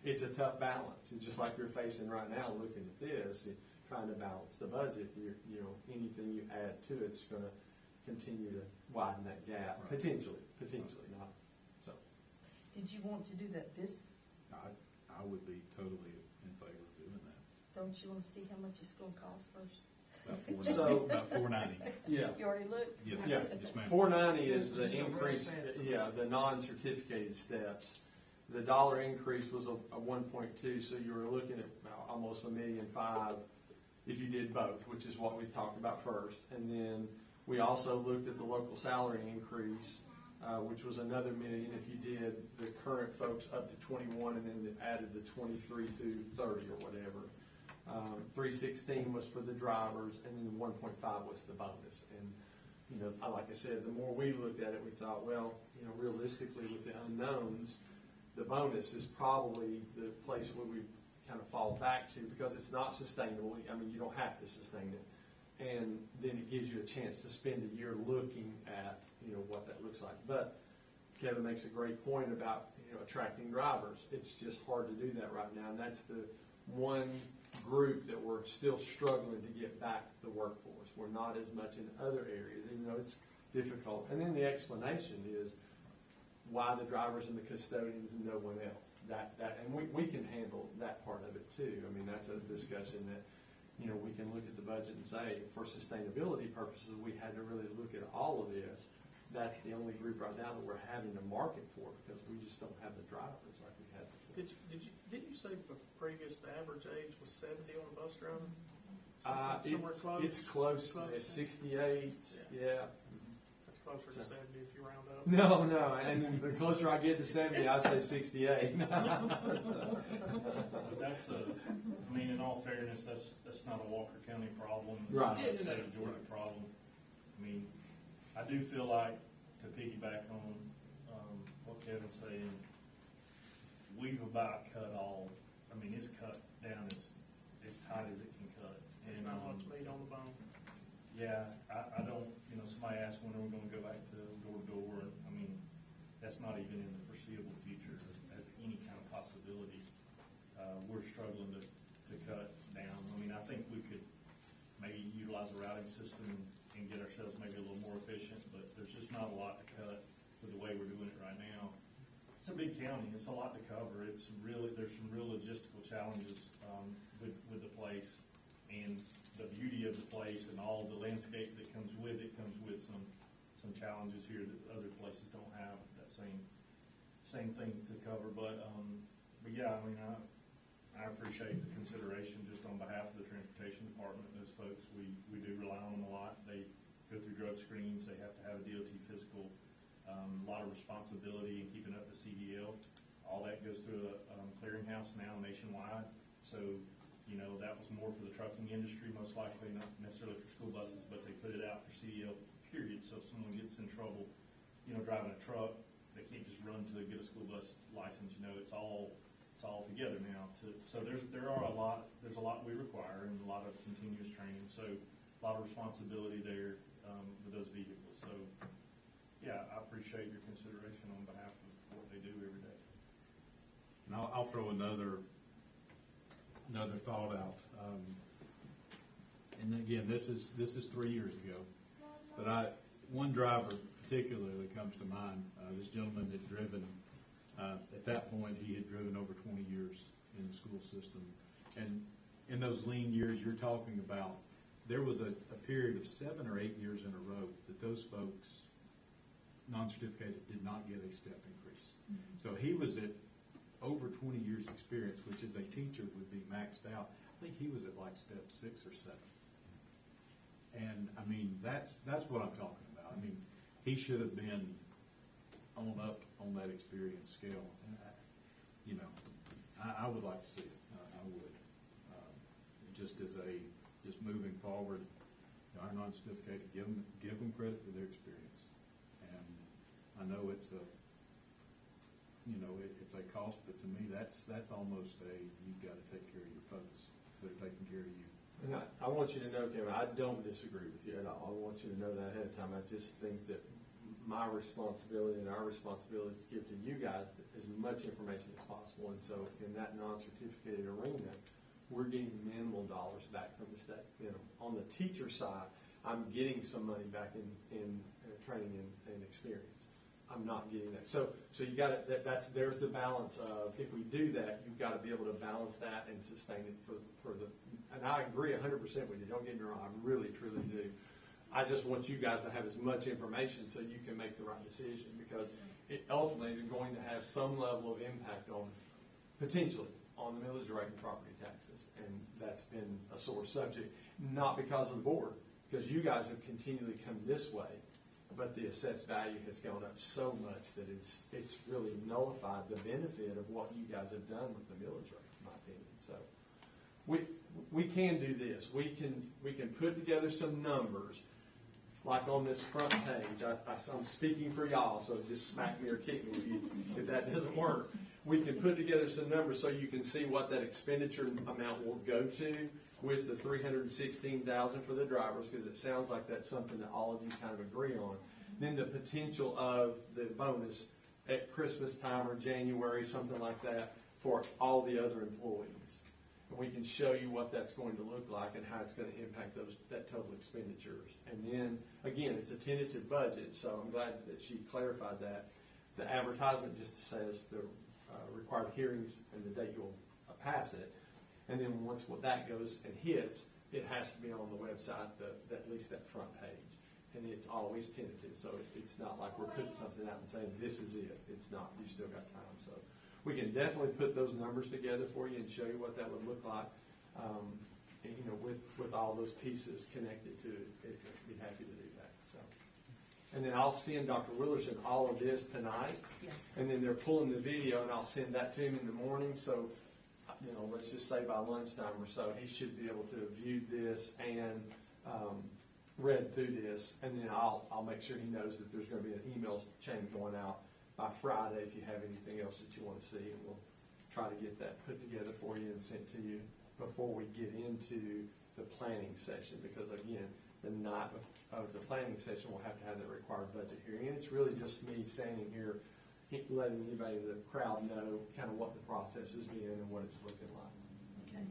it's a tough balance. It's just like you're facing right now, looking at this, trying to balance the budget. You know, anything you add to it's going to continue to widen that gap, Right. potentially not. So. Did you want to do that this, I would be totally in favor of doing that. don't you want to see how much it's going to cost first? About $4.90. Yeah. You already looked? Yes, Yeah, yes, ma'am. 490 is Just the a real increase, fast yeah, the non-certificated steps. The dollar increase was a 1.2, so you were looking at almost $1.5 million if you did both, which is what we talked about first. And then we also looked at the local salary increase, which was another $1 million if you did the current folks up to 21 and then added the 23 through 30 or whatever. 316 was for the drivers, and then 1.5 was the bonus. And you know, like I said, the more we looked at it, we thought, well, you know, realistically with the unknowns, the bonus is probably the place where we kind of fall back to because it's not sustainable. I mean, you don't have to sustain it. And then it gives you a chance to spend a year looking at, you know, what that looks like. But Kevin makes a great point about, you know, attracting drivers. It's just hard to do that right now, and that's the one group that we're still struggling to get back the workforce. We're not as much in other areas, even though it's difficult. And then the explanation is why the drivers and the custodians and no one else. And we can handle that part of it too. I mean, that's a discussion that, you know, we can look at the budget and say, for sustainability purposes, we had to really look at all of this. That's the only group right now that we're having to market for because we just don't have the drivers like we had before. Didn't you say previous the average age was 70 on a bus driver? Somewhere It's close. It's 68. Yeah. That's closer to 70 if you round up. No, and the closer I get to 70, I say 68. But that's I mean, in all fairness, that's not a Walker County problem. It's Right. not a state of Georgia problem. I mean, I do feel like, to piggyback on what Kevin's saying, we've about cut all, I mean, it's cut down as tight as it can cut. There's not much meat on the bone. Yeah, I don't, you know, somebody asked when are we gonna go back to door to door, and I mean, that's not even in the foreseeable future as any kind of possibility. We're struggling to cut down. I mean, I think we could maybe utilize a routing system and get ourselves maybe a little more efficient, but there's just not a lot to cut with the way we're doing it right now. It's a big county, it's a lot to cover. There's some real logistical challenges with the place, and the beauty of the place and all the landscape that comes with it comes with some challenges here that other places don't have that same same thing to cover, but yeah, I mean, I appreciate the consideration just on behalf of the transportation department. Those folks, we do rely on them a lot. They go through drug screens, they have to have a DOT physical, a lot of responsibility in keeping up the CDL. All that goes through a clearinghouse now nationwide. So, you know, that was more for the trucking industry, most likely, not necessarily for school buses, but they put it out for CDL, period. So if someone gets in trouble, you know, driving a truck, they can't just run to get a school bus license. You know, it's all together now. There's a lot we require and a lot of continuous training. So a lot of responsibility there with those vehicles. So yeah, I appreciate your consideration on behalf of what they do every day. And I'll throw another thought out. And again, this is 3 years ago, but one driver particularly comes to mind. This gentleman had driven, at that point, he had driven over 20 years in the school system. And in those lean years you're talking about, there was a period of 7 or 8 years in a row that those folks, non-certificated, did not get a step increase. Mm-hmm. So he was at over 20 years experience, which as a teacher would be maxed out. I think he was at like step 6 or 7. And I mean, that's what I'm talking about. I mean, he should have been up on that experience scale. And I would like to see it. I would. Just moving forward, our non-certificated, give them credit for their experience. And I know it's a cost, but to me, that's almost you've got to take care of your folks that are taking care of you. And I want you to know, Kevin, I don't disagree with you at all. I want you to know that ahead of time. I just think that my responsibility and our responsibility is to give to you guys as much information as possible. And so in that non-certificated arena, we're getting minimal dollars back from the state. On the teacher side, I'm getting some money back in training and experience. I'm not getting that. So you got it. There's the balance of, if we do that, you've got to be able to balance that and sustain it for the. And I agree 100% with you. Don't get me wrong. I really, truly do. I just want you guys to have as much information so you can make the right decision, because it ultimately is going to have some level of impact potentially on the millage rate and property taxes. And that's been a sore subject, not because of the board, because you guys have continually come this way, but the assessed value has gone up so much that it's really nullified the benefit of what you guys have done with the millage rate, in my opinion. So we can do this. We can put together some numbers, like on this front page. I'm speaking for y'all, so just smack me or kick me if that doesn't work. We can put together some numbers so you can see what that expenditure amount will go to with the $316,000 for the drivers, because it sounds like that's something that all of you kind of agree on. Then the potential of the bonus at Christmas time or January, something like that, for all the other employees. And we can show you what that's going to look like and how it's going to impact that total expenditures. And then, again, it's a tentative budget, so I'm glad that she clarified that. The advertisement just says the required hearings and the date you'll pass it. And then once that goes and hits, it has to be on the website, at least that front page. And it's always tentative, so it's not like we're putting something out and saying, this is it. It's not. You still got time. So we can definitely put those numbers together for you and show you what that would look like, with all those pieces connected to it. I'd be happy to do that. So, and then I'll send Dr. Willerson all of this tonight. Yeah. And then they're pulling the video, and I'll send that to him in the morning. So, let's just say by lunchtime or so, he should be able to have viewed this and read through this. And then I'll make sure he knows that there's going to be an email chain going out by Friday if you have anything else that you want to see. And we'll try to get that put together for you and sent to you before we get into the planning session. Because, again, the night of the planning session, we'll have to have that required budget hearing. And it's really just me standing here letting anybody in the crowd know kind of what the process has been and what it's looking like. Okay.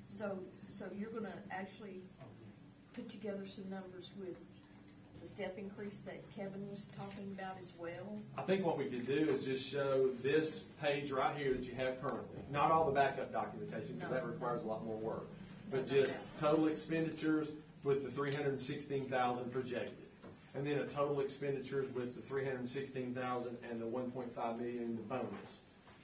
So you're going to actually put together some numbers with the step increase that Kevin was talking about as well? I think what we could do is just show this page right here that you have currently. Not all the backup documentation, because that requires a lot more work. But just total expenditures with the $316,000 projected. and then a total expenditures with the 316,000 and the 1.5 million, the bonus.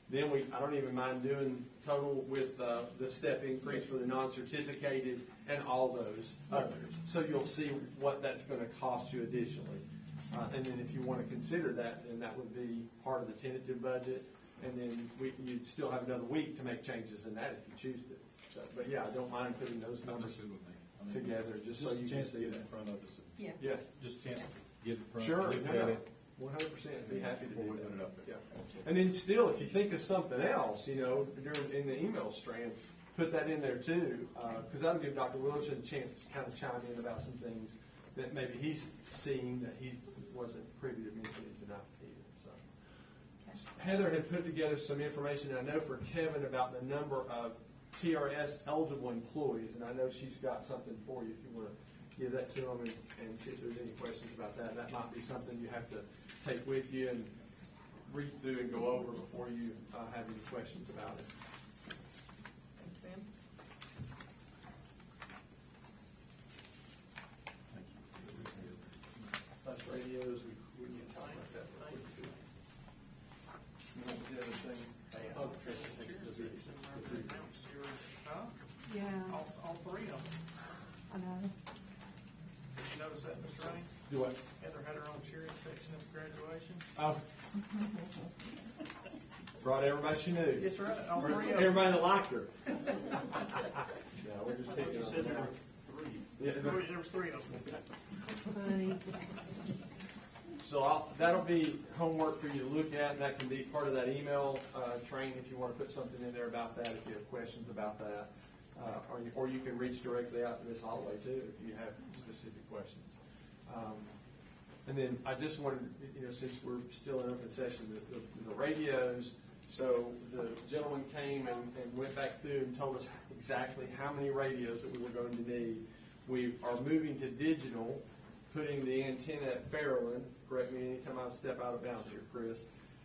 Then I don't even mind doing total with the step increase for the non-certificated and all those others. So you'll see what that's going to cost you additionally. And then if you want to consider that, then that would be part of the tentative budget. And then you'd still have another week to make changes in that if you choose to. So, but yeah, I don't mind putting those numbers together just so you can see it that. in front of us. Yeah. Yeah. Just a chance to get it in front. Sure, look no, at no. it 100%. Be happy to before do we put it that. up there. Yeah. And then still, if you think of something else, in the email strand, put that in there too, because that'll give Dr. Wilson a chance to kind of chime in about some things that maybe he's seen that he wasn't privy to mentioning tonight either. So Heather had put together some information, I know for Kevin, about the number of TRS eligible employees, and I know she's got something for you if you want to give that to them and see if there's any questions about that. That might be something you have to take with you and read through and go over before you have any questions about it. Thank you, ma'am. Bus radios, we can talk about that real quick too. And what was the other thing? Oh, Yeah. Yeah, All three of them. I know. Did you notice that, Mr. Rain? Do what? Heather had her own cheering section at graduation. Oh. Brought everybody she knew. That's right, all Or three of them. everybody that liked her. No, we're just picking You on said there her. were three. Yeah, There was three of them. So that'll be homework for you to look at, and that can be part of that email train if you want to put something in there about that, if you have questions about that. Or you can reach directly out to Ms. Holloway too, if you have specific questions. And then I just wanted, since we're still in open session, the radios, so the gentleman came and went back through and told us exactly how many radios that we were going to need. We are moving to digital, putting the antenna at Fairland, correct me anytime I step out of bounds here, Chris,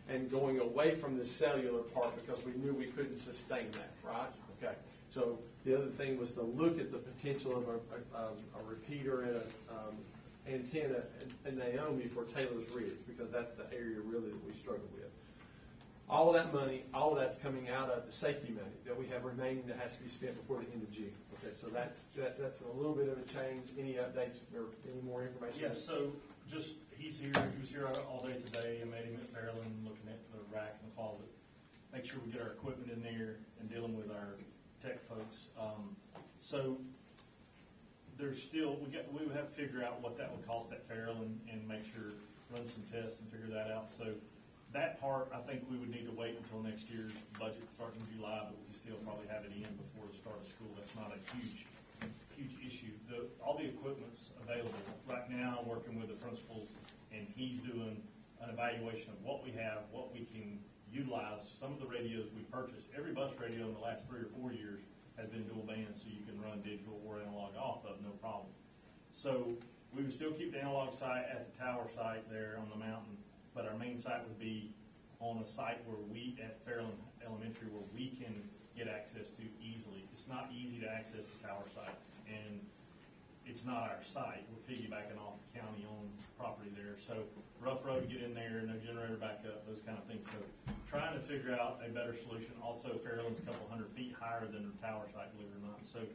and going away from the cellular part because we knew we couldn't sustain that, right? Okay. So the other thing was to look at the potential of a repeater and an antenna in Naomi for Taylor's Ridge, because that's the area really that we struggle with. All of that money, all of that's coming out of the safety money that we have remaining that has to be spent before the end of June. Okay, so that's a little bit of a change. Any updates or any more information? Yeah, so just, he was here all day today. I met him at Fairland, looking at the rack and the closet. Make sure we get our equipment in there and dealing with our tech folks. So there's still, we would have to figure out what that would cost at Fairland and make sure, run some tests and figure that out. So that part, I think we would need to wait until next year's budget starting in July, but we can still probably have it in before the start of school. That's not a huge issue. All the equipment's available. Right now, working with the principals, and he's doing an evaluation of what we have, what we can utilize. Some of the radios we purchased, every bus radio in the last 3 or 4 years has been dual band, so you can run digital or analog off of, no problem. So we would still keep the analog site at the tower site there on the mountain, but our main site would be on a site where at Fairland Elementary, where we can get access to easily. It's not easy to access the tower site, and it's not our site. We're piggybacking off the county-owned property there. So rough road to get in there, no generator backup, those kind of things. So trying to figure out a better solution. Also, Fairland's a couple 100 feet higher than the tower site, believe it or not. So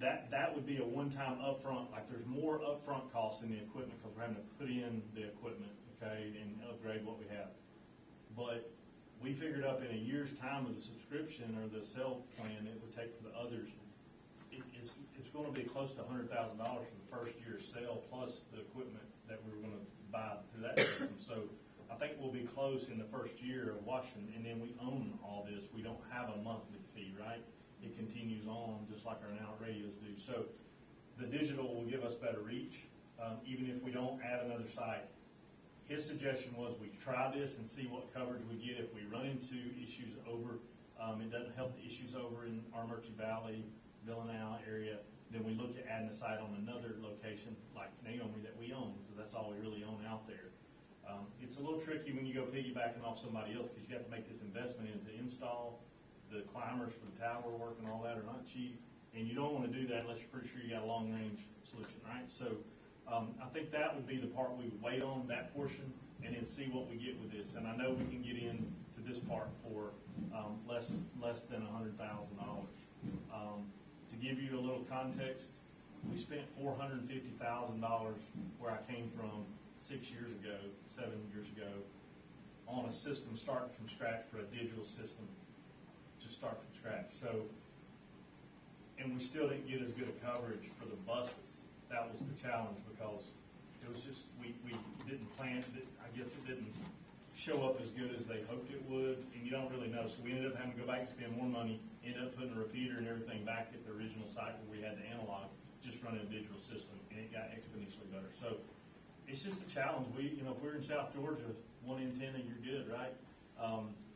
that would be a one-time upfront. Like, there's more upfront costs in the equipment because we're having to put in the equipment, okay, and upgrade what we have. But we figured up in a year's time of the subscription or the sale plan it would take for the others, it's going to be close to $100,000 for the first year's sale plus the equipment that we were going to buy through that system. So I think we'll be close in the first year of Washington, and then we own all this. We don't have a monthly fee, right? It continues on just like our now radios do. So the digital will give us better reach, even if we don't add another site. His suggestion was we try this and see what coverage we get. If we run into issues over, it doesn't help the issues over in our Murchie Valley, Villanelle area, then we look at adding a site on another location like Naomi that we own, because that's all we really own out there. It's a little tricky when you go piggybacking off somebody else, because you have to make this investment into install. The climbers for the tower work and all that are not cheap, and you don't want to do that unless you're pretty sure you got a long-range solution, right? So I think that would be the part we would wait on, that portion, and then see what we get with this. And I know we can get into this part for less than $100,000. To give you a little context, we spent $450,000 where I came from 6 years ago, 7 years ago, on a system starting from scratch for a digital system to start from scratch. So, and we still didn't get as good a coverage for the buses. That was the challenge, because it was just, we didn't plan, I guess it didn't show up as good as they hoped it would, and you don't really know. So we ended up having to go back and spend more money, ended up putting a repeater and everything back at the original site where we had the analog, just running a digital system, and it got exponentially better. So it's just a challenge. If we're in South Georgia, 1 antenna, you're good, right?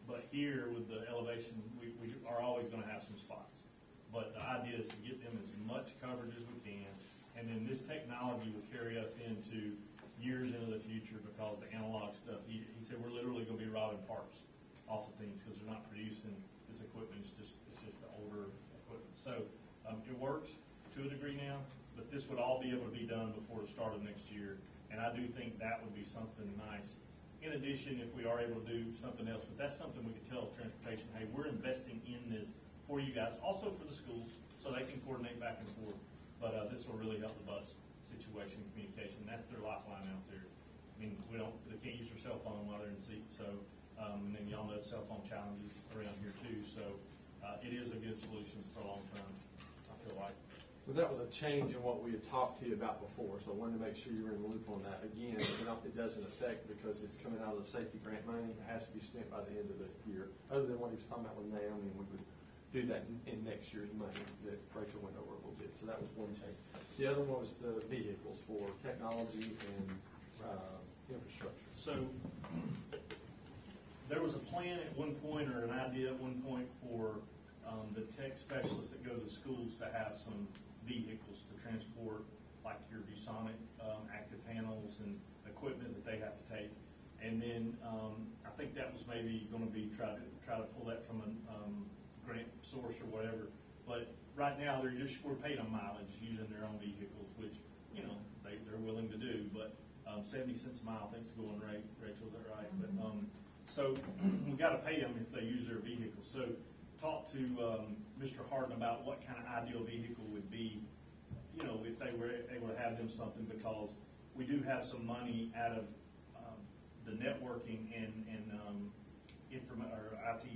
But here with the elevation, we are always going to have some spots. But the idea is to get them as much coverage as we can, and then this technology will carry us into years into the future, because the analog stuff, he said we're literally going to be robbing parts off of things because they're not producing this equipment. It's just the older equipment. So it works to a degree now, but this would all be able to be done before the start of next year, and I do think that would be something nice. In addition, if we are able to do something else, but that's something we could tell transportation, hey, we're investing in this for you guys, also for the schools, so they can coordinate back and forth. But this will really help the bus situation, communication. That's their lifeline out there. I mean, they can't use their cell phone while they're in seat. So, and then y'all know the cell phone challenges around here too. So, it is a good solution for long term, I feel like. Well, that was a change in what we had talked to you about before, so I wanted to make sure you were in the loop on that. Again, it doesn't affect, because it's coming out of the safety grant money. It has to be spent by the end of the year. Other than what he was talking about with Naomi, we would do that in next year's money that Rachel went over a little bit. So that was one change. The other one was the vehicles for technology and infrastructure. So there was a plan at one point, or an idea at one point, for the tech specialists that go to the schools to have some vehicles to transport, like your ViewSonic active panels and equipment that they have to take. And then I think that was maybe going to be try to pull that from a grant source or whatever. But right now we're paying them mileage using their own vehicles, which they're willing to do. But 70 cents a mile, I think, is going right. Rachel, is that right? Mm-hmm. But so we got to pay them if they use their vehicle. So talk to Mr. Harden about what kind of ideal vehicle would be, if they were able to have them something, because we do have some money out of the networking and IT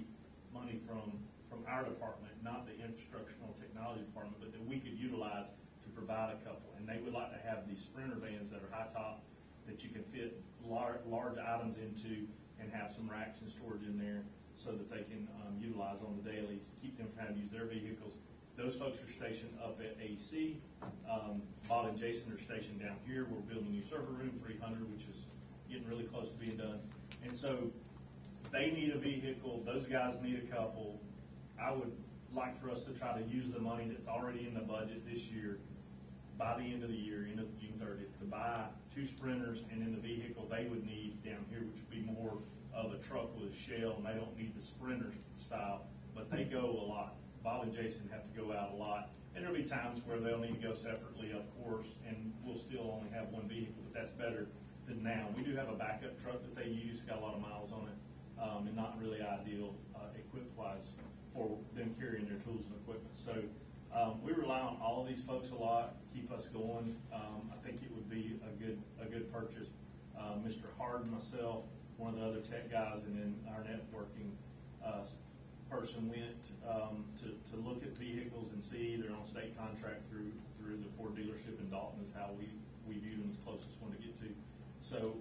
money from our department, not the infrastructural technology department, but that we could utilize to provide a couple. And they would like to have these Sprinter vans that are high top, that you can fit large items into and have some racks and storage in there, so that they can utilize on the dailies, keep them from having to use their vehicles. Those folks are stationed up at AC. Bob and Jason are stationed down here. We're building a new server room, 300, which is getting really close to being done. And so they need a vehicle. Those guys need a couple. I would like for us to try to use the money that's already in the budget this year, by the end of the year, end of June 30th, to buy 2 Sprinters, and then the vehicle they would need down here, which would be more of a truck with a shell, and they don't need the Sprinter style, but they go a lot. Bob and Jason have to go out a lot, and there'll be times where they'll need to go separately, of course, and we'll still only have one vehicle, but that's better than now. We do have a backup truck that they use, got a lot of miles on it, and not really ideal equipped-wise for them carrying their tools and equipment. So we rely on all of these folks a lot, keep us going. I think it would be a good purchase. Mr. Harden, myself, one of the other tech guys, and then our networking person went to look at vehicles and see. They're on state contract through the Ford dealership in Dalton is how we viewed them as closest one to get to. So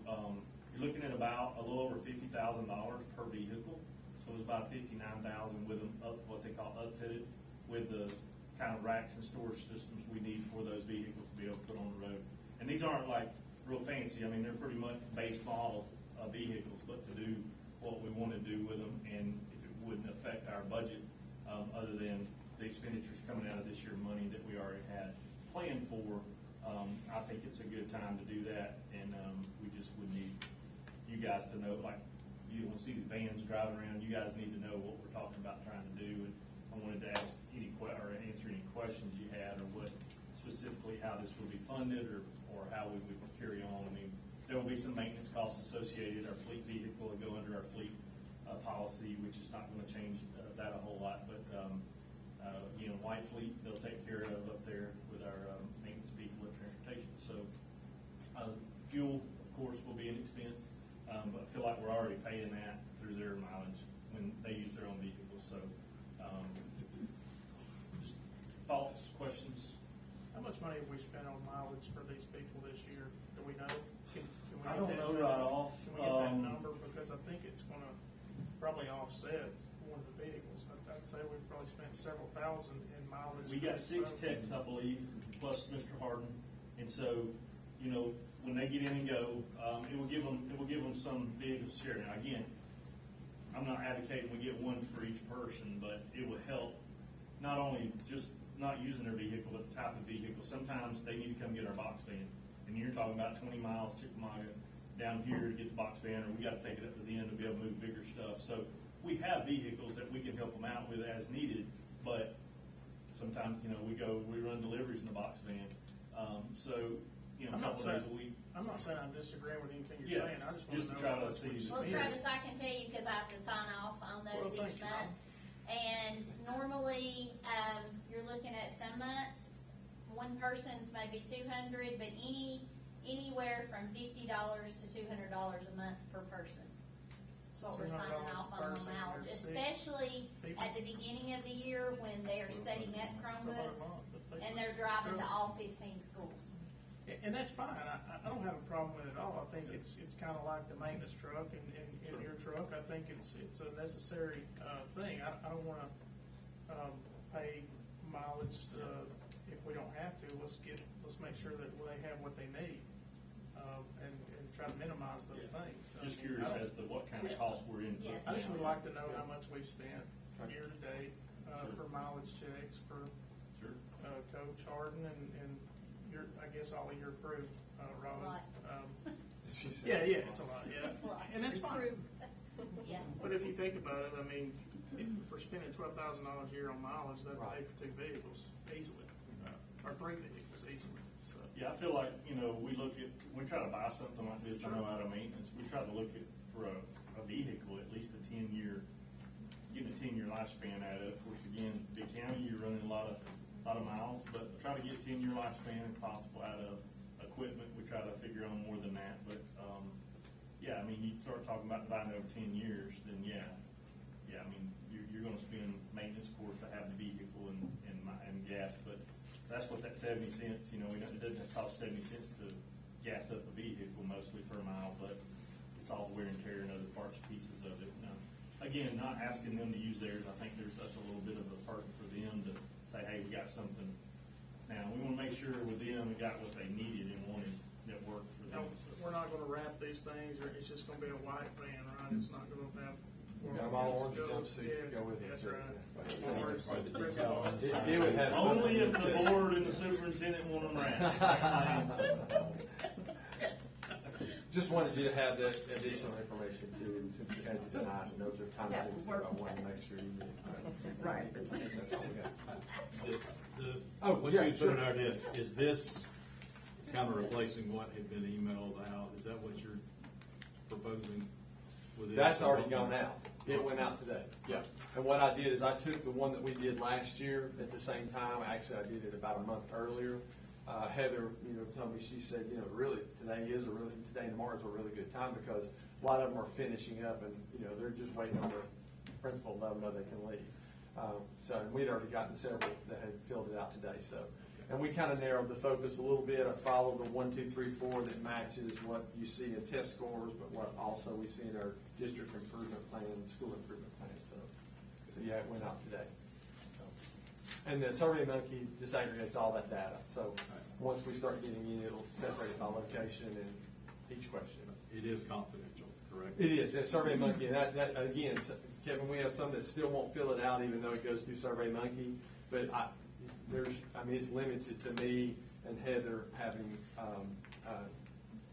you're looking at about a little over $50,000 per vehicle. So it was about $59,000 with them what they call upfitted, with the kind of racks and storage systems we need for those vehicles to be able to put on the road. And these aren't like real fancy. I mean, they're pretty much base model vehicles, but to do what we want to do with them, and if it wouldn't affect our budget, other than the expenditures coming out of this year money that we already had planned for, I think it's a good time to do that, and we just would need you guys to know, like, you don't see the vans driving around, you guys need to know what we're talking about trying to do, and I wanted to ask answer any questions you had, or what specifically how this will be funded, or or how we would carry on. I mean, there will be some maintenance costs associated. Our fleet vehicle will go under our fleet policy, which is not going to change that a whole lot. But White Fleet, they'll take care of up there with our maintenance vehicle of transportation. So fuel, of course, will be an expense, but I feel like we're already paying that through their mileage when they use their own vehicles. So just thoughts, questions? How much money have we spent on mileage for these people this year? Do we know? Can we I get don't that know number? right off. Can we get that number? Because I think it's gonna probably offset one of the vehicles. I'd say we've probably spent several thousand in mileage. We got 6 techs, I believe, plus Mr. Harden, and so, when they get in and go, it will give them some vehicles to share. Now, again, I'm not advocating we get one for each person, but it will help not only just not using their vehicle, but the type of vehicle. Sometimes they need to come get our box van, and you're talking about 20 miles, Chickamauga, down here to get the box van, or we got to take it up to the end to be able to move bigger stuff. So we have vehicles that we can help them out with as needed, but sometimes, we run deliveries in the box van. A couple days a week. I'm not saying I'm disagreeing with anything you're saying. I just want just to to know try how to much see. we've Well, spent. Travis, I can tell you because I have to sign off on those Well, thank each you, month. And normally, you're looking at some months, one person's maybe 200, but anywhere from $50 to $200 a month per person. That's what we're signing $200 off per on person, mileage, there's 6 especially people. at the beginning of the year when they are setting up Chromebooks and they're driving to all 15 schools. And that's fine. I don't have a problem with it at all. I think it's kind of like the maintenance truck and your truck. I think it's a necessary thing. I don't want to pay mileage if we don't have to. Let's make sure that they have what they need and try to minimize those things. So, Just curious as to what kind of cost we're in. Yes. I just would like to know how much we've spent year to date Sure. for mileage checks for Sure. Coach Harden and I guess all of your crew, Robin. A lot. Yeah, it's a lot, yeah. It's a lot. And that's fine. Yeah. But if you think about it, I mean, if we're spending $12,000 a year on mileage, that'd pay for 2 vehicles easily, or 3 vehicles easily, so. Yeah, I feel like, we try to buy something like this, I know out of maintenance, we try to look at, for a vehicle, at least a 10-year, getting a 10-year lifespan out of it. Of course, again, big county, you're running a lot of miles, but try to get 10-year lifespan if possible out of equipment. We try to figure on more than that, but, you start talking about buying over 10 years, then you're gonna spend maintenance, of course, to have the vehicle and gas, but that's what that 70 cents, it doesn't cost 70 cents to gas up a vehicle mostly per mile, but it's all wear and tear and other parts, pieces of it. Now, again, not asking them to use theirs. I think that's a little bit of a perk for them to say, hey, we got something. Now, we want to make sure with them we got what they needed and wanted that worked for them. We're not gonna wrap these things, or it's just gonna be a white van, right? It's not gonna have. We got them all orange jumpsuits to go with it. That's right. Orange. Orange. It would have Only if something the that says- board and the superintendent want them wrapped. Just wanted you to have that additional information too, since you had it tonight, and those are time sensitive, I wanted to make sure you knew. Right. That's all we got. Oh, what yeah, you put sure. on our desk, is this kind of replacing what had been emailed out? Is that what you're proposing with this? That's already gone out. It went out today. Yeah. And what I did is I took the one that we did last year at the same time. Actually, I did it about a month earlier. Heather, told me, she said, really, today and tomorrow is a really good time because a lot of them are finishing up and, they're just waiting on the principal to let them know they can leave. And we'd already gotten several that had filled it out today, so. And we kind of narrowed the focus a little bit. I followed the 1, 2, 3, 4 that matches what you see in test scores, but what also we see in our district improvement plan, school improvement plan. So yeah, it went out today. And the SurveyMonkey disaggregates all that data. So once we start getting in, it'll separate it by location and each question. It is confidential, correct? It is. SurveyMonkey, and that again, Kevin, we have some that still won't fill it out even though it goes through SurveyMonkey. But it's limited to me and Heather having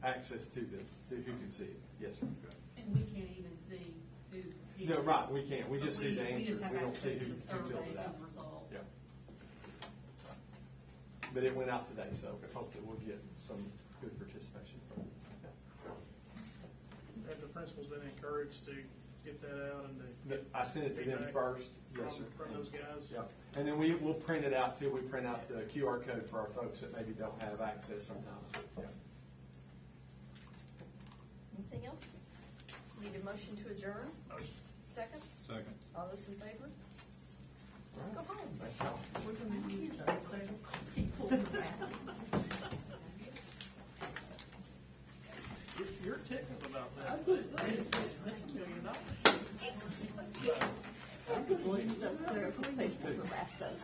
access to who can see it. Yes, sir. And we can't even see who. No, right, we can't. We just see the We answer. just have We don't see access who to the fills surveys it out. and results. Yeah. But it went out today, so hopefully we'll get some good participation from them. Have the principal's been encouraged to get that out and to. I sent it to them feedback first, yes, sir. From those guys? Yeah, and then we'll print it out too. We print out the QR code for our folks that maybe don't have access sometimes. Yeah. Anything else? Need a motion to adjourn? Motion. Second? Second. All those in favor? Let's go home. Thank y'all. We're gonna use those little people rabbits. You're tickled about that. That's $1 million. We'll use those clerical people to wrap those.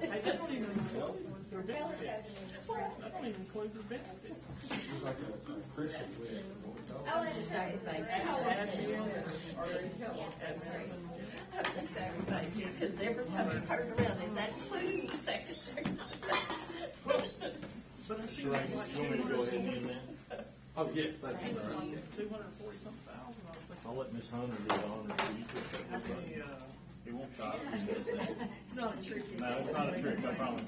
Hey, that don't even include their benefits. That don't even include their benefits. It's like a Christmas list. Oh, that's right. Just everybody, because every time you turn around, is that including the secretary? But I see You like want me to go ahead and do that? Oh, yes, that's it. 240-something thousand. I was thinking, I'll let Ms. Hunter do the honors. So you how can- many, He won't stop. It's not a trick, is it? No, it's not a trick, I promise.